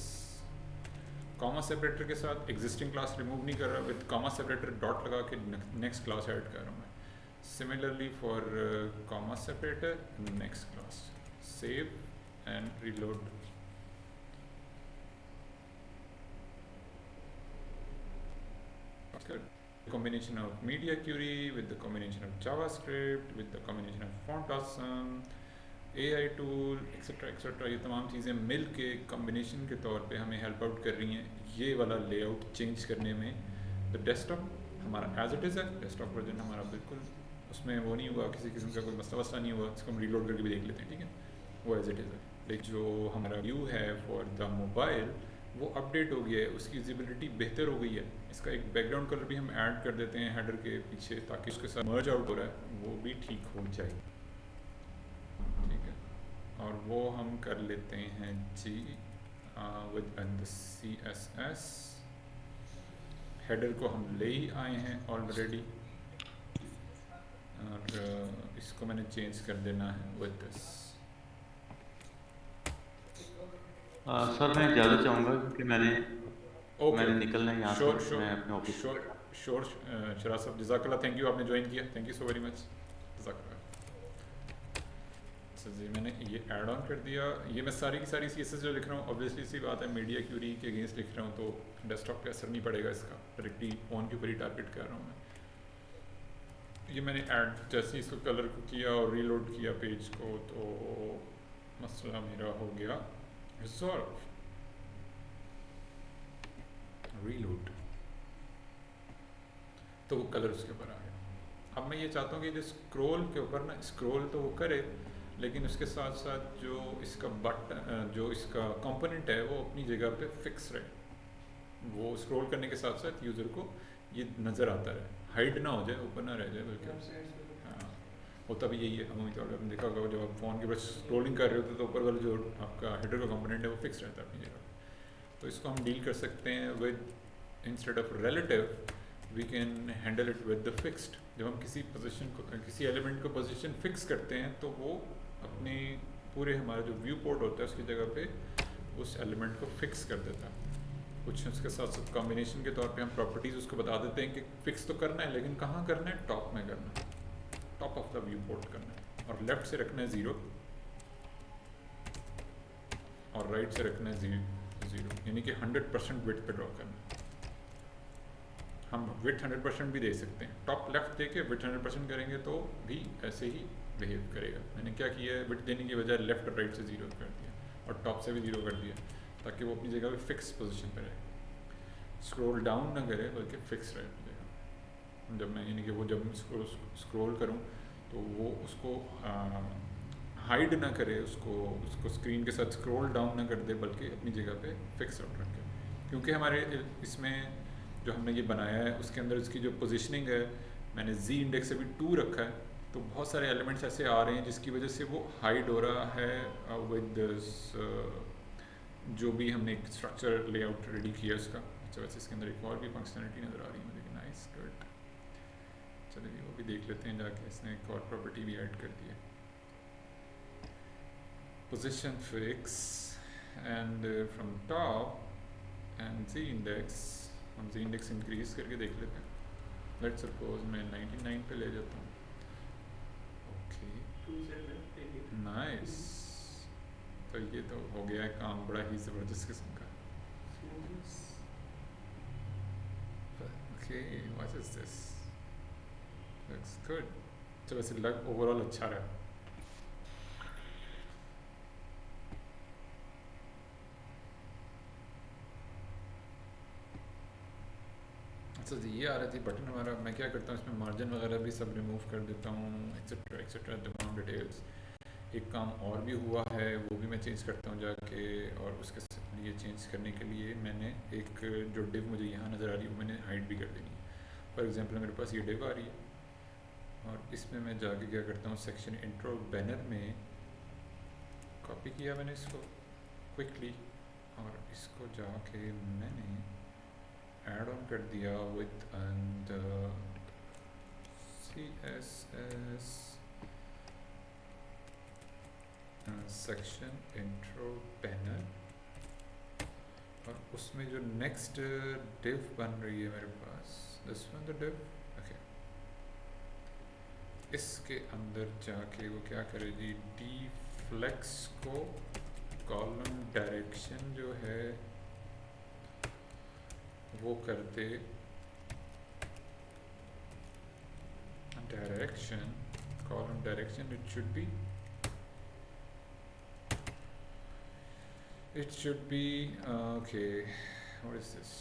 कॉमा सेपरेटर के साथ एग्जिस्टिंग क्लास रिमूव नहीं कर रहा, विद कॉमा सेपरेटर डॉट लगा के नेक्स्ट क्लास ऐड कर रहा हूँ मैं। Similarly for comma separator next class. Save and reload. Combination of media query with the combination of JavaScript with the combination of font awesome, AI tool etc etc, ये तमाम चीज़ें मिल के combination के तौर पे हमें हेल्प आउट कर रही हैं ये वाला लेआउट चेंज करने में। तो डेस्कटॉप हमारा एज इट इज़ है, डेस्कटॉप वर्जन हमारा बिल्कुल उसमें वो नहीं हुआ, किसी किस्म का कोई मसला वसला नहीं हुआ। इसको हम रीलोड करके भी देख लेते हैं, ठीक है, वो एज इट इज़ है। लेकिन जो हमारा व्यू है फॉर द मोबाइल वो अपडेट हो गया है, उसकी विजिबिलिटी बेहतर हो गई है। इसका एक बैकग्राउंड कलर भी हम ऐड कर देते हैं हेडर के पीछे, ताकि उसके साथ मर्ज आउट हो रहा है वो भी ठीक हो जाए, ठीक है। और वो हम कर लेते हैं जी विद CSS। हेडर को हम ले ही आए हैं ऑलरेडी, और इसको मैंने चेंज कर देना है विद दिस। सर मैं ज़्यादा चाहूँगा क्योंकि मैंने निकलना है यहाँ से, मैं अपने ऑफिस। श्योर शराज साहब, जज़ाकल्लाह, थैंक यू, आपने ज्वाइन किया, thank you so very much, जज़ाकल्लाह। अच्छा जी, मैंने ये ऐड ऑन कर दिया। ये मैं सारी की सारी CSS जो लिख रहा हूँ ऑब्वियसली सी बात है मीडिया क्यूरी के अगेंस्ट लिख रहा हूँ, तो डेस्कटॉप पे असर नहीं पड़ेगा इसका, डायरेक्टली फ़ोन के ऊपर ही टारगेट कर रहा हूँ मैं। ये मैंने ऐड जैसे इसको कलर को किया और रीलोड किया पेज को, तो मसला मेरा हो गया रिजॉल्व। रीलोड, तो वो कलर उसके ऊपर आ गया। अब मैं ये चाहता हूँ कि जो स्क्रॉल के ऊपर ना, स्क्रॉल तो वो करे लेकिन उसके साथ साथ जो इसका बटन, जो इसका कंपोनेंट है वो अपनी जगह पे फिक्स रहे। वो स्क्रॉल करने के साथ साथ यूज़र को ये नज़र आता रहे, हाइड ना हो जाए, ऊपर ना रह जाए, बल्कि हाँ होता भी यही है। अमूमी तौर पर आपने देखा होगा जब आप फ़ोन के ऊपर स्क्रॉलिंग कर रहे होते तो ऊपर वाला जो आपका हेडर का कंपोनेंट है वो फिक्स रहता है अपनी जगह। तो इसको हम डील कर सकते हैं with, instead of relative we can handle it with the fixed. जब हम किसी पोजीशन को, किसी एलिमेंट को पोजीशन फिक्स करते हैं तो वो अपने पूरे हमारा जो व्यू पोर्ट होता है उसकी जगह पे उस एलिमेंट को फिक्स कर देता है। कुछ उसके साथ साथ कॉम्बिनेशन के तौर पे हम प्रॉपर्टीज़ उसको बता देते हैं कि फिक्स तो करना है लेकिन कहाँ करना है, टॉप में करना है, top of the view port करना है, और लेफ्ट से रखना है 0 और राइट से रखना है 0, यानी कि 100% विड्थ पे ड्रॉ करना है। हम विड्थ 100% भी दे सकते हैं, टॉप लेफ्ट दे के विड्थ 100% करेंगे तो भी ऐसे ही बिहेव करेगा। मैंने क्या किया है, विड्थ देने की बजाय लेफ्ट और राइट से 0 कर दिया और टॉप से भी 0 कर दिया, ताकि वो अपनी जगह पे फिक्स पोजीशन पे रहे, स्क्रॉल डाउन ना करे बल्कि फिक्स रहे अपनी जगह। जब मैं यानी कि वो जब स्क्रॉल करूँ तो वो उसको हाइड ना करे, उसको स्क्रीन के साथ स्क्रॉल डाउन ना कर दे, बल्कि अपनी जगह पे फिक्स आउट रखे। क्योंकि हमारे इसमें जो हमने ये बनाया है उसके अंदर इसकी जो पोजीशनिंग है, मैंने जी इंडेक्स अभी 2 रखा है, तो बहुत सारे एलिमेंट्स ऐसे आ रहे हैं जिसकी वजह से वो हाइड हो रहा है विद जो भी हमने एक स्ट्रक्चर लेआउट रेडी किया उसका। अच्छा, वैसे इसके अंदर एक और भी फंक्शनलिटी नज़र आ रही है मुझे, नाइस, गुड। चलिए वो भी देख लेते हैं जाके, इसने एक और प्रॉपर्टी भी ऐड कर दी है, position fix and from top and z index, हम जी इंडेक्स इंक्रीज करके देख लेते हैं। लेट्स सपोज मैं 99 पे ले जाता हूँ। ओके, 2 से left take it. नाइस, तो ये तो हो गया है काम बड़ा ही ज़बरदस्त किस्म का। Smoothness. Okay, what is this, looks good. तो वैसे लग ओवरऑल अच्छा रहा। अच्छा जी, ये आ रही थी बटन हमारा। मैं क्या करता हूँ, इसमें मार्जिन वगैरह भी सब रिमूव कर देता हूँ, एक्सेट्रा एक्सेट्रा, तमाम डिटेल्स। एक काम और भी हुआ है, वो भी मैं चेंज करता हूँ जाके, और उसके लिए चेंज करने के लिए मैंने एक जो डिव मुझे यहाँ नज़र आ रही है वो मैंने हाइड भी कर देनी है। फॉर एग्जांपल मेरे पास ये डिव आ रही है, और इसमें मैं जाके क्या करता हूँ, सेक्शन इंट्रो बैनर में कॉपी किया मैंने इसको क्विकली, और इसको जाके मैंने ऐड ऑन कर दिया with and CSS section intro banner, और उसमें जो नेक्स्ट डिव बन रही है मेरे पास, this one the div, okay, इसके अंदर जाके वो क्या करेगी, डी फ्लेक्स को कॉलम डायरेक्शन जो है वो कर दे, direction column direction, it should be okay, what is this,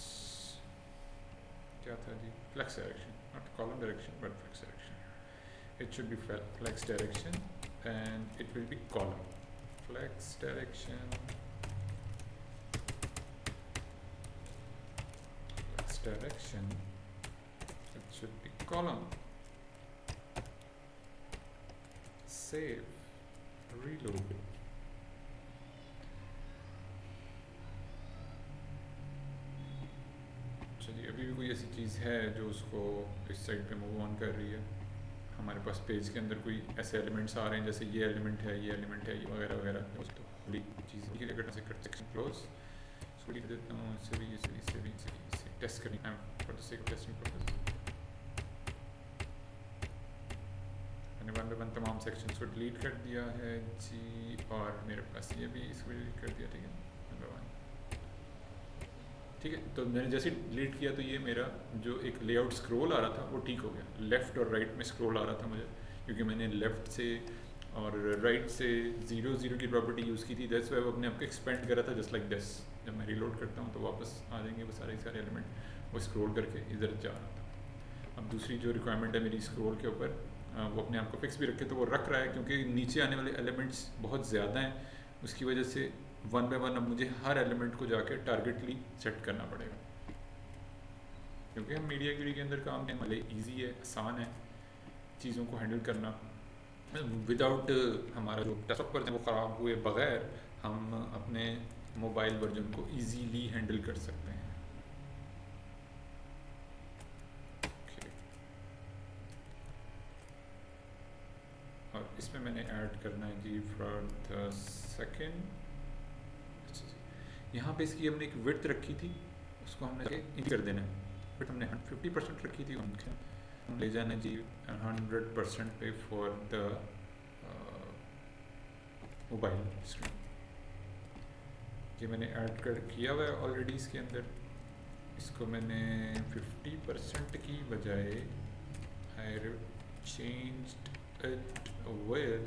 क्या था जी, flex direction, not column direction but flex direction, it should be flex direction and it will be column flex direction, direction, it should be column, save, reload। चलिए, अभी भी कोई ऐसी चीज़ है जो उसको इस साइड पे मूव ऑन कर रही है। हमारे पास पेज के अंदर कोई ऐसे एलिमेंट्स आ रहे हैं, जैसे ये एलिमेंट है, ये एलिमेंट है, ये वगैरह वगैरह, तो बड़ी चीज़ के लिए करना से कर सेक्शन क्लोज, इसको लिख देता हूँ, इससे भी टेस्ट करनी है for the sake of testing purpose. मैंने वन बाय वन तमाम सेक्शंस को डिलीट कर दिया है जी, और मेरे पास ये भी इसको डिलीट कर दिया, ठीक है, वन बाय वन, ठीक है। तो मैंने जैसे डिलीट किया तो ये मेरा जो एक लेआउट स्क्रॉल आ रहा था वो ठीक हो गया, लेफ़्ट और राइट में स्क्रॉल आ रहा था मुझे, क्योंकि मैंने लेफ़्ट से और राइट से 0 0 की प्रॉपर्टी यूज़ की थी, दैट्स वाई वो अपने आप को एक्सपेंड करा था जस्ट लाइक दिस। जब मैं रीलोड करता हूँ तो वापस आ जाएंगे वो सारे एलिमेंट, वो स्क्रॉल करके इधर जा रहा था। अब दूसरी जो रिक्वायरमेंट है मेरी स्क्रॉल के ऊपर, वो अपने आप को फिक्स भी रखे, तो वो रख रहा है, क्योंकि नीचे आने वाले एलिमेंट्स बहुत ज़्यादा हैं, उसकी वजह से वन बाय वन अब मुझे हर एलिमेंट को जाके टारगेटली सेट करना पड़ेगा, क्योंकि हम मीडिया क्यूरी के अंदर काम करने वाले, ईजी है, आसान है चीज़ों को हैंडल करना, विदाउट हमारा जो डेस्कटॉप वर्जन वो ख़राब हुए बगैर हम अपने मोबाइल वर्जन को इजीली हैंडल कर सकते हैं। okay. और इसमें मैंने ऐड करना है कि फॉर द सेकेंड, यहाँ पे इसकी हमने एक विड्थ रखी थी, उसको हमने इन कर देना है, बट हमने 50% रखी थी, हम ले जाना जी 100% पे फॉर द मोबाइल स्क्रीन। ये मैंने ऐड कर किया हुआ है ऑलरेडी इसके अंदर, इसको मैंने 50% की बजाय आई चेंज्ड इट विद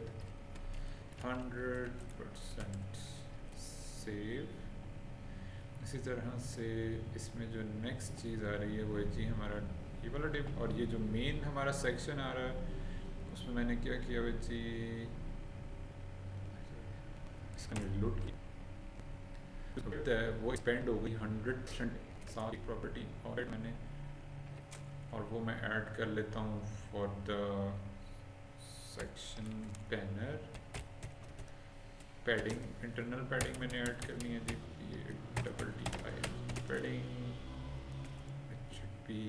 100%, सेव। इसी तरह से इसमें जो नेक्स्ट चीज़ आ रही है वो है जी हमारा ये वाला डिव, और ये जो मेन हमारा सेक्शन आ रहा है उसमें मैंने क्या किया हुआ जी, इसका रिलोड किया वो स्पेंड हो गई 100% सारी प्रॉपर्टी और मैंने, और वो मैं ऐड कर लेता हूँ for the section banner padding, internal padding मैंने ऐड करनी है जी, ये double T I padding, it should be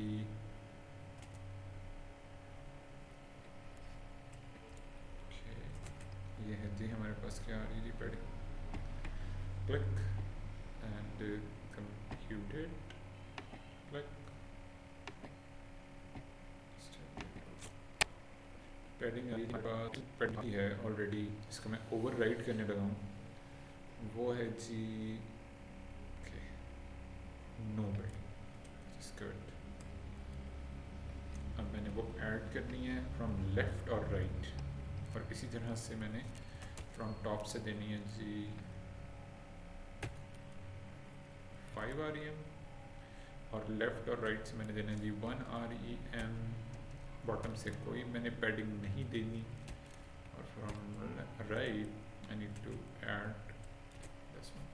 ये है जी हमारे पास क्या आ रही है जी padding, click and computed, click padding आ रही है, पास पैडिंग है ऑलरेडी, इसको मैं ओवरराइड करने लगा हूँ, वो है जी नो पैडिंग इज गुड। अब मैंने वो ऐड करनी है फ्रॉम लेफ्ट और राइट, और इसी तरह से मैंने फ्रॉम टॉप से देनी है जी 5 REM, और लेफ्ट और राइट से मैंने देना है जी 1 REM, बॉटम से कोई मैंने पैडिंग नहीं देनी, और from right I need to add this one.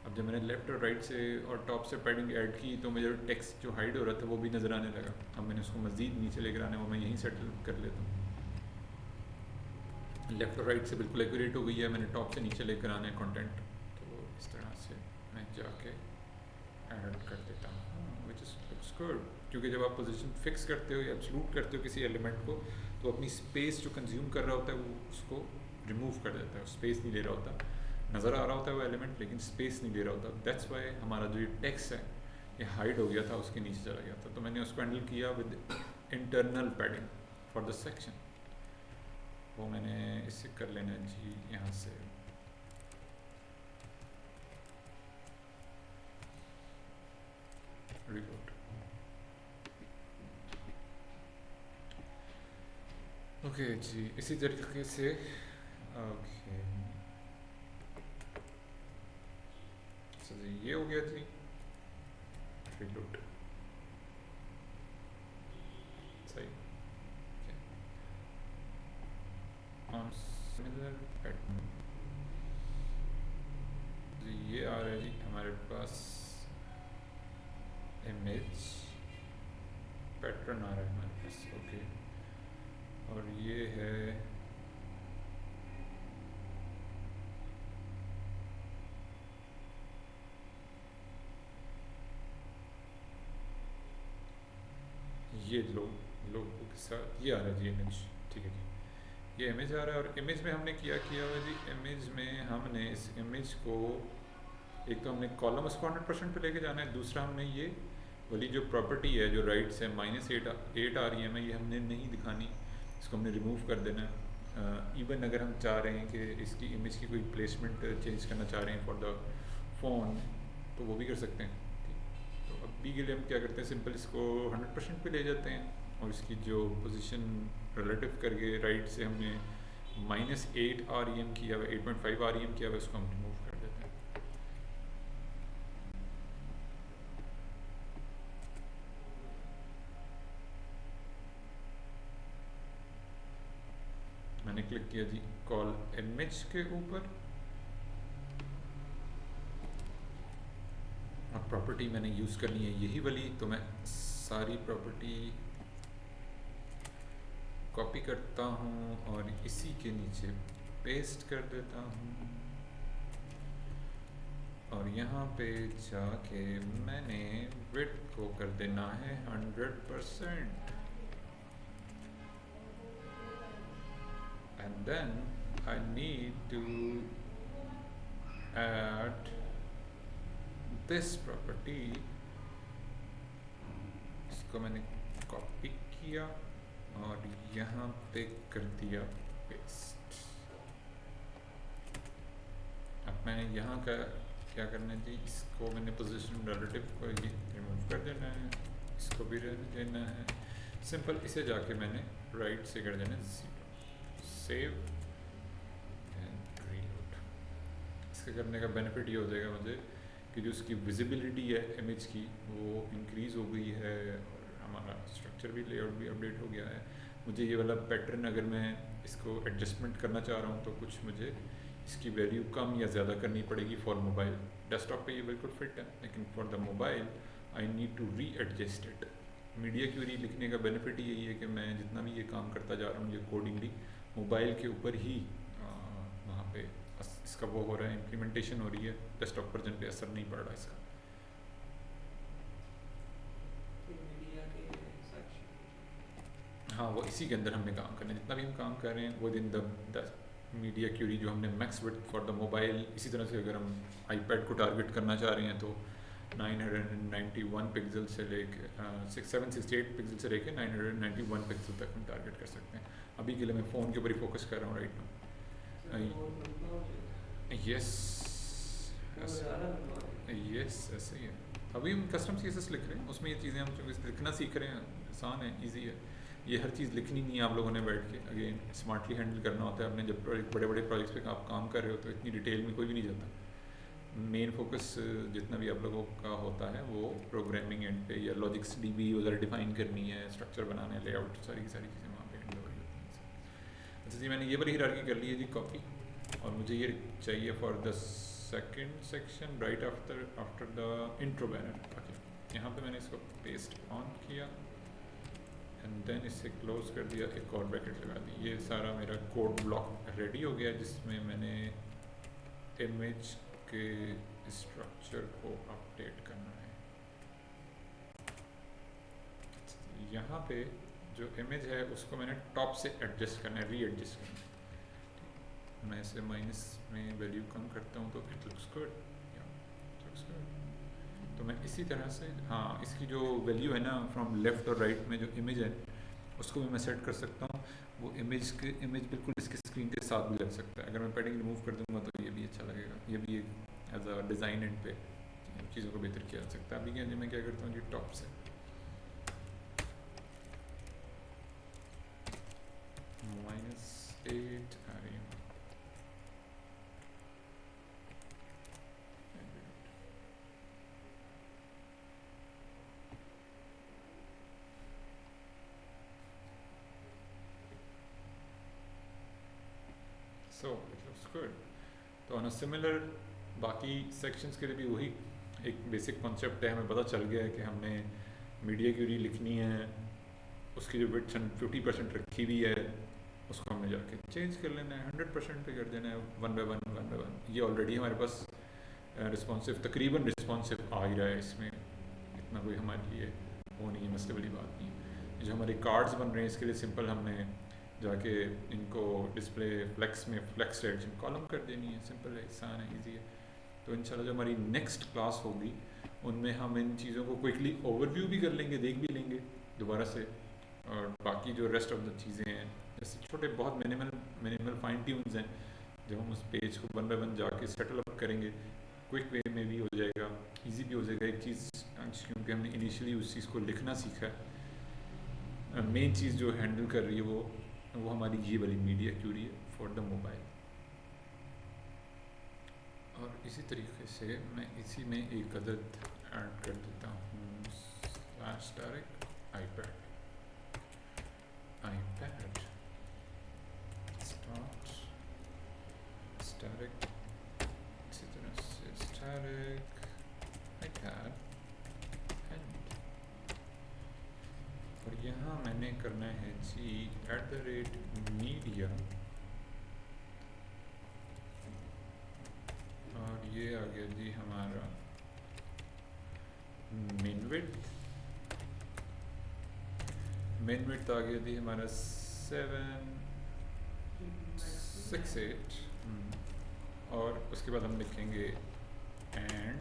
अब जब मैंने लेफ्ट और राइट से और टॉप से पैडिंग ऐड की तो मुझे टेक्स्ट जो हाइड हो रहा था वो भी नज़र आने लगा। अब मैंने उसको मज़ीद नीचे लेकर आने, वो मैं यहीं सेटल कर लेता हूँ। लेफ्ट और राइट से बिल्कुल एक्यूरेट हो गई है, मैंने टॉप से नीचे लेकर आना है कंटेंट, तो इस तरह से मैं जाके ऐड कर देता हूँ, विच इज़ लुक्स गुड। क्योंकि जब आप पोजीशन फिक्स करते हो या एब्सोल्यूट करते हो किसी एलिमेंट को, तो अपनी स्पेस जो कंज्यूम कर रहा होता है वो उसको रिमूव कर देता है, स्पेस नहीं ले रहा होता, नज़र आ रहा होता है वो एलिमेंट लेकिन स्पेस नहीं ले रहा होता। दैट्स वाई हमारा जो ये टेक्स्ट है ये हाइड हो गया था, उसके नीचे चला गया था, तो मैंने उसको हैंडल किया with internal padding for the section. वो मैंने इससे कर लेना जी, यहाँ से रिलोड। ओके जी, इसी तरीके से ओके ये हो गया जी रिलोड, सही। सिमिलर पैटर्न जी ये आ रहा है जी हमारे पास इमेज पैटर्न आ रहा है हमारे पास, ओके। और ये है ये लोगो के साथ ये आ रहा है जी इमेज, ठीक है जी। ये इमेज आ रहा है और इमेज में हमने क्या किया हुआ जी, इमेज में हमने इस इमेज को एक तो हमने कॉलम उसको 100% पे लेके जाना है, दूसरा हमने ये वाली जो प्रॉपर्टी है जो राइट से -8 REM है ये हमने नहीं दिखानी, इसको हमने रिमूव कर देना है। इवन अगर हम चाह रहे हैं कि इसकी इमेज की कोई प्लेसमेंट चेंज करना चाह रहे हैं फॉर द फ़ोन तो वो भी कर सकते हैं। तो अभी के लिए हम क्या करते हैं, सिंपल इसको 100% पे ले जाते हैं और इसकी जो पोजीशन रिलेटिव करके राइट से हमने -8 REM किया हुआ, 8.5 REM किया हुआ, इसको हम रिमूव कर देते हैं। मैंने क्लिक किया जी कॉल इमेज के ऊपर और प्रॉपर्टी मैंने यूज़ करनी है यही वाली, तो मैं सारी प्रॉपर्टी कॉपी करता हूँ और इसी के नीचे पेस्ट कर देता हूँ और यहाँ पे जाके मैंने विड्थ को कर देना है 100% and then I need to add this property, इसको मैंने कॉपी किया और यहाँ पे कर दिया पेस्ट। अब मैंने यहाँ का क्या करना है जी, इसको मैंने पोजीशन रिलेटिव को ये रिमूव कर देना है, इसको भी रहने देना है, सिंपल इसे जाके मैंने राइट से कर देना है 0, सेव एंड रीलोड। इसके करने का बेनिफिट ये हो जाएगा मुझे कि जो उसकी विजिबिलिटी है इमेज की वो इंक्रीज़ हो गई है और हमारा स्ट्रक्चर भी लेआउट भी अपडेट हो गया है। मुझे ये वाला पैटर्न अगर मैं इसको एडजस्टमेंट करना चाह रहा हूँ तो कुछ मुझे इसकी वैल्यू कम या ज़्यादा करनी पड़ेगी फॉर मोबाइल। डेस्कटॉप पे ये बिल्कुल फिट है, लेकिन for the mobile I need to readjust it. Media query लिखने का बेनिफिट ही यही है कि मैं जितना भी ये काम करता जा रहा हूँ ये कोडिंगली मोबाइल के ऊपर ही वहाँ पे इसका वो हो रहा है, इम्प्लीमेंटेशन हो रही है, डेस्कटॉप वर्जन पे असर नहीं पड़ रहा इसका। मीडिया के सेक्शन हाँ, वो इसी के अंदर हमने काम करना है, जितना भी हम काम कर रहे हैं within the media query जो हमने max width for the mobile. इसी तरह से अगर हम आईपैड को टारगेट करना चाह रहे हैं तो 991 पिक्सल से लेके 768 पिक्सल से लेके 991 पिक्सल तक हम टारगेट कर सकते हैं। अभी के लिए मैं फ़ोन के ऊपर ही फोकस कर रहा हूँ राइट नाउ। यस ऐसे ही है। अभी हम कस्टम CSS लिख रहे हैं, उसमें ये चीज़ें हम लिखना सीख रहे हैं, आसान है, इजी है। ये हर चीज़ लिखनी नहीं है आप लोगों ने बैठ के, अगेन स्मार्टली हैंडल करना होता है। अपने जब बड़े बड़े प्रोजेक्ट्स पे आप काम कर रहे हो तो इतनी डिटेल में कोई भी नहीं जाता। मेन फोकस जितना भी आप लोगों का होता है वो प्रोग्रामिंग एंड पे या लॉजिक्स DB वगैरह डिफाइन करनी है, स्ट्रक्चर बनाना है, लेआउट, सारी चीज़ें वहाँ पे हैंडल हो रही होती हैं। अच्छा जी, मैंने ये वाली हायरार्की कर ली है जी कॉपी, और मुझे ये चाहिए for the second section right after the intro banner. Okay, यहाँ पे मैंने इसको पेस्ट ऑन किया एंड देन इसे क्लोज कर दिया, एक और ब्रैकेट लगा दी। ये सारा मेरा कोड ब्लॉक रेडी हो गया जिसमें मैंने इमेज के स्ट्रक्चर को अपडेट करना है। यहाँ पे जो इमेज है उसको मैंने टॉप से एडजस्ट करना है, री एडजस्ट करना है। मैं इसे माइनस में वैल्यू कम करता हूँ तो it looks good, looks good. तो मैं इसी तरह से, हाँ, इसकी जो वैल्यू है ना फ्रॉम लेफ़्ट और राइट में जो इमेज है उसको भी मैं सेट कर सकता हूँ। वो इमेज बिल्कुल इसकी स्क्रीन के साथ भी लग सकता है। अगर मैं पैडिंग रिमूव कर दूंगा तो ये भी अच्छा लगेगा। ये भी एक एज अ डिज़ाइन एंड पे चीज़ों को बेहतर किया जा सकता है। अभी क्या मैं क्या करता हूँ जी, टॉप से -8 आ रही है। So it looks good. तो ऑन अ सिमिलर बाकी सेक्शंस के लिए भी वही एक बेसिक कॉन्सेप्ट है। हमें पता चल गया है कि हमने मीडिया क्यूरी लिखनी है, उसकी जो विड्थ 50% रखी हुई है उसको हमने जाके चेंज कर लेना है, 100% पे कर देना है, वन बाय वन। ये ऑलरेडी हमारे पास रिस्पॉन्सिव, तकरीबन रिस्पॉन्सिव आ ही रहा है। इसमें इतना कोई हमारे लिए वो नहीं है, मसले वाली बात नहीं है। जो हमारे कार्ड्स बन रहे हैं इसके लिए सिंपल हमने जाके इनको डिस्प्ले फ्लेक्स में फ्लेक्स रेट कॉलम कर देनी है। सिंपल है, आसान है, इजी है। तो इंशाल्लाह जो हमारी नेक्स्ट क्लास होगी उनमें हम इन चीज़ों को क्विकली ओवरव्यू भी कर लेंगे, देख भी लेंगे दोबारा से। और बाकी जो रेस्ट ऑफ द चीज़ें हैं जैसे छोटे बहुत मिनिमल फाइन ट्यून्स हैं, जब हम उस पेज को वन बाय वन जाके सेटल अप करेंगे, क्विक वे में भी हो जाएगा, ईजी भी हो जाएगा। एक चीज़ क्योंकि हमने इनिशियली उस चीज़ को लिखना सीखा है, मेन चीज़ जो हैंडल कर रही है वो हमारी ये वाली मीडिया क्यूरी है फॉर द मोबाइल। और इसी तरीके से मैं इसी में एक अदद ऐड कर देता हूँ, /direct iPad start static, इसी तरह से static iPad end। और यहाँ मैंने करना है जी @media, और ये आ गया जी हमारा मेन विड्थ आ गया जी हमारा 768। और उसके बाद हम लिखेंगे एंड,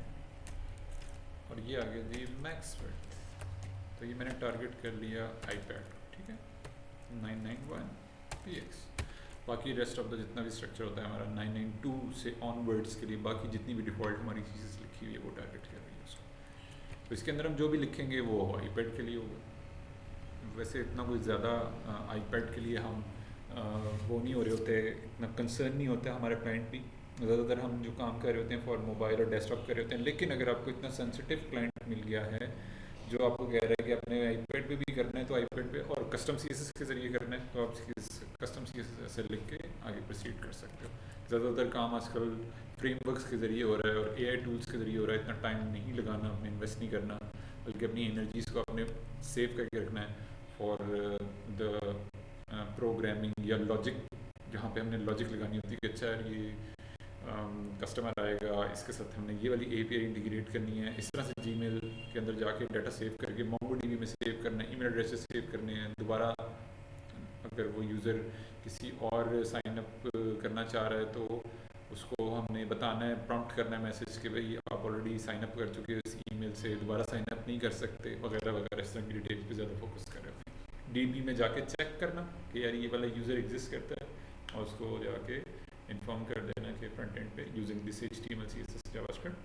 और ये आ गया जी मैक्स विड्थ। तो ये मैंने टारगेट कर लिया iPad, ठीक है, 991px। बाकी रेस्ट ऑफ द जितना भी स्ट्रक्चर होता है हमारा 992 से ऑनवर्ड्स के लिए, बाकी जितनी भी डिफ़ॉल्ट हमारी चीज़ें लिखी हुई है वो टारगेट कर रही है उसको। तो इसके अंदर हम जो भी लिखेंगे वो iPad के लिए होगा। वैसे इतना कोई ज़्यादा iPad के लिए हम वो नहीं हो रहे होते, इतना कंसर्न नहीं होता हमारे क्लाइंट भी ज़्यादातर हम जो काम कर रहे होते हैं फॉर मोबाइल और डेस्कटॉप कर रहे होते हैं, लेकिन अगर आपको इतना सेंसिटिव क्लाइंट मिल गया है जो आपको कह रहा है कि आपने आईपैड पे भी करना है तो आईपैड पे, और कस्टम सीएसएस के ज़रिए करना है तो आप कस्टम सीएसएस से लिख के आगे प्रोसीड कर सकते हो। ज़्यादातर काम आजकल फ्रेमवर्क्स के ज़रिए हो रहा है और एआई टूल्स के ज़रिए हो रहा है। इतना टाइम नहीं लगाना, अपने इन्वेस्ट नहीं करना, बल्कि अपनी एनर्जीज़ को अपने सेव करके रखना है फॉर द प्रोग्रामिंग या लॉजिक, जहाँ पे हमने लॉजिक लगानी होती है कि अच्छा यार ये कस्टमर आएगा, इसके साथ हमने ये वाली एपीआई इंटीग्रेट करनी है, इस तरह से जीमेल के अंदर जाके डाटा सेव करके मोंगोडीबी में सेव करना है, ईमेल एड्रेसेस सेव करने हैं। दोबारा अगर वो यूज़र किसी और साइन अप करना चाह रहा है तो उसको हमने बताना है, प्रॉम्प्ट करना है मैसेज कि भाई आप ऑलरेडी साइन अप कर चुके हो इस ईमेल से, दोबारा साइन अप नहीं कर सकते, वगैरह वगैरह। इस तरह की डिटेल्स पे ज़्यादा फोकस कर रहे हैं। डीबी में जाके चेक करना कि यार ये वाला यूज़र एग्जिस्ट करता है और उसको जाके इन्फॉर्म कर देना कि फ्रंट एंड पे using this HTML CSS JavaScript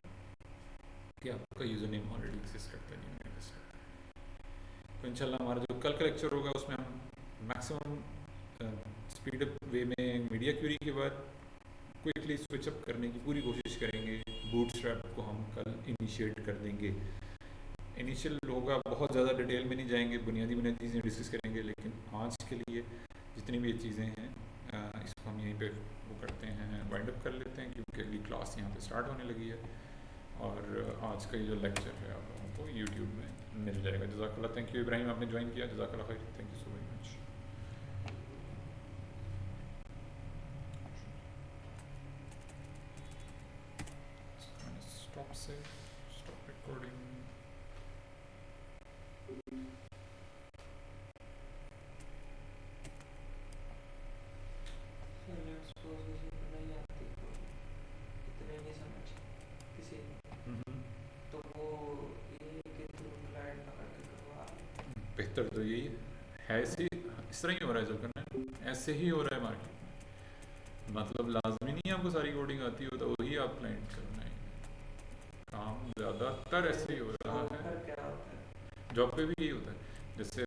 कि आपका यूज़र नेम ऑलरेडी एग्जिस्ट करता है, नहीं एग्जिस्ट करता। तो इंशाल्लाह हमारा जो कल का लेक्चर होगा उसमें हम मैक्सिमम स्पीड अप वे में मीडिया क्यूरी के बाद क्विकली स्विच अप करने की पूरी कोशिश करेंगे। बूटस्ट्रैप को हम कल इनिशिएट कर देंगे। इनिशियल होगा, बहुत ज़्यादा डिटेल में नहीं जाएंगे, बुनियादी चीज़ें डिस्कस करेंगे, लेकिन आज के लिए जितनी भी ये चीज़ें हैं इसको हम यहीं पे वो करते हैं, वाइंड अप कर लेते हैं, क्योंकि अगली क्लास यहाँ पे स्टार्ट होने लगी है। और आज का ये जो लेक्चर है आप लोगों को यूट्यूब में मिल जाएगा। जज़ाकल्लाह, थैंक यू इब्राहिम, आपने ज्वाइन किया, जज़ाकल्लाह खैर, thank you so very much. Stop recording. Sir let's suppose किसी को नहीं आती, कोई इतने नहीं समझ किसी को, तो वो ये कि थ्रू क्लाइंट पकड़ के करवा ले। बेहतर तो यही है, ऐसे इस तरह ही हो रहा है, जो करना है ऐसे ही हो रहा है मार्केट में। मतलब लाजमी नहीं है आपको सारी कोडिंग आती हो तो वही आप क्लाइंट करना है, काम ज़्यादातर ऐसे ही हो रहा है। क्या होता है जॉब पे भी यही होता है। जैसे